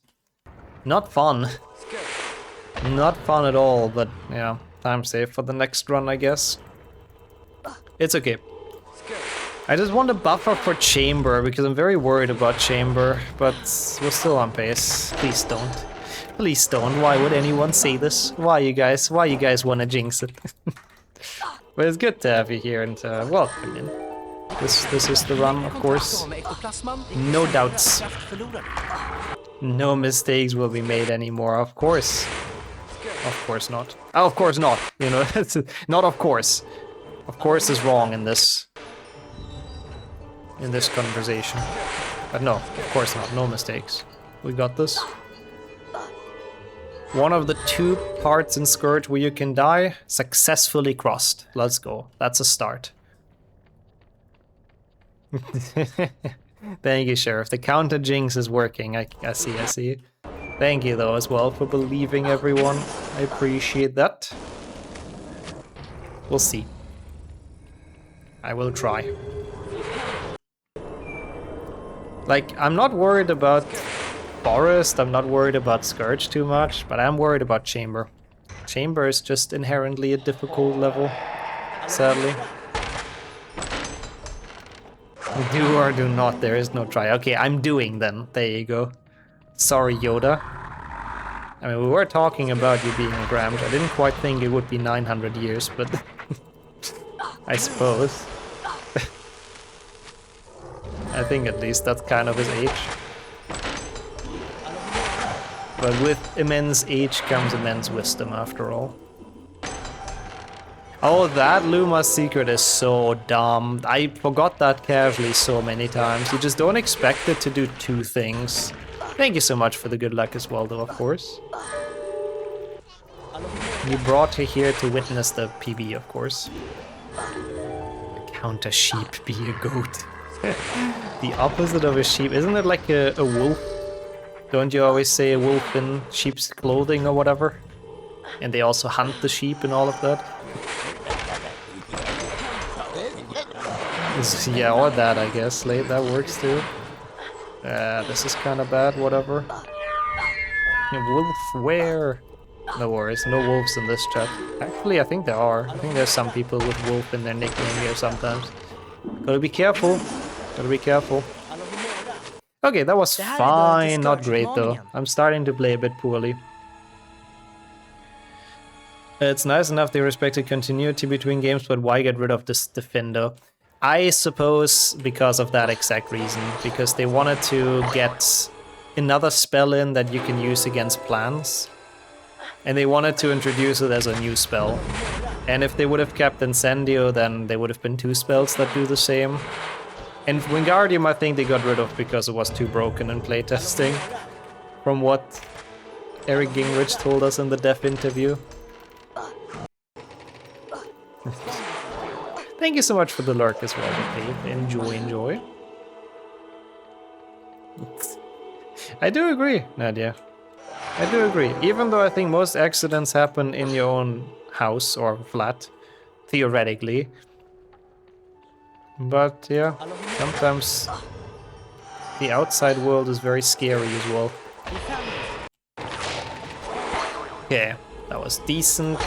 not fun. Not fun at all, but yeah, time save for the next run, I guess. It's okay. I just want a buffer for Chamber, because I'm very worried about Chamber, but we're still on pace. Please don't. Please don't. Why would anyone say this? Why you guys want to jinx it? But it's good to have you here and welcome in. This is the run, of course. No doubts. No mistakes will be made anymore, of course. Of course not. Oh, of course not. You know, it's not of course. Of course is wrong in this conversation. But no, of course not. No mistakes. We got this. One of the 2 parts in Scourge where you can die, successfully crossed. Let's go. That's a start. Thank you, Sheriff. The counter jinx is working. I see. Thank you, though, as well, for believing everyone. I appreciate that. We'll see. I will try. Like, I'm not worried about Forest, I'm not worried about Scourge too much, but I'm worried about Chamber. Chamber is just inherently a difficult level, sadly. Do or do not, there is no try. Okay, I'm doing then. There you go. Sorry, Yoda. I mean, we were talking about you being a Gramps. I didn't quite think it would be 900 years, but I suppose. I think at least that's kind of his age. But with immense age comes immense wisdom, after all. Oh, that Luma's secret is so dumb. I forgot that casually so many times. You just don't expect it to do two things. Thank you so much for the good luck as well, though, of course. You brought her here to witness the PB, of course. Count a sheep, be a goat. The opposite of a sheep. Isn't it like a wolf? Don't you always say a wolf in sheep's clothing or whatever? And they also hunt the sheep and all of that? Yeah, or that, I guess. That works too. This is kind of bad, whatever. Wolf, where? No worries, no wolves in this chat. Actually, I think there are. I think there's some people with wolf in their nickname here sometimes. Gotta be careful. Gotta be careful. Okay, that was fine. Not great though. I'm starting to play a bit poorly. It's nice enough they respected continuity between games, but why get rid of this defender? I suppose because of that exact reason. Because they wanted to get another spell in that you can use against plants. And they wanted to introduce it as a new spell. And if they would have kept Incendio, then there would have been two spells that do the same. And Wingardium I think they got rid of because it was too broken in playtesting. From what Eric Gingrich told us in the dev interview. Thank you so much for the lurk as well, Dave. Enjoy. I do agree, Nadia. I do agree. Even though I think most accidents happen in your own house or flat, theoretically. But yeah, sometimes the outside world is very scary as well. Okay, that was decent.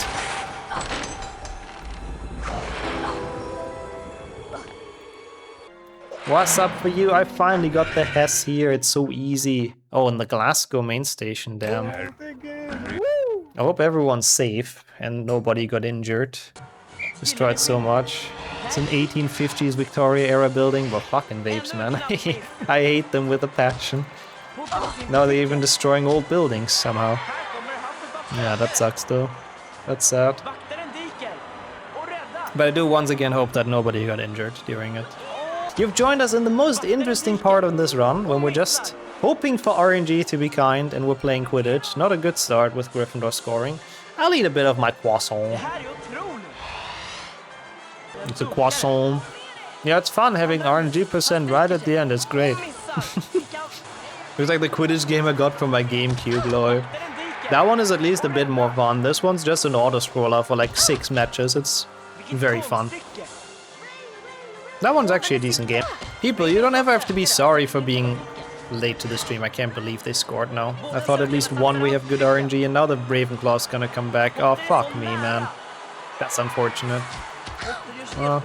What's up for you? I finally got the Hess here. It's so easy. Oh, and the Glasgow main station, damn. I hope everyone's safe and nobody got injured. Destroyed so much. It's an 1850s Victoria era building, but fucking vapes, man. I hate them with a passion. Now they're even destroying old buildings somehow. Yeah, that sucks though. That's sad. But I do once again hope that nobody got injured during it. You've joined us in the most interesting part of this run, when we're just hoping for RNG to be kind and we're playing Quidditch. Not a good start with Gryffindor scoring. I'll eat a bit of my croissant. It's a croissant. Yeah, it's fun having RNG percent right at the end, it's great. It's like the Quidditch game I got from my GameCube, lol. That one is at least a bit more fun. This one's just an auto-scroller for like 6 matches. It's very fun. That one's actually a decent game. People, you don't ever have to be sorry for being late to the stream. I can't believe they scored now. I thought at least one we have good RNG and now the Ravenclaw's gonna come back. Oh, fuck me, man. That's unfortunate. Well,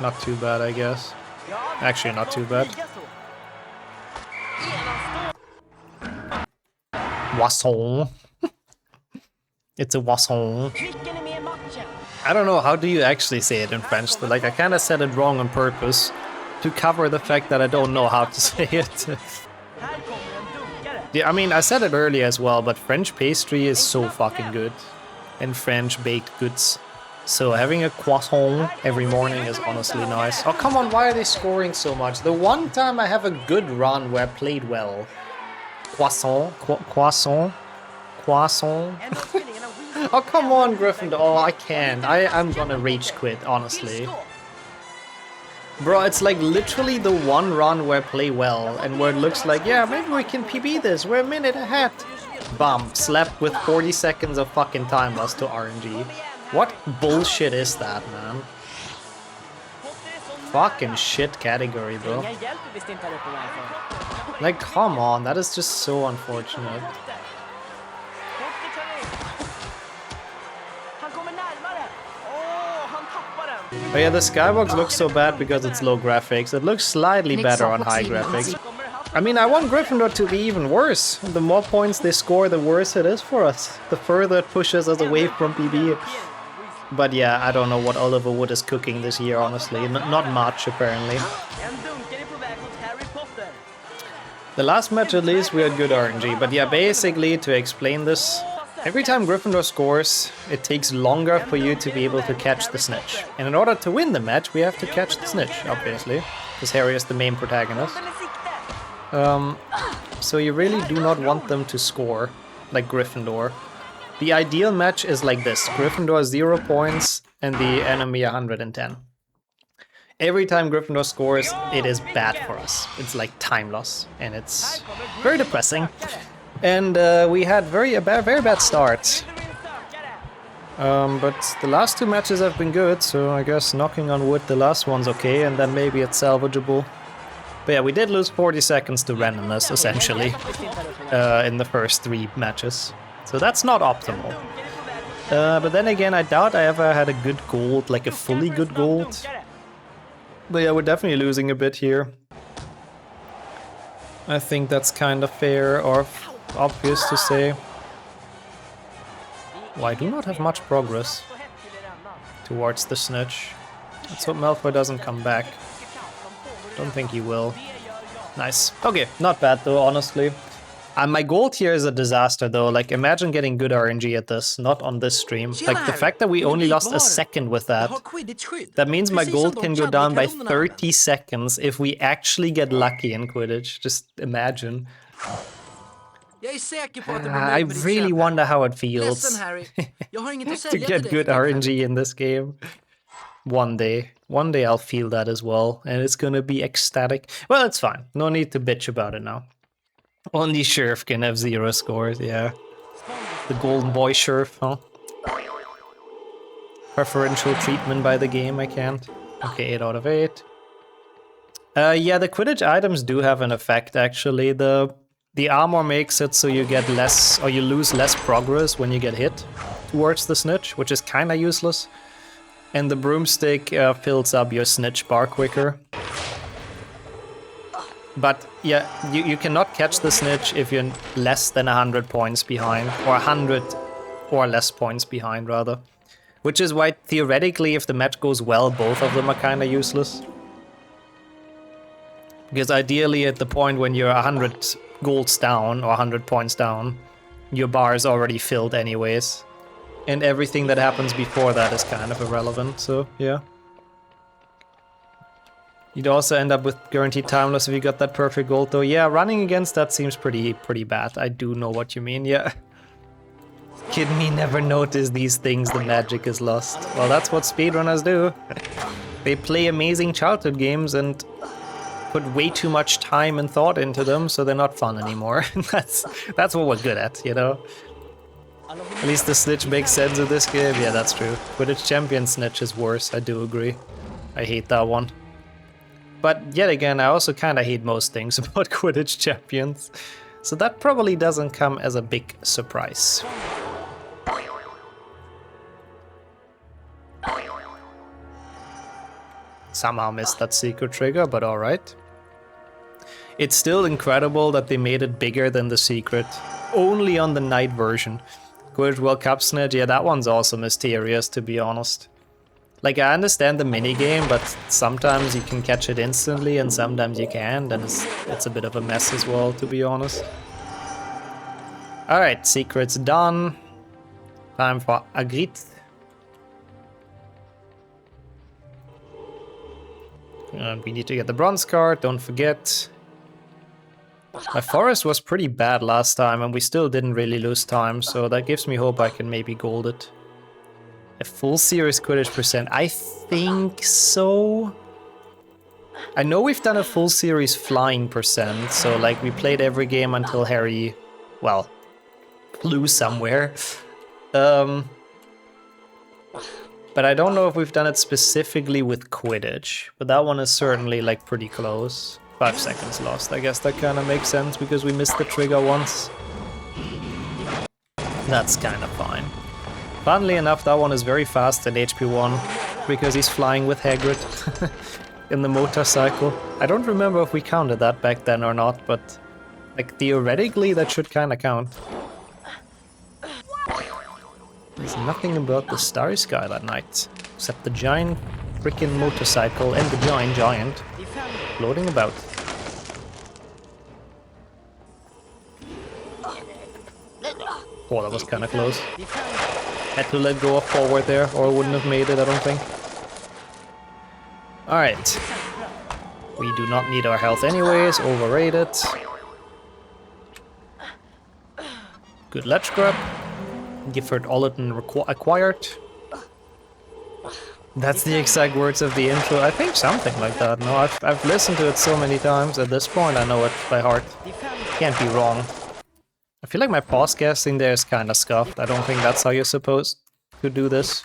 not too bad, I guess. Actually, not too bad. Poisson. It's a poisson. I don't know, how do you actually say it in French? Like, I kind of said it wrong on purpose to cover the fact that I don't know how to say it. Yeah, I mean, I said it earlier as well, but French pastry is so fucking good. And French baked goods. So having a croissant every morning is honestly nice. Oh, come on, why are they scoring so much? The one time I have a good run where I played well. Croissant, croissant, croissant. Oh, come on, Gryffindor. Oh, I can't. I'm gonna rage quit, honestly. Bro, it's like literally the one run where I play well and where it looks like, yeah, maybe we can PB this. We're a minute ahead. Bam, slapped with 40 seconds of fucking time lost to RNG. What bullshit is that, man? Fucking shit category, bro. Like, come on, that is just so unfortunate. Oh yeah, the skybox looks so bad because it's low graphics. It looks slightly better on high graphics. I mean, I want Gryffindor to be even worse. The more points they score, the worse it is for us. The further it pushes us away from PB. But yeah, I don't know what Oliver Wood is cooking this year, honestly. Not much, apparently. The last match, at least, we had good RNG. But yeah, basically, to explain this, every time Gryffindor scores, it takes longer for you to be able to catch the snitch. And in order to win the match, we have to catch the snitch, obviously. Because Harry is the main protagonist. So you really do not want them to score, like Gryffindor. The ideal match is like this. Gryffindor 0 points and the enemy 110. Every time Gryffindor scores, it is bad for us. It's like time loss, and it's very depressing. And we had very bad starts. But the last 2 matches have been good, so I guess knocking on wood, the last one's okay, and then maybe it's salvageable. But yeah, we did lose 40 seconds to randomness, essentially, in the first 3 matches. So that's not optimal. But then again, I doubt I ever had a good gold, like a fully good gold. But yeah, we're definitely losing a bit here. I think that's kind of fair or obvious to say. Well, I do not have much progress towards the snitch. Let's hope Malfoy doesn't come back. Don't think he will. Nice. Okay, not bad though, honestly. My gold here is a disaster though. Like, imagine getting good RNG at this, not on this stream. Like, the fact that we only lost a second with that, that means my gold can go down by 30 seconds if we actually get lucky in Quidditch. Just imagine. I really wonder how it feels to get good RNG in this game. One day I'll feel that as well, and it's gonna be ecstatic. Well, it's fine. No need to bitch about it now. Only Sheriff can have 0 scores, yeah. The golden boy Sheriff, huh? Preferential treatment by the game, I can't. Okay, 8 out of 8. Yeah, the Quidditch items do have an effect, actually. The armor makes it so you get less, or you lose less progress when you get hit towards the snitch, which is kinda useless. And the broomstick fills up your snitch bar quicker. But yeah, you cannot catch the snitch if you're less than 100 points behind, or 100 or less points behind, rather. Which is why, theoretically, if the match goes well, both of them are kinda useless. Because ideally, at the point when you're 100 golds down, or 100 points down, your bar is already filled anyways. And everything that happens before that is kind of irrelevant, so yeah. You'd also end up with guaranteed timeless if you got that perfect gold though. Yeah, running against that seems pretty bad. I do know what you mean, yeah. Kid me never noticed these things, the magic is lost. Well, that's what speedrunners do. They play amazing childhood games and put way too much time and thought into them, so they're not fun anymore. That's what we're good at, you know? At least the snitch makes sense in this game. Yeah, that's true. Quidditch champion snitch is worse, I do agree. I hate that one. But yet again, I also kinda hate most things about Quidditch champions. So that probably doesn't come as a big surprise. Somehow missed that secret trigger, but alright. It's still incredible that they made it bigger than the secret. Only on the night version. Quidditch World Cup snitch, yeah, that one's also mysterious, to be honest. Like, I understand the minigame, but sometimes you can catch it instantly and sometimes you can't, and it's a bit of a mess as well, to be honest. Alright, secret's done. Time for Agrit. And we need to get the bronze card, don't forget. My forest was pretty bad last time and we still didn't really lose time, so that gives me hope I can maybe gold it. A full series Quidditch percent, I think so. I know we've done a full series flying percent, so like we played every game until Harry, well, flew somewhere. But I don't know if we've done it specifically with Quidditch, but that one is certainly like pretty close. 5 seconds lost, I guess that kind of makes sense because we missed the trigger once. That's kind of fine. Funnily enough, that one is very fast at HP 1. because he's flying with Hagrid in the motorcycle. I don't remember if we counted that back then or not, but like theoretically that should kind of count. There's nothing about the starry sky that night, except the giant freaking motorcycle and the giant floating about. Oh, that was kind of close. Had to let go of forward there, or I wouldn't have made it, I don't think. Alright. We do not need our health anyways, overrated. Good ledge grab. Gifford Ollerton acquired. That's the exact words of the intro. I think something like that. No, I've listened to it so many times. At this point, I know it by heart. Can't be wrong. I feel like my pause casting there is kind of scuffed. I don't think that's how you're supposed to do this.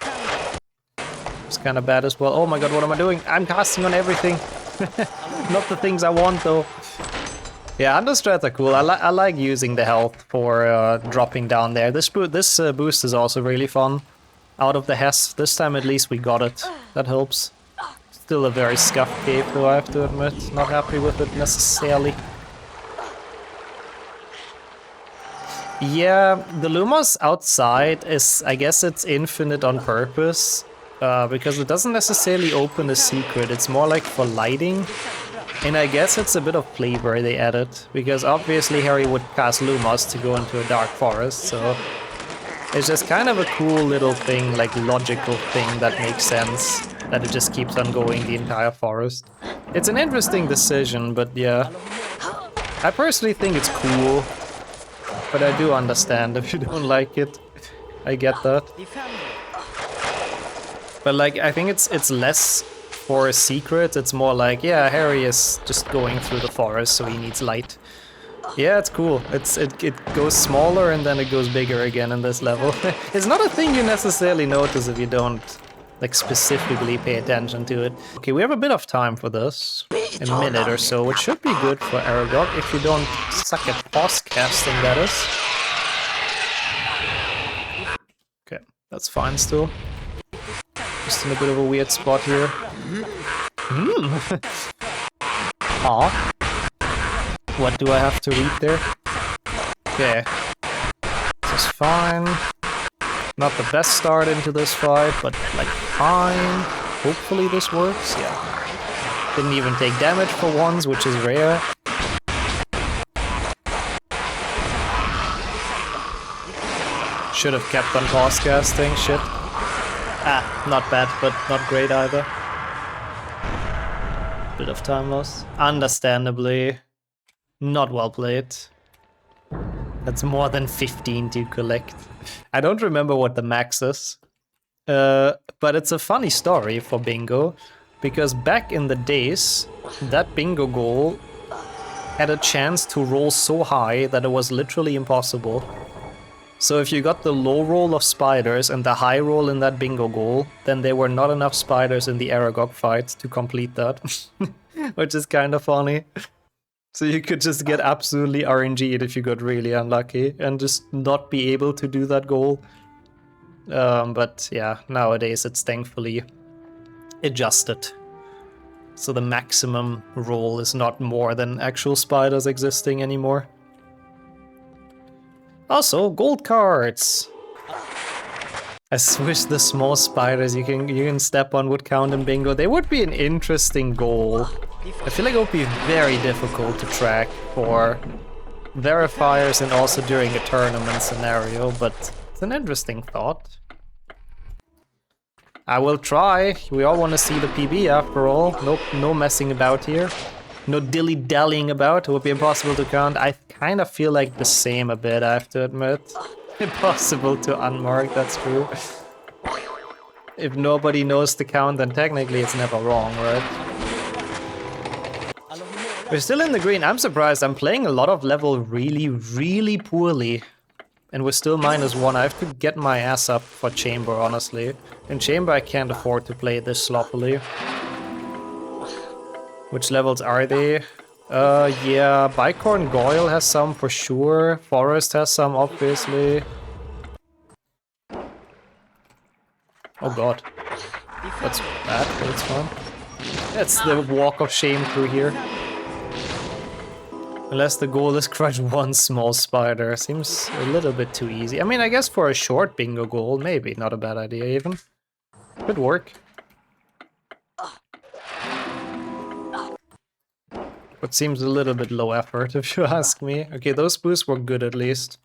It's kind of bad as well. Oh my god, what am I doing? I'm casting on everything. Not the things I want though. Yeah, understrats are cool. I like using the health for dropping down there. This boost is also really fun. Out of the Hess, this time at least we got it. That helps. Still a very scuffed cave though, I have to admit. Not happy with it necessarily. Yeah, the Lumos outside is, I guess it's infinite on purpose. Because it doesn't necessarily open a secret, it's more like for lighting. And I guess it's a bit of flavor they added, because obviously Harry would cast Lumos to go into a dark forest, so it's just kind of a cool little thing, like logical thing that makes sense, that it just keeps on going the entire forest. It's an interesting decision, but yeah. I personally think it's cool, but I do understand if you don't like it. I get that. But like, I think it's less for a secret, it's more like, yeah, Harry is just going through the forest, so he needs light. Yeah, it's cool. It goes smaller and then it goes bigger again in this level. It's not a thing you necessarily notice if you don't like specifically pay attention to it. Okay, we have a bit of time for this. A minute or so, which should be good for Aragog if you don't suck at pause casting, that is. Okay, that's fine still. Just in a bit of a weird spot here. Aw. What do I have to read there? Okay. This is fine. Not the best start into this fight, but like fine. Hopefully this works, yeah. Didn't even take damage for once, which is rare. Should have kept on pause casting, shit. Ah, not bad, but not great either. Bit of time loss. Understandably, not well played. That's more than 15 to collect. I don't remember what the max is. But it's a funny story for bingo, because back in the days, that bingo goal had a chance to roll so high that it was literally impossible. So if you got the low roll of spiders and the high roll in that bingo goal, then there were not enough spiders in the Aragog fight to complete that. Which is kind of funny. So you could just get absolutely RNG'd if you got really unlucky and just not be able to do that goal. But yeah, nowadays it's thankfully adjusted. So the maximum roll is not more than actual spiders existing anymore. Also, gold cards! I wish the small spiders you can step on would count in bingo. They would be an interesting goal. I feel like it would be very difficult to track for verifiers and also during a tournament scenario, but it's an interesting thought. I will try. We all want to see the PB after all. Nope, no messing about here. No dilly-dallying about. It would be impossible to count. I kind of feel like the same a bit, I have to admit. Impossible to unmark, that's true. If nobody knows the count, then technically it's never wrong, right? We're still in the green. I'm surprised. I'm playing a lot of level really, really poorly. And we're still -1. I have to get my ass up for Chamber, honestly. In Chamber, I can't afford to play this sloppily. Which levels are they? Yeah, Bicorn Goyle has some for sure. Forest has some, obviously. Oh god. That's bad, but it's fun. That's the walk of shame through here. Unless the goal is crush one small spider. Seems a little bit too easy. I mean, I guess for a short bingo goal, maybe. Not a bad idea, even. Could work. But seems a little bit low effort, if you ask me. Okay, those boosts were good, at least.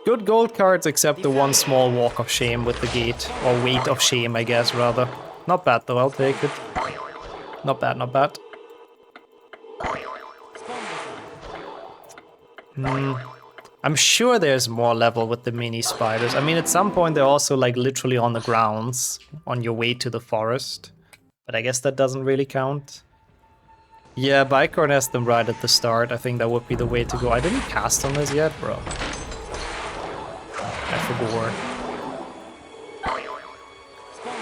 Good gold cards, except the one small walk of shame with the gate. Or weight of shame, I guess, rather. Not bad, though. I'll take it. Not bad, not bad. I'm sure there's more level with the mini spiders. I mean, at some point they're also like literally on the grounds on your way to the forest. But I guess that doesn't really count. Yeah, Bicorn has them right at the start. I think that would be the way to go. I didn't cast on this yet, bro. I forgot.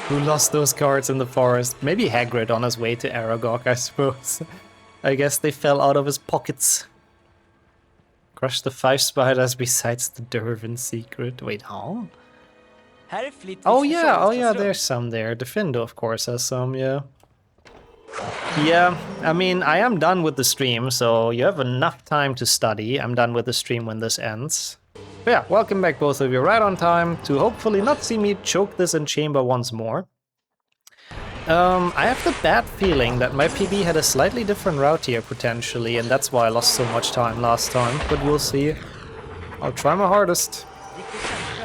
Who lost those cards in the forest? Maybe Hagrid on his way to Aragog, I suppose. I guess they fell out of his pockets. Crush the 5 spiders besides the Dervin secret. Wait, huh? Oh yeah, there's some there. Defendo, of course, has some, yeah. Yeah, I mean, I am done with the stream, so you have enough time to study. I'm done with the stream when this ends. But yeah, welcome back both of you right on time to hopefully not see me choke this in chamber once more. I have the bad feeling that my PB had a slightly different route here, potentially, and that's why I lost so much time last time, but we'll see. I'll try my hardest.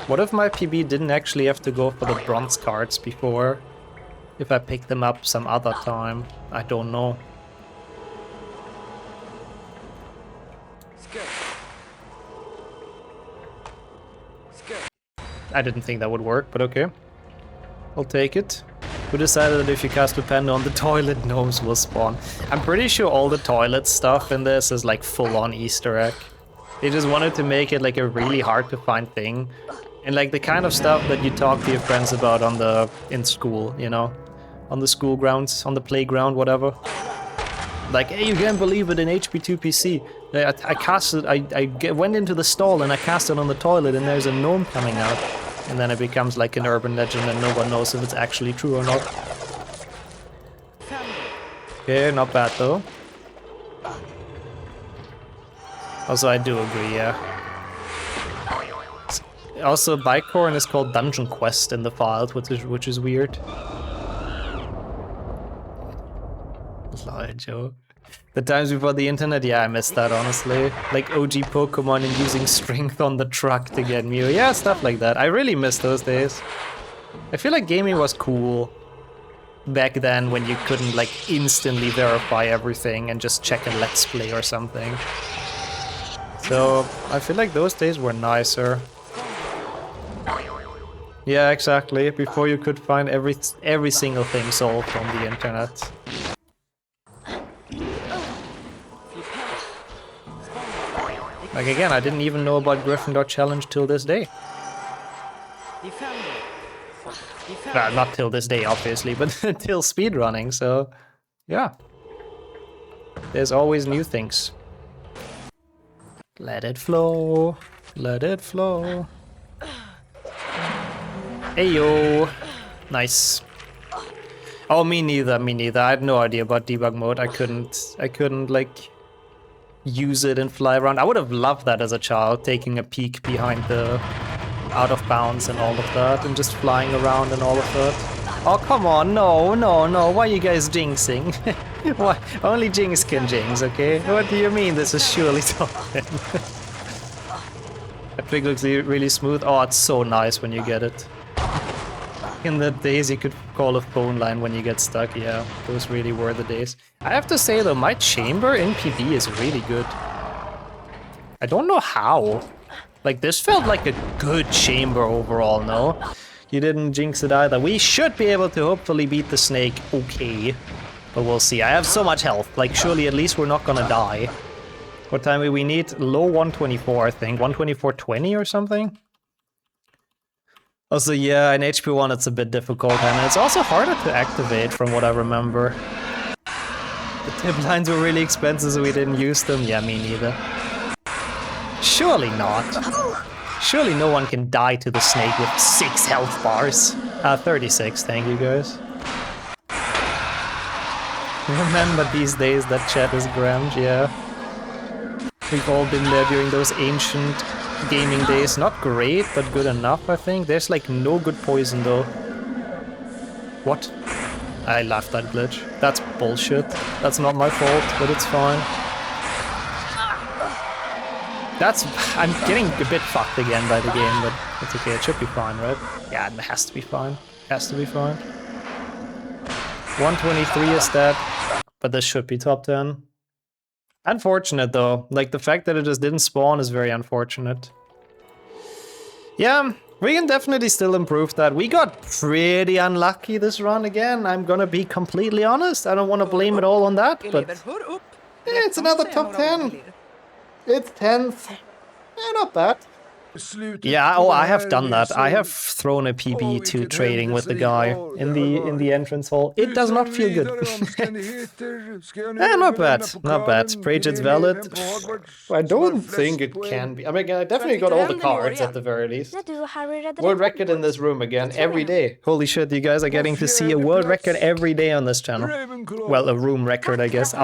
What if my PB didn't actually have to go for the bronze cards before? If I pick them up some other time? I don't know. I didn't think that would work, but okay. I'll take it. Who decided that if you cast Depend on the toilet, gnomes will spawn? I'm pretty sure all the toilet stuff in this is like full-on Easter egg. They just wanted to make it like a really hard to find thing. And like the kind of stuff that you talk to your friends about on in school, you know? On the school grounds, on the playground, whatever. Like, hey, you can't believe it in HP2PC. I casted, I went into the stall and I cast it on the toilet and there's a gnome coming out. And then it becomes like an urban legend and no one knows if it's actually true or not. Okay, not bad though. Also, I do agree, yeah. Also, Bicorn is called Dungeon Quest in the files, which is weird. Lie, Joe. The times before the internet, yeah, I missed that, honestly. Like OG Pokemon and using strength on the truck to get Mew. Yeah, stuff like that. I really miss those days. I feel like gaming was cool back then when you couldn't like instantly verify everything and just check a Let's Play or something. So, I feel like those days were nicer. Yeah, exactly. Before you could find every single thing solved on the internet. Like again, I didn't even know about Gryffindor Challenge till this day. Not till this day, obviously, but till speedrunning, so yeah. There's always new things. Let it flow, let it flow. Heyo! Nice. Oh, me neither, me neither. I had no idea about debug mode. I couldn't like use it and fly around. I would have loved that as a child, taking a peek behind the out of bounds and all of that, and just flying around and all of that. Oh, come on, no, no, no, why are you guys jinxing? Why? Only Jinx can jinx, okay? What do you mean this is surely something? That trick looks really smooth. Oh, it's so nice when you get it. In the days you could call a phone line when you get stuck, yeah, those really were the days. I have to say though, my chamber in PB is really good. I don't know how. Like, this felt like a good chamber overall, no? You didn't jinx it either. We should be able to hopefully beat the snake okay. But we'll see. I have so much health. Like, surely at least we're not gonna die. What time do we need? Low 124, I think. 124.20 or something? Also, yeah, in HP1 it's a bit difficult, and it's also harder to activate from what I remember. The tip lines were really expensive, so we didn't use them. Yeah, me neither. Surely not. Surely no one can die to the snake with 6 health bars. 36, thank you guys. remember these days that chat is grand, yeah. We've all been there during those ancient gaming days. Not great, but good enough, I think. There's like no good poison though. What? I laughed that glitch. That's bullshit. That's not my fault, but it's fine. I'm getting a bit fucked again by the game, but it's okay. It should be fine, right? Yeah, it has to be fine. Has to be fine. 123 is dead, but this should be top 10. Unfortunate though. Like the fact that it just didn't spawn is very unfortunate. Yeah, we can definitely still improve that. We got pretty unlucky this run again. I'm gonna be completely honest. I don't want to blame it all on that, but it's another top 10. It's 10th. Yeah, not bad. Yeah, oh, I have done that. I have thrown a PB to trading with the guy in the entrance hall. It does not feel good. Not bad, not bad. Praget's valid. I don't think it can be. I mean, I definitely got all the cards at the very least. World record in this room again every day. Holy shit, you guys are getting to see a world record every day on this channel. Well, a room record, I guess.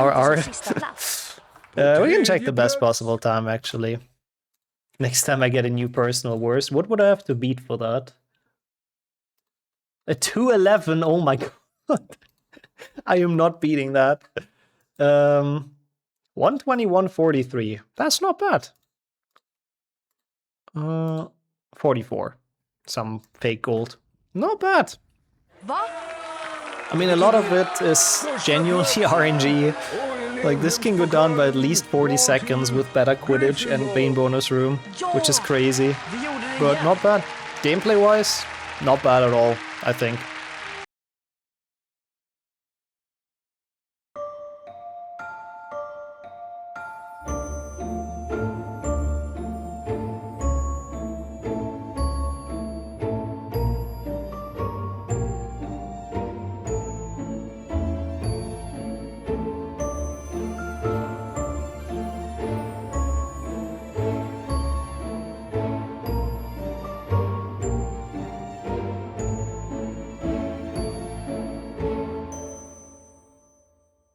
We can check the best possible time actually. Next time I get a new personal worst, what would I have to beat for that? A 211, oh my god. I am not beating that. 121.43, that's not bad. 44, some fake gold. Not bad. I mean, a lot of it is genuinely RNG. Like, this can go down by at least 40 seconds with better Quidditch and Bane bonus room, which is crazy. But not bad. Gameplay-wise, not bad at all, I think.